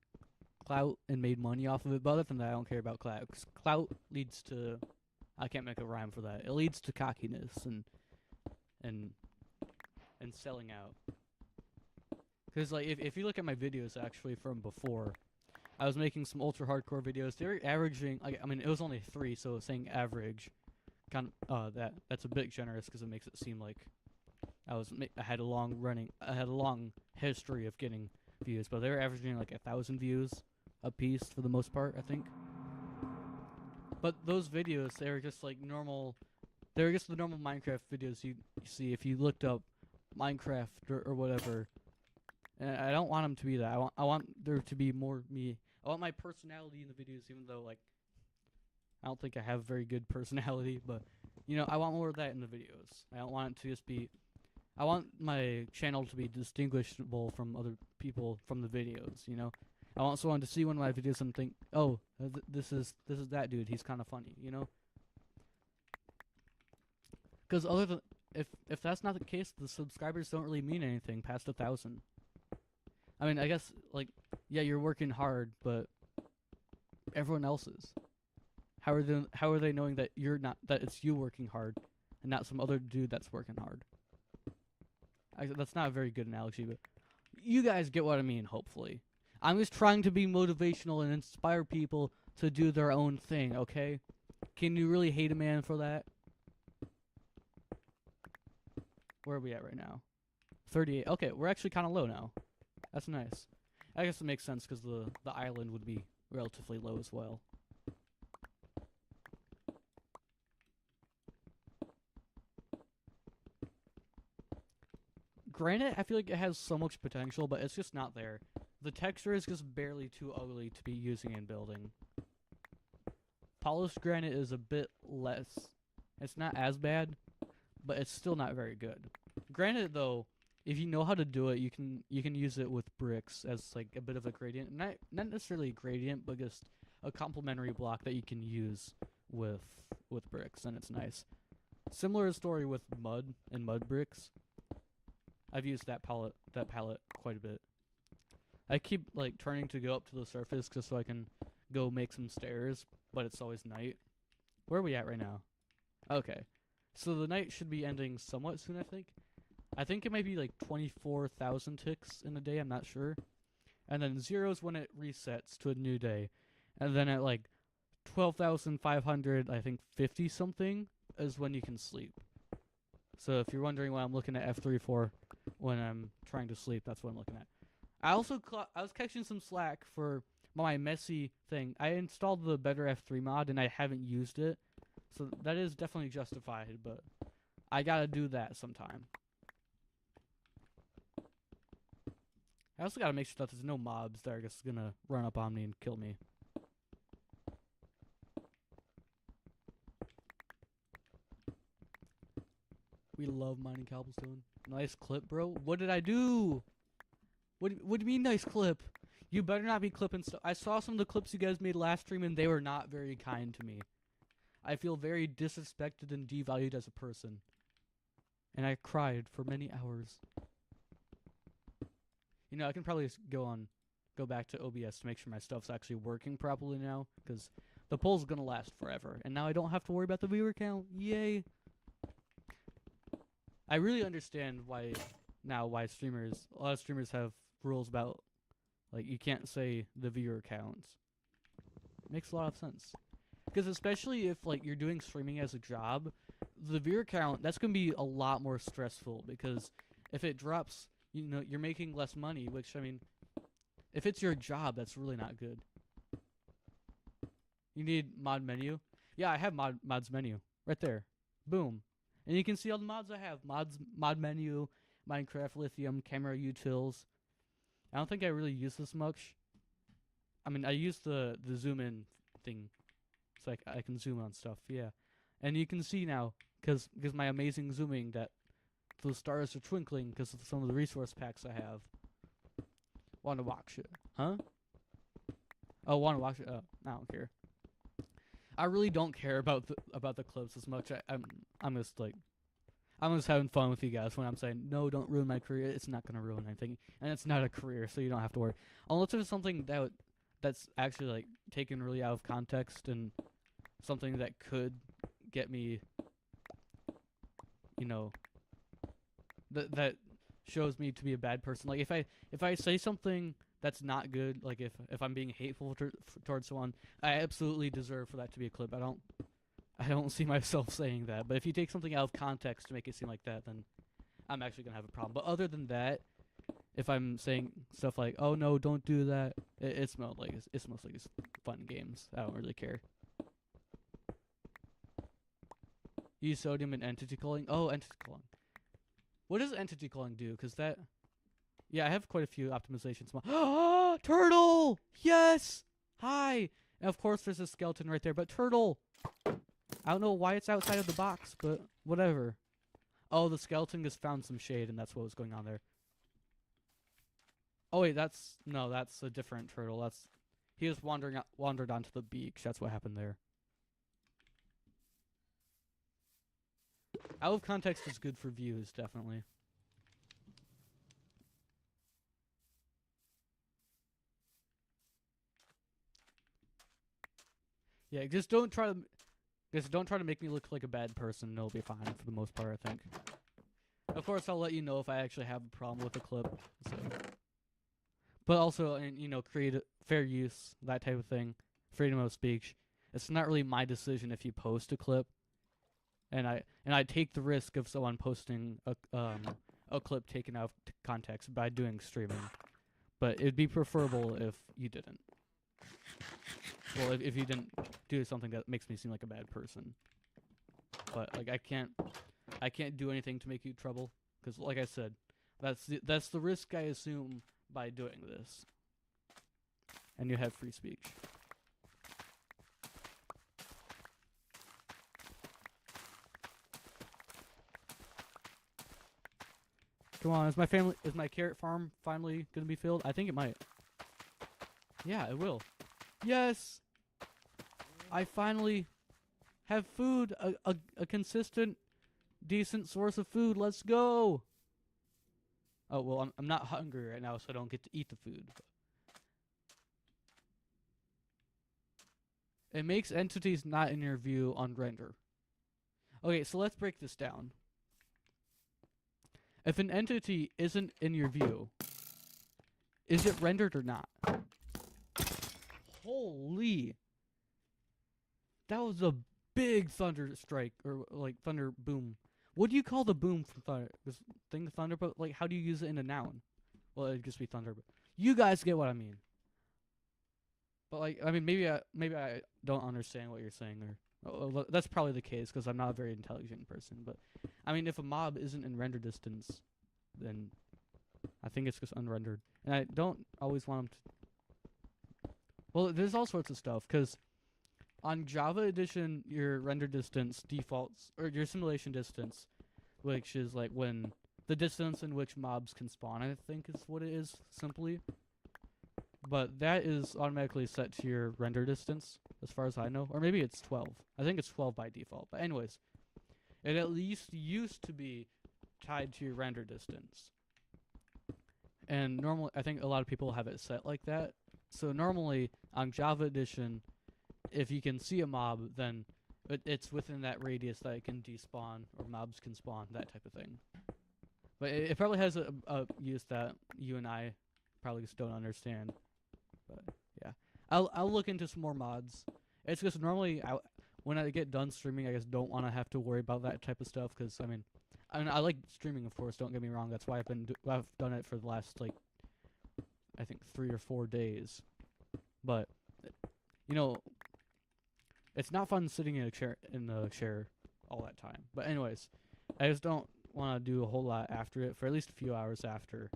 Speaker 1: clout and made money off of it, but other than that, I don't care about clout. 'Cause clout leads to. I can't make a rhyme for that. It leads to cockiness and and selling out. Because like if you look at my videos actually from before, I was making some ultra hardcore videos. They were averaging. Like, I mean, it was only 3, so saying average, that's a bit generous because it makes it seem like I had a long history of getting views, but they were averaging like 1,000 views a piece for the most part, I think. But those videos, they were just like normal. They were just the normal Minecraft videos you see if you looked up Minecraft or whatever. And I don't want them to be that. I want there to be more me. I want my personality in the videos, even though like I don't think I have very good personality, but you know, I want more of that in the videos. I don't want it to just be. I want my channel to be distinguishable from other people from the videos. You know, I want someone to see one of my videos and think, "Oh, this is that dude. He's kind of funny." You know, because other than if that's not the case, the subscribers don't really mean anything past 1,000. I mean, I guess like yeah, you're working hard, but everyone else is. How are they knowing that that it's you working hard and not some other dude that's working hard? That's not a very good analogy, but you guys get what I mean, hopefully. I'm just trying to be motivational and inspire people to do their own thing, okay? Can you really hate a man for that? Where are we at right now? 38. Okay, we're actually kind of low now. That's nice. I guess it makes sense because the island would be relatively low as well. Granite, I feel like it has so much potential, but it's just not there. The texture is just barely too ugly to be using in building. Polished granite is a bit less. It's not as bad, but it's still not very good. Granite, though, if you know how to do it, you can use it with bricks as like a bit of a gradient. Not necessarily a gradient, but just a complementary block that you can use with bricks, and it's nice. Similar story with mud and mud bricks. I've used that palette quite a bit. I keep like turning to go up to the surface just so I can go make some stairs, but it's always night. Where are we at right now? Okay. So the night should be ending somewhat soon, I think. I think it might be like 24,000 ticks in a day, I'm not sure. And then 0 is when it resets to a new day. And then at like 12,500, I think 50 something is when you can sleep. So if you're wondering why I'm looking at F3 for when I'm trying to sleep, that's what I'm looking at. I was catching some slack for my messy thing. I installed the Better F3 mod and I haven't used it. So that is definitely justified, but I gotta do that sometime. I also gotta make sure that there's no mobs that are just gonna run up on me and kill me. We love mining cobblestone. Nice clip, bro. What did I do? What do you mean nice clip? You better not be clipping stuff. I saw some of the clips you guys made last stream and they were not very kind to me. I feel very disrespected and devalued as a person. And I cried for many hours. You know, I can probably go back to OBS to make sure my stuff's actually working properly now, because the poll's gonna last forever. And now I don't have to worry about the viewer count. Yay! I really understand why a lot of streamers have rules about, like, you can't say the viewer counts. Makes a lot of sense. Because especially if, like, you're doing streaming as a job, the viewer count, that's going to be a lot more stressful, because if it drops, you know, you're making less money, which, I mean, if it's your job, that's really not good. You need mod menu. Yeah, I have mods menu right there. Boom. And you can see all the mods I have. Mod menu, Minecraft Lithium, camera utils. I don't think I really use this much. I mean, I use the zoom in thing, so I can zoom on stuff. Yeah, and you can see now because my amazing zooming that the stars are twinkling because of some of the resource packs I have. Want to watch it? Huh? Oh, want to watch it? Oh, I don't care. I really don't care about the clips as much. I'm just like I'm just having fun with you guys when I'm saying no, don't ruin my career. It's not gonna ruin anything, and it's not a career, so you don't have to worry. Unless it's something that's actually like taken really out of context and something that could get me, you know, that shows me to be a bad person. Like if I say something that's not good, like if I'm being hateful towards someone, I absolutely deserve for that to be a clip. I don't see myself saying that. But if you take something out of context to make it seem like that, then I'm actually gonna have a problem. But other than that, if I'm saying stuff like, "Oh no, don't do that," it's mostly just fun games. I don't really care. Use sodium in entity calling. Oh, entity calling. What does entity calling do? Because that, yeah, I have quite a few optimizations. Turtle! Yes! Hi! And of course there's a skeleton right there, but turtle! I don't know why it's outside of the box, but whatever. Oh, the skeleton just found some shade, and that's what was going on there. Oh wait, that's a different turtle. He just wandered onto the beach. That's what happened there. Out of context is good for views, definitely. Yeah, just don't try to make me look like a bad person. It'll be fine for the most part, I think. Of course, I'll let you know if I actually have a problem with a clip. So, but also, create fair use, that type of thing, freedom of speech. It's not really my decision if you post a clip, and I take the risk of someone posting a clip taken out of context by doing streaming. But it'd be preferable if you didn't. Well, if you didn't do something that makes me seem like a bad person. But like I can't do anything to make you trouble, because like I said, that's the risk I assume by doing this. And you have free speech. Come on, is my carrot farm finally gonna be filled? I think it might. Yeah, it will. Yes! I finally have food, a consistent, decent source of food. Let's go! Oh, well, I'm not hungry right now, so I don't get to eat the food. It makes entities not in your view on render. Okay, so let's break this down. If an entity isn't in your view, is it rendered or not? Holy! That was a big thunder strike, or like thunder boom. What do you call the boom from thunder? This thing thunder, but like how do you use it in a noun? Well, it'd just be thunder, but you guys get what I mean. But like, I mean, maybe I don't understand what you're saying, or that's probably the case because I'm not a very intelligent person. But I mean, if a mob isn't in render distance, then I think it's just unrendered, and I don't always want them to. Well, there's all sorts of stuff because on Java Edition, your render distance defaults, or your simulation distance, which is like when the distance in which mobs can spawn, I think is what it is simply. But that is automatically set to your render distance, as far as I know. Or maybe it's 12. I think it's 12 by default. But anyways, it at least used to be tied to your render distance. And normally, I think a lot of people have it set like that. So normally, on Java Edition, if you can see a mob, then it's within that radius that it can despawn, or mobs can spawn, that type of thing. But it probably has a use that you and I probably just don't understand. But yeah, I'll look into some more mods. It's just normally when I get done streaming, I just don't want to have to worry about that type of stuff because I mean I like streaming, of course. Don't get me wrong. That's why I've done it for the last like I think 3 or 4 days. But you know, it's not fun sitting in the chair all that time. But anyways, I just don't want to do a whole lot after it for at least a few hours after.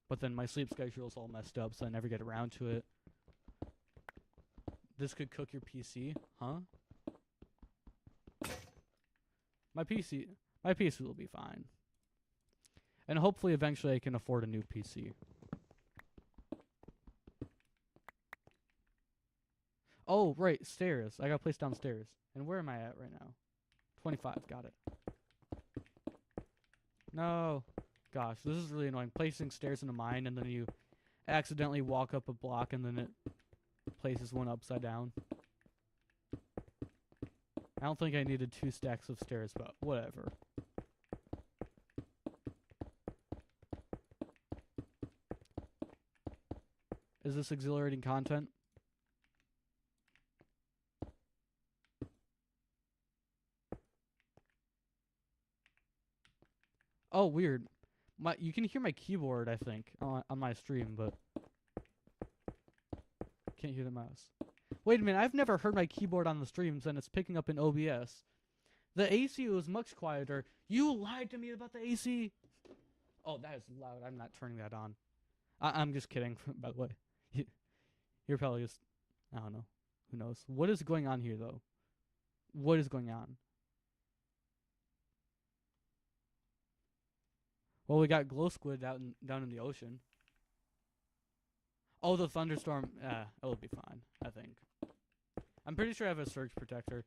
Speaker 1: But then my sleep schedule's all messed up, so I never get around to it. This could cook your PC, huh? My PC will be fine. And hopefully eventually I can afford a new PC. Oh, right, stairs. I got a place downstairs. And where am I at right now? 25, got it. No. Gosh, this is really annoying. Placing stairs in a mine, and then you accidentally walk up a block, and then it places one upside down. I don't think I needed 2 stacks of stairs, but whatever. Is this exhilarating content? Oh, weird. You can hear my keyboard, I think, on my stream, but can't hear the mouse. Wait a minute, I've never heard my keyboard on the streams, and it's picking up in OBS. The AC was much quieter. You lied to me about the AC. Oh, that is loud. I'm not turning that on. I'm just kidding, by the way. You're probably just, I don't know. Who knows? What is going on here, though? What is going on? Well, we got glow squid down in the ocean. Oh, the thunderstorm. It'll be fine, I think. I'm pretty sure I have a surge protector.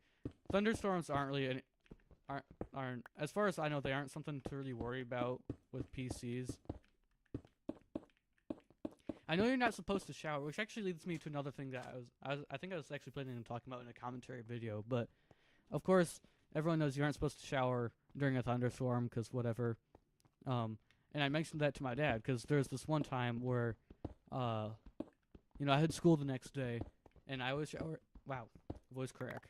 Speaker 1: Thunderstorms aren't really aren't as far as I know, they aren't something to really worry about with PCs. I know you're not supposed to shower, which actually leads me to another thing that I think I was actually planning on talking about in a commentary video, but of course everyone knows you aren't supposed to shower during a thunderstorm because whatever. And I mentioned that to my dad because there's this one time where you know, I had school the next day and I always shower. Wow, voice crack.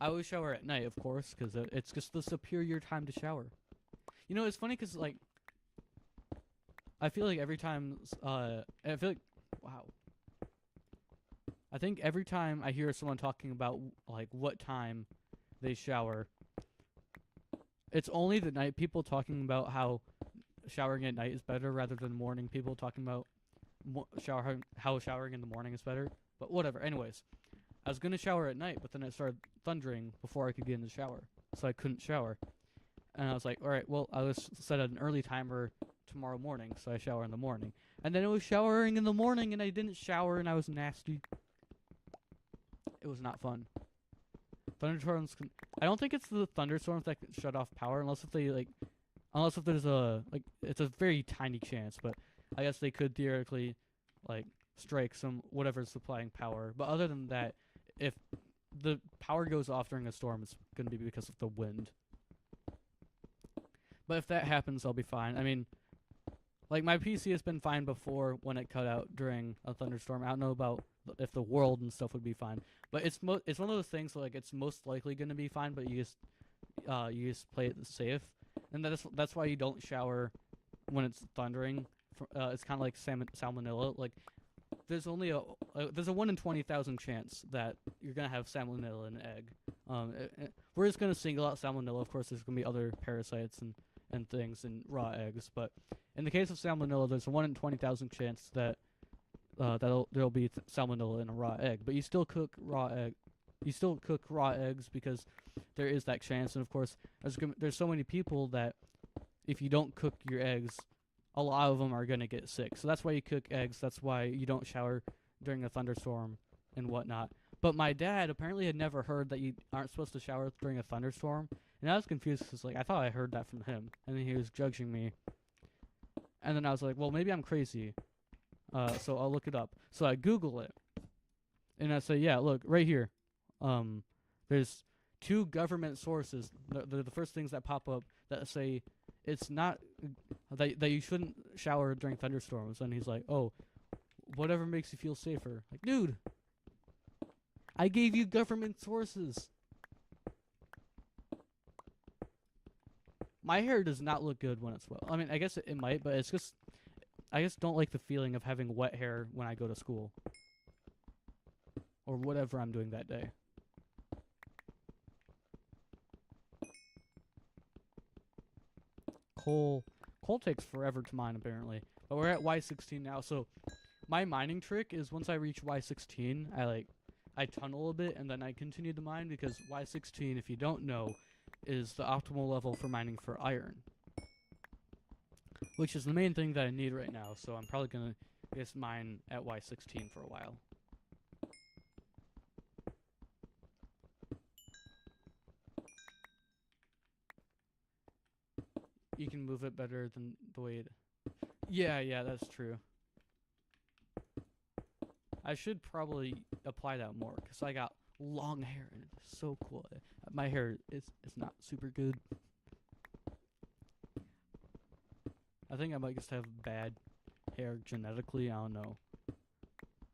Speaker 1: I always shower at night, of course, because it's just the superior time to shower. You know, it's funny because, like, I feel like every time, wow. I think every time I hear someone talking about, like, what time they shower, it's only the night people talking about how showering at night is better rather than morning people talking about how showering in the morning is better. But whatever, anyways. I was going to shower at night, but then it started thundering before I could get in the shower. So I couldn't shower. And I was like, alright, well, I was set an early timer tomorrow morning, so I shower in the morning. And then it was showering in the morning, and I didn't shower, and I was nasty. It was not fun. Thunderstorms I don't think it's the thunderstorms that can shut off power, unless if there's it's a very tiny chance, but I guess they could theoretically, like, strike whatever's supplying power. But other than that, if the power goes off during a storm, it's going to be because of the wind. But if that happens, I'll be fine. I mean, like, my PC has been fine before when it cut out during a thunderstorm. I don't know about if the world and stuff would be fine. But it's one of those things, like, it's most likely going to be fine, but you just play it safe. And that's why you don't shower when it's thundering. It's kind of like salmonella. Like, there's only there's a 1 in 20,000 chance that you're gonna have salmonella in an egg. We're just gonna single out salmonella. Of course, there's gonna be other parasites and things in raw eggs, but in the case of salmonella, there's a 1 in 20,000 chance that there'll be salmonella in a raw egg. But you still cook raw eggs because there is that chance. And of course, there's so many people that if you don't cook your eggs, a lot of them are going to get sick. So that's why you cook eggs. That's why you don't shower during a thunderstorm and whatnot. But my dad apparently had never heard that you aren't supposed to shower during a thunderstorm. And I was confused because, like, I thought I heard that from him. And then he was judging me. And then I was like, well, maybe I'm crazy. So I'll look it up. So I Google it. And I say, yeah, look, right here. There's 2 government sources. They're the first things that pop up that say it's not that you shouldn't shower during thunderstorms. And he's like, oh, whatever makes you feel safer. Like, dude, I gave you government sources. My hair does not look good when it's wet. I mean, I guess it might, but it's just, I just don't like the feeling of having wet hair when I go to school. Or whatever I'm doing that day. Coal takes forever to mine, apparently. But we're at Y16 now, so my mining trick is once I reach Y16, I tunnel a bit and then I continue to mine, because Y16, if you don't know, is the optimal level for mining for iron. Which is the main thing that I need right now, so I'm probably gonna just mine at Y16 for a while. you can move it better than the way it. Yeah, that's true. I should probably apply that more because I got long hair and it's so cool. My hair is not super good. I think I might just have bad hair genetically. I don't know.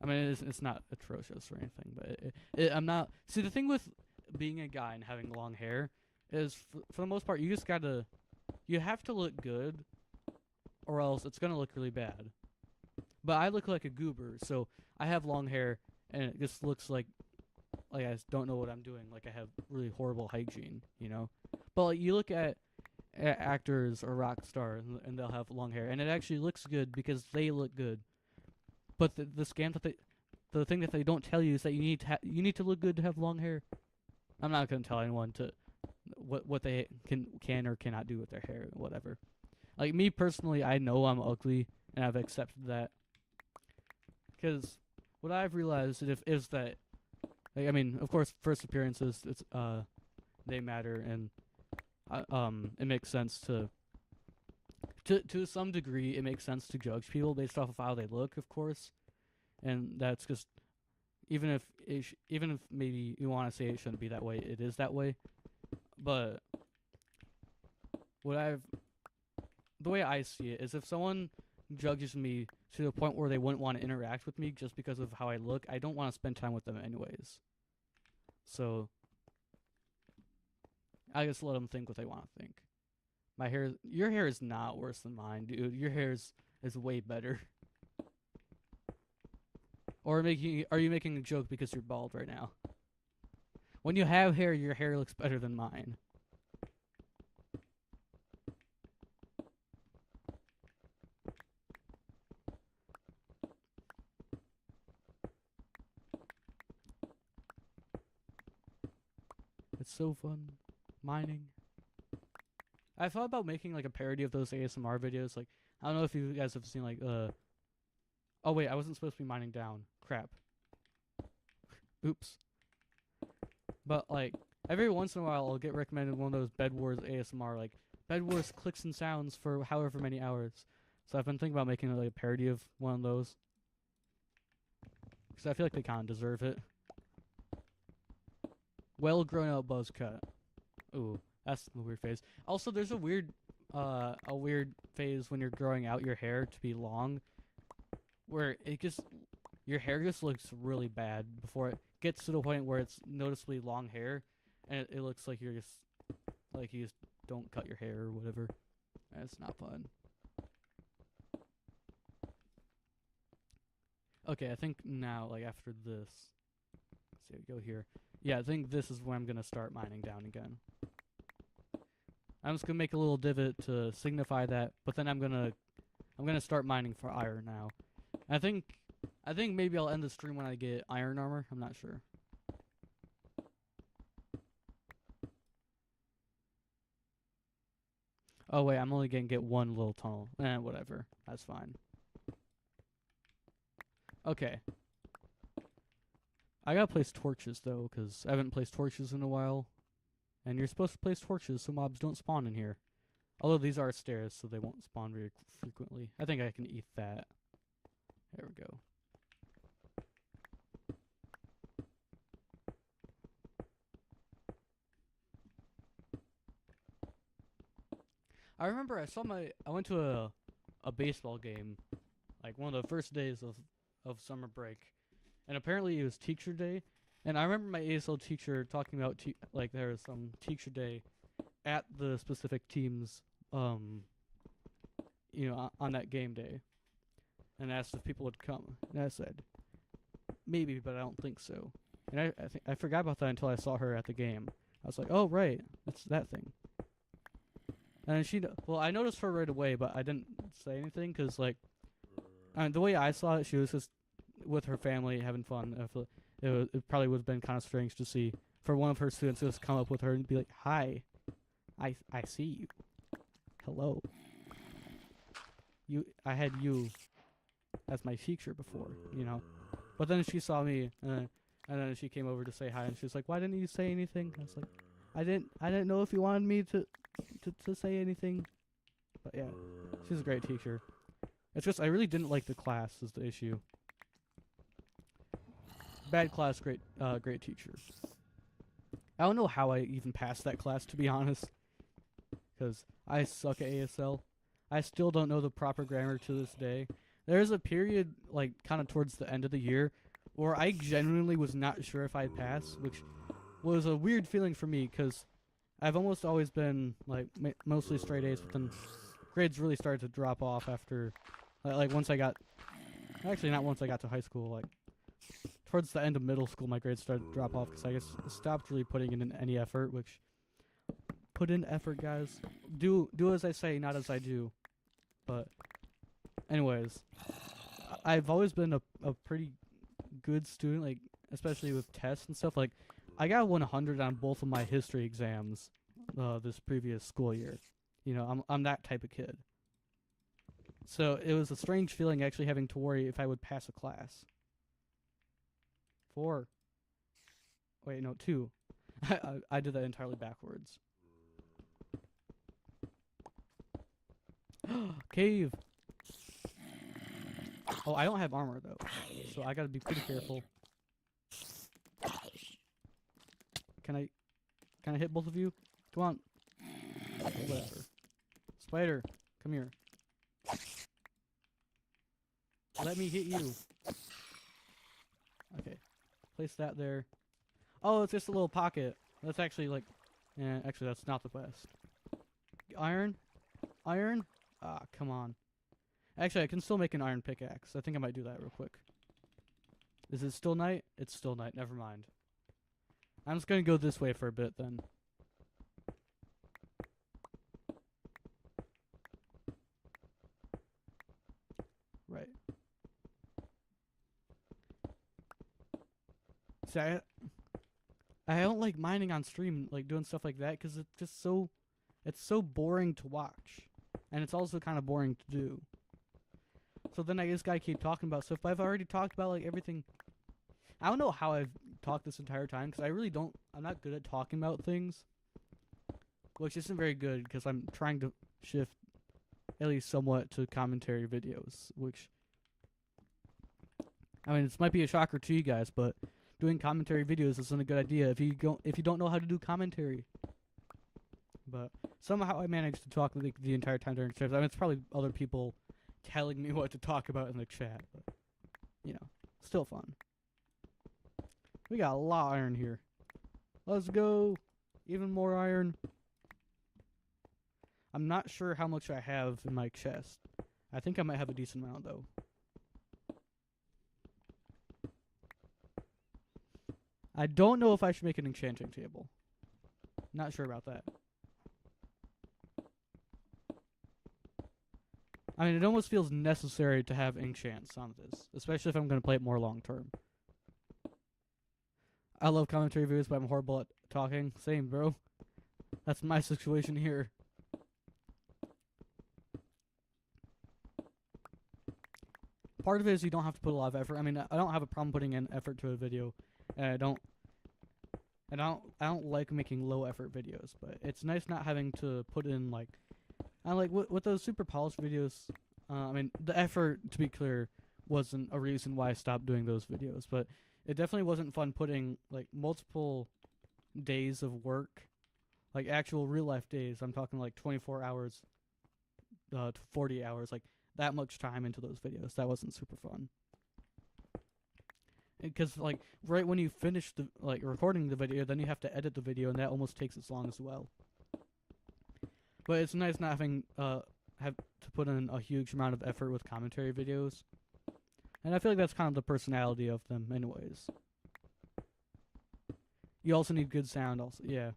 Speaker 1: I mean, it's not atrocious or anything, but I'm not. See, the thing with being a guy and having long hair is, for the most part, you have to look good, or else it's gonna look really bad. But I look like a goober, so I have long hair, and it just looks like I just don't know what I'm doing. Like I have really horrible hygiene, you know. But like, you look at actors or rock stars, and they'll have long hair, and it actually looks good because they look good. But the thing that they don't tell you is that you need to look good to have long hair. I'm not gonna tell anyone to what they can or cannot do with their hair, whatever. Like me personally, I know I'm ugly, and I've accepted that. Because what I've realized is that, like, I mean, of course, first appearances, they matter, and it makes sense to some degree. It makes sense to judge people based off of how they look, of course, and that's just even if maybe you want to say it shouldn't be that way, it is that way. But the way I see it is, if someone judges me to the point where they wouldn't want to interact with me just because of how I look, I don't want to spend time with them anyways. So I just let them think what they want to think. Your hair is not worse than mine, dude. Your hair is way better. Or are you making a joke because you're bald right now? When you have hair, your hair looks better than mine. It's so fun. Mining. I thought about making like a parody of those ASMR videos. Like, I don't know if you guys have seen like oh wait, I wasn't supposed to be mining down. Crap. Oops. But like every once in a while I'll get recommended one of those Bed Wars ASMR, like Bed Wars clicks and sounds for however many hours. So I've been thinking about making like a parody of one of those. Because I feel like they kind of deserve it. Well grown out buzz cut. Ooh, that's the weird phase. Also, there's a weird phase when you're growing out your hair to be long, where your hair just looks really bad before it gets to the point where it's noticeably long hair, and it looks like you just don't cut your hair or whatever. And it's not fun. Okay, I think now, like after this, let's see, we go here. Yeah, I think this is when I'm gonna start mining down again. I'm just gonna make a little divot to signify that, but then I'm gonna start mining for iron now. I think maybe I'll end the stream when I get iron armor. I'm not sure. Oh wait, I'm only gonna get one little tunnel. Whatever. That's fine. Okay. I gotta place torches though, because I haven't placed torches in a while. And you're supposed to place torches so mobs don't spawn in here. Although these are stairs, so they won't spawn very frequently. I think I can eat that. There we go. I remember I went to a baseball game, like one of the first days of summer break. And apparently it was teacher day. And I remember my ASL teacher talking about like there was some teacher day at the specific teams, on that game day, and asked if people would come. And I said, maybe, but I don't think so. And I forgot about that until I saw her at the game. I was like, oh right, it's that thing. And I noticed her right away, but I didn't say anything because like, the way I saw it, she was just with her family having fun. I feel it probably would have been kind of strange to see for one of her students to just come up with her and be like, "Hi, I see you. Hello. I had you as my teacher before, you know." But then she saw me, and then she came over to say hi, and she was like, "Why didn't you say anything?" I was like, "I didn't know if you wanted me to say anything." But yeah, she's a great teacher. It's just I really didn't like the class is the issue. Bad class, great teacher. I don't know how I even passed that class, to be honest, because I suck at ASL. I still don't know the proper grammar to this day. There's a period, like, kind of towards the end of the year, where I genuinely was not sure if I'd pass, which was a weird feeling for me, because I've almost always been, like, mostly straight A's, but then grades really started to drop off after, like, once I got, actually not once I got to high school, like, towards the end of middle school, my grades started to drop off, because I guess stopped really putting in any effort, which, put in effort, guys. Do as I say, not as I do. But, anyways, I've always been a pretty good student, like, especially with tests and stuff. Like, I got 100 on both of my history exams this previous school year. You know, I'm that type of kid. So it was a strange feeling actually having to worry if I would pass a class. 4. Wait, no, 2. I did that entirely backwards. Cave! Oh, I don't have armor, though. So I gotta be pretty careful. Can I hit both of you? Come on. Whatever. Spider, come here. Let me hit you. Okay. Place that there. Oh, it's just a little pocket. That's actually like... actually, that's not the best. Iron? Iron? Ah, come on. Actually, I can still make an iron pickaxe. I think I might do that real quick. Is it still night? It's still night. Never mind. I'm just going to go this way for a bit then. Right. See, I don't like mining on stream, like doing stuff like that, because it's just so... It's so boring to watch. And it's also kind of boring to do. So then I just gotta keep talking about stuff. But I've already talked about, like, everything. I don't know how I've talked this entire time, because I really don't... I'm not good at talking about things. Which isn't very good, because I'm trying to shift, at least somewhat, to commentary videos. Which... I mean, this might be a shocker to you guys, but doing commentary videos isn't a good idea if you don't know how to do commentary. But somehow I managed to talk like the entire time during streams. I mean, it's probably other people telling me what to talk about in the chat, but you know, still fun. We got a lot of iron here. Let's go. Even more iron. I'm not sure how much I have in my chest. I think I might have a decent amount though. I don't know if I should make an enchanting table. Not sure about that. I mean, it almost feels necessary to have enchants on this, especially if I'm going to play it more long term. I love commentary videos, but I'm horrible at talking. Same, bro. That's my situation here. Part of it is you don't have to put a lot of effort. I mean, I don't have a problem putting in effort to a video, and I don't like making low effort videos, but it's nice not having to put in like, I like with those super polished videos. I mean, the effort, to be clear, wasn't a reason why I stopped doing those videos, but it definitely wasn't fun putting like multiple days of work, like actual real life days. I'm talking like 24 hours, to 40 hours, like that much time into those videos. That wasn't super fun. Because like right when you finish the recording the video, then you have to edit the video, and that almost takes as long as well. But it's nice not having have to put in a huge amount of effort with commentary videos, and I feel like that's kind of the personality of them, anyways. You also need good sound, also. Yeah,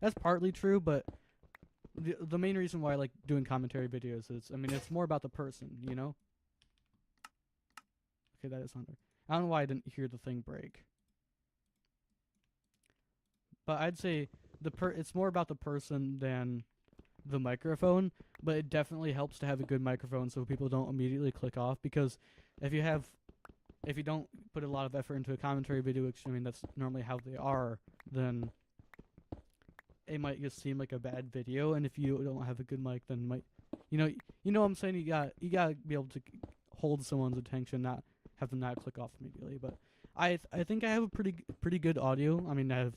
Speaker 1: that's partly true, but the main reason why I like doing commentary videos is, I mean, it's more about the person, you know. Okay, that is under. I don't know why I didn't hear the thing break. But I'd say it's more about the person than the microphone, but it definitely helps to have a good microphone so people don't immediately click off, because if you don't put a lot of effort into a commentary video, which I mean that's normally how they are, then it might just seem like a bad video, and if you don't have a good mic, then You know, you know what I'm saying. You gotta be able to hold someone's attention, not have them not click off immediately. But I think I have a pretty good audio. I mean,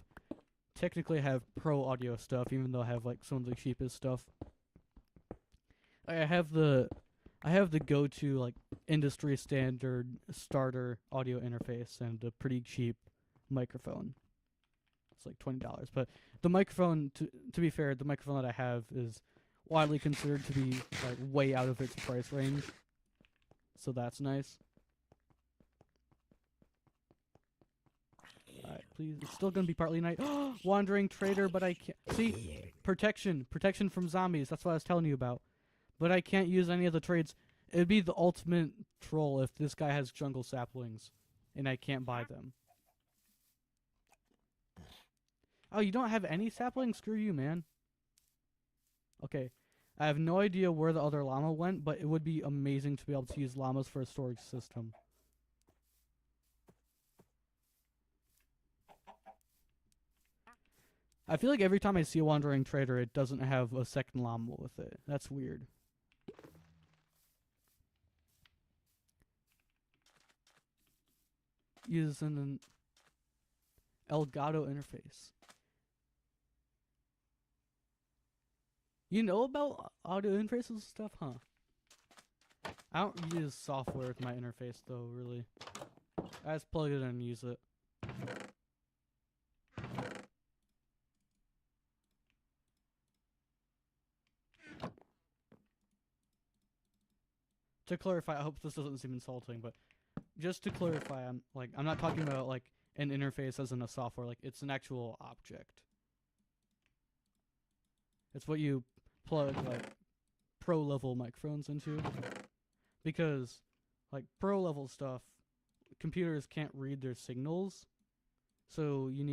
Speaker 1: technically have pro audio stuff, even though I have like some of the cheapest stuff. I have the go-to like industry standard starter audio interface and a pretty cheap microphone. It's like $20, but the microphone, to be fair, the microphone that I have is widely considered to be like way out of its price range, so that's nice. Alright, please. It's still gonna be partly night. Wandering trader, but I can't see protection from zombies. That's what I was telling you about. But I can't use any of the trades. It'd be the ultimate troll if this guy has jungle saplings, and I can't buy them. Oh, you don't have any saplings? Screw you, man. Okay. I have no idea where the other llama went, but it would be amazing to be able to use llamas for a storage system. I feel like every time I see a wandering trader, it doesn't have a second llama with it. That's weird. Using an Elgato interface. You know about audio interfaces and stuff, huh? I don't use software with my interface though, really. I just plug it in and use it. To clarify, I hope this doesn't seem insulting, but just to clarify, I'm not talking about like an interface as in a software, like it's an actual object. It's what you plug like pro level microphones into, because like pro level stuff, computers can't read their signals, so you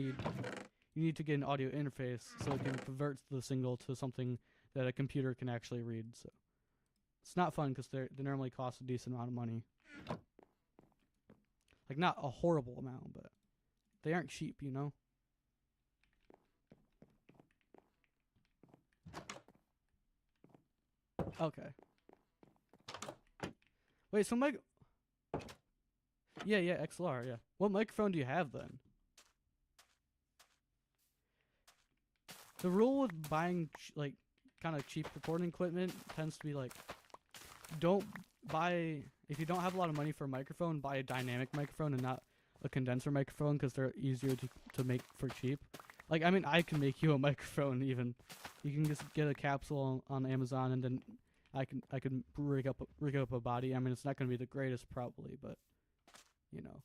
Speaker 1: need to get an audio interface so it can convert the signal to something that a computer can actually read. So it's not fun because they normally cost a decent amount of money. Like not a horrible amount, but they aren't cheap, you know? Okay. Wait, so yeah, XLR, yeah. What microphone do you have then? The rule with buying like kind of cheap recording equipment tends to be like, don't buy, if you don't have a lot of money for a microphone, buy a dynamic microphone and not a condenser microphone because they're easier to make for cheap. Like, I mean, I can make you a microphone even. You can just get a capsule on Amazon and then I can rig up a body. I mean, it's not going to be the greatest probably, but you know.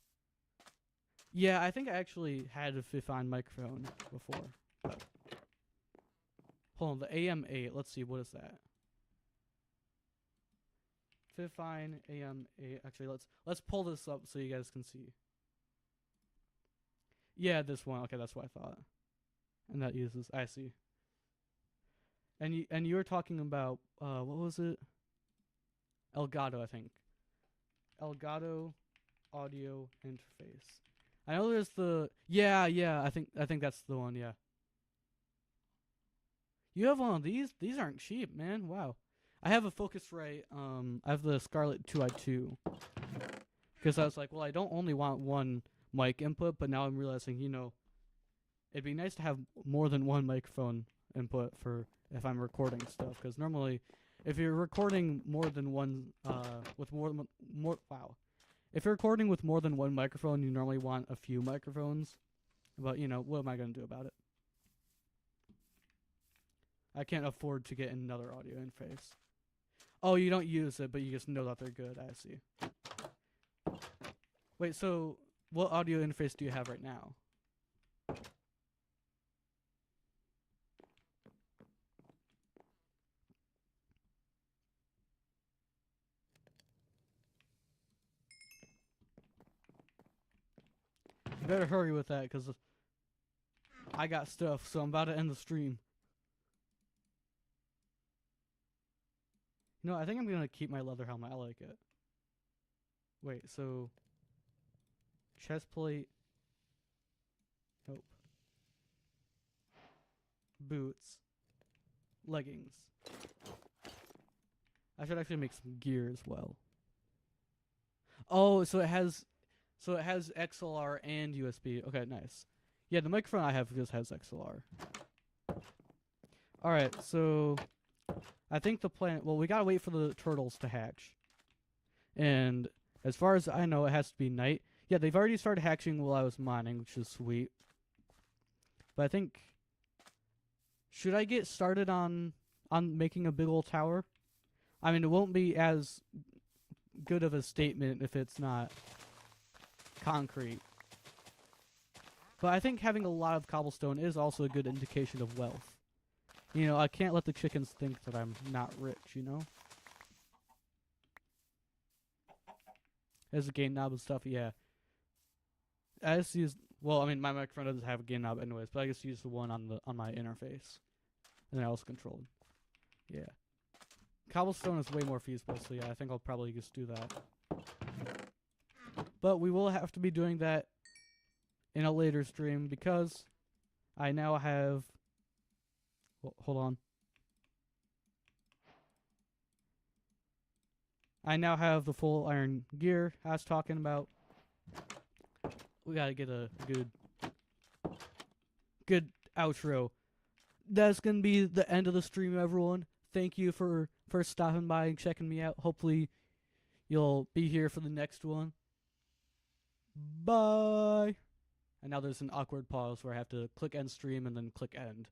Speaker 1: Yeah, I think I actually had a Fifine microphone before. But hold on, the AM8. Let's see, what is that? Fifine AM8. Actually, let's pull this up so you guys can see. Yeah, this one. Okay, that's what I thought. And that uses, I see. And you were talking about what was it? Elgato, I think. Elgato audio interface. I know there's the yeah. I think that's the one. Yeah. You have one of these? These aren't cheap, man. Wow. I have a Focusrite. I have the Scarlett 2i2. Because I was like, well, I don't only want one mic input, but now I'm realizing, you know, it'd be nice to have more than one microphone input for if I'm recording stuff. Because normally, if you're recording more than one, with wow. If you're recording with more than one microphone, you normally want a few microphones. But, you know, what am I going to do about it? I can't afford to get another audio interface. Oh, you don't use it, but you just know that they're good. I see. Wait, so what audio interface do you have right now? You better hurry with that, because I got stuff, so I'm about to end the stream. No, I think I'm going to keep my leather helmet. I like it. Wait, so chest plate. Nope. Boots. Leggings. I should actually make some gear as well. Oh, so it has XLR and USB. Okay, nice. Yeah, the microphone I have just has XLR. All right, so I think the plan. Well, we gotta wait for the turtles to hatch, and as far as I know, it has to be night. Yeah, they've already started hatching while I was mining, which is sweet. But I think, should I get started on making a big old tower? I mean, it won't be as good of a statement if it's not concrete. But I think having a lot of cobblestone is also a good indication of wealth. You know, I can't let the chickens think that I'm not rich, you know? As a gain knob and stuff, yeah. I just use, well, I mean, my microphone doesn't have a gain knob anyways, but I just use the one on my interface. And then I also controlled. Yeah. Cobblestone is way more feasible, so yeah, I think I'll probably just do that. But we will have to be doing that in a later stream because I now have... Well, hold on. I now have the full iron gear I was talking about. We gotta get a good outro. That's gonna be the end of the stream, everyone. Thank you for stopping by and checking me out. Hopefully you'll be here for the next one. Bye. And now there's an awkward pause where I have to click end stream and then click end.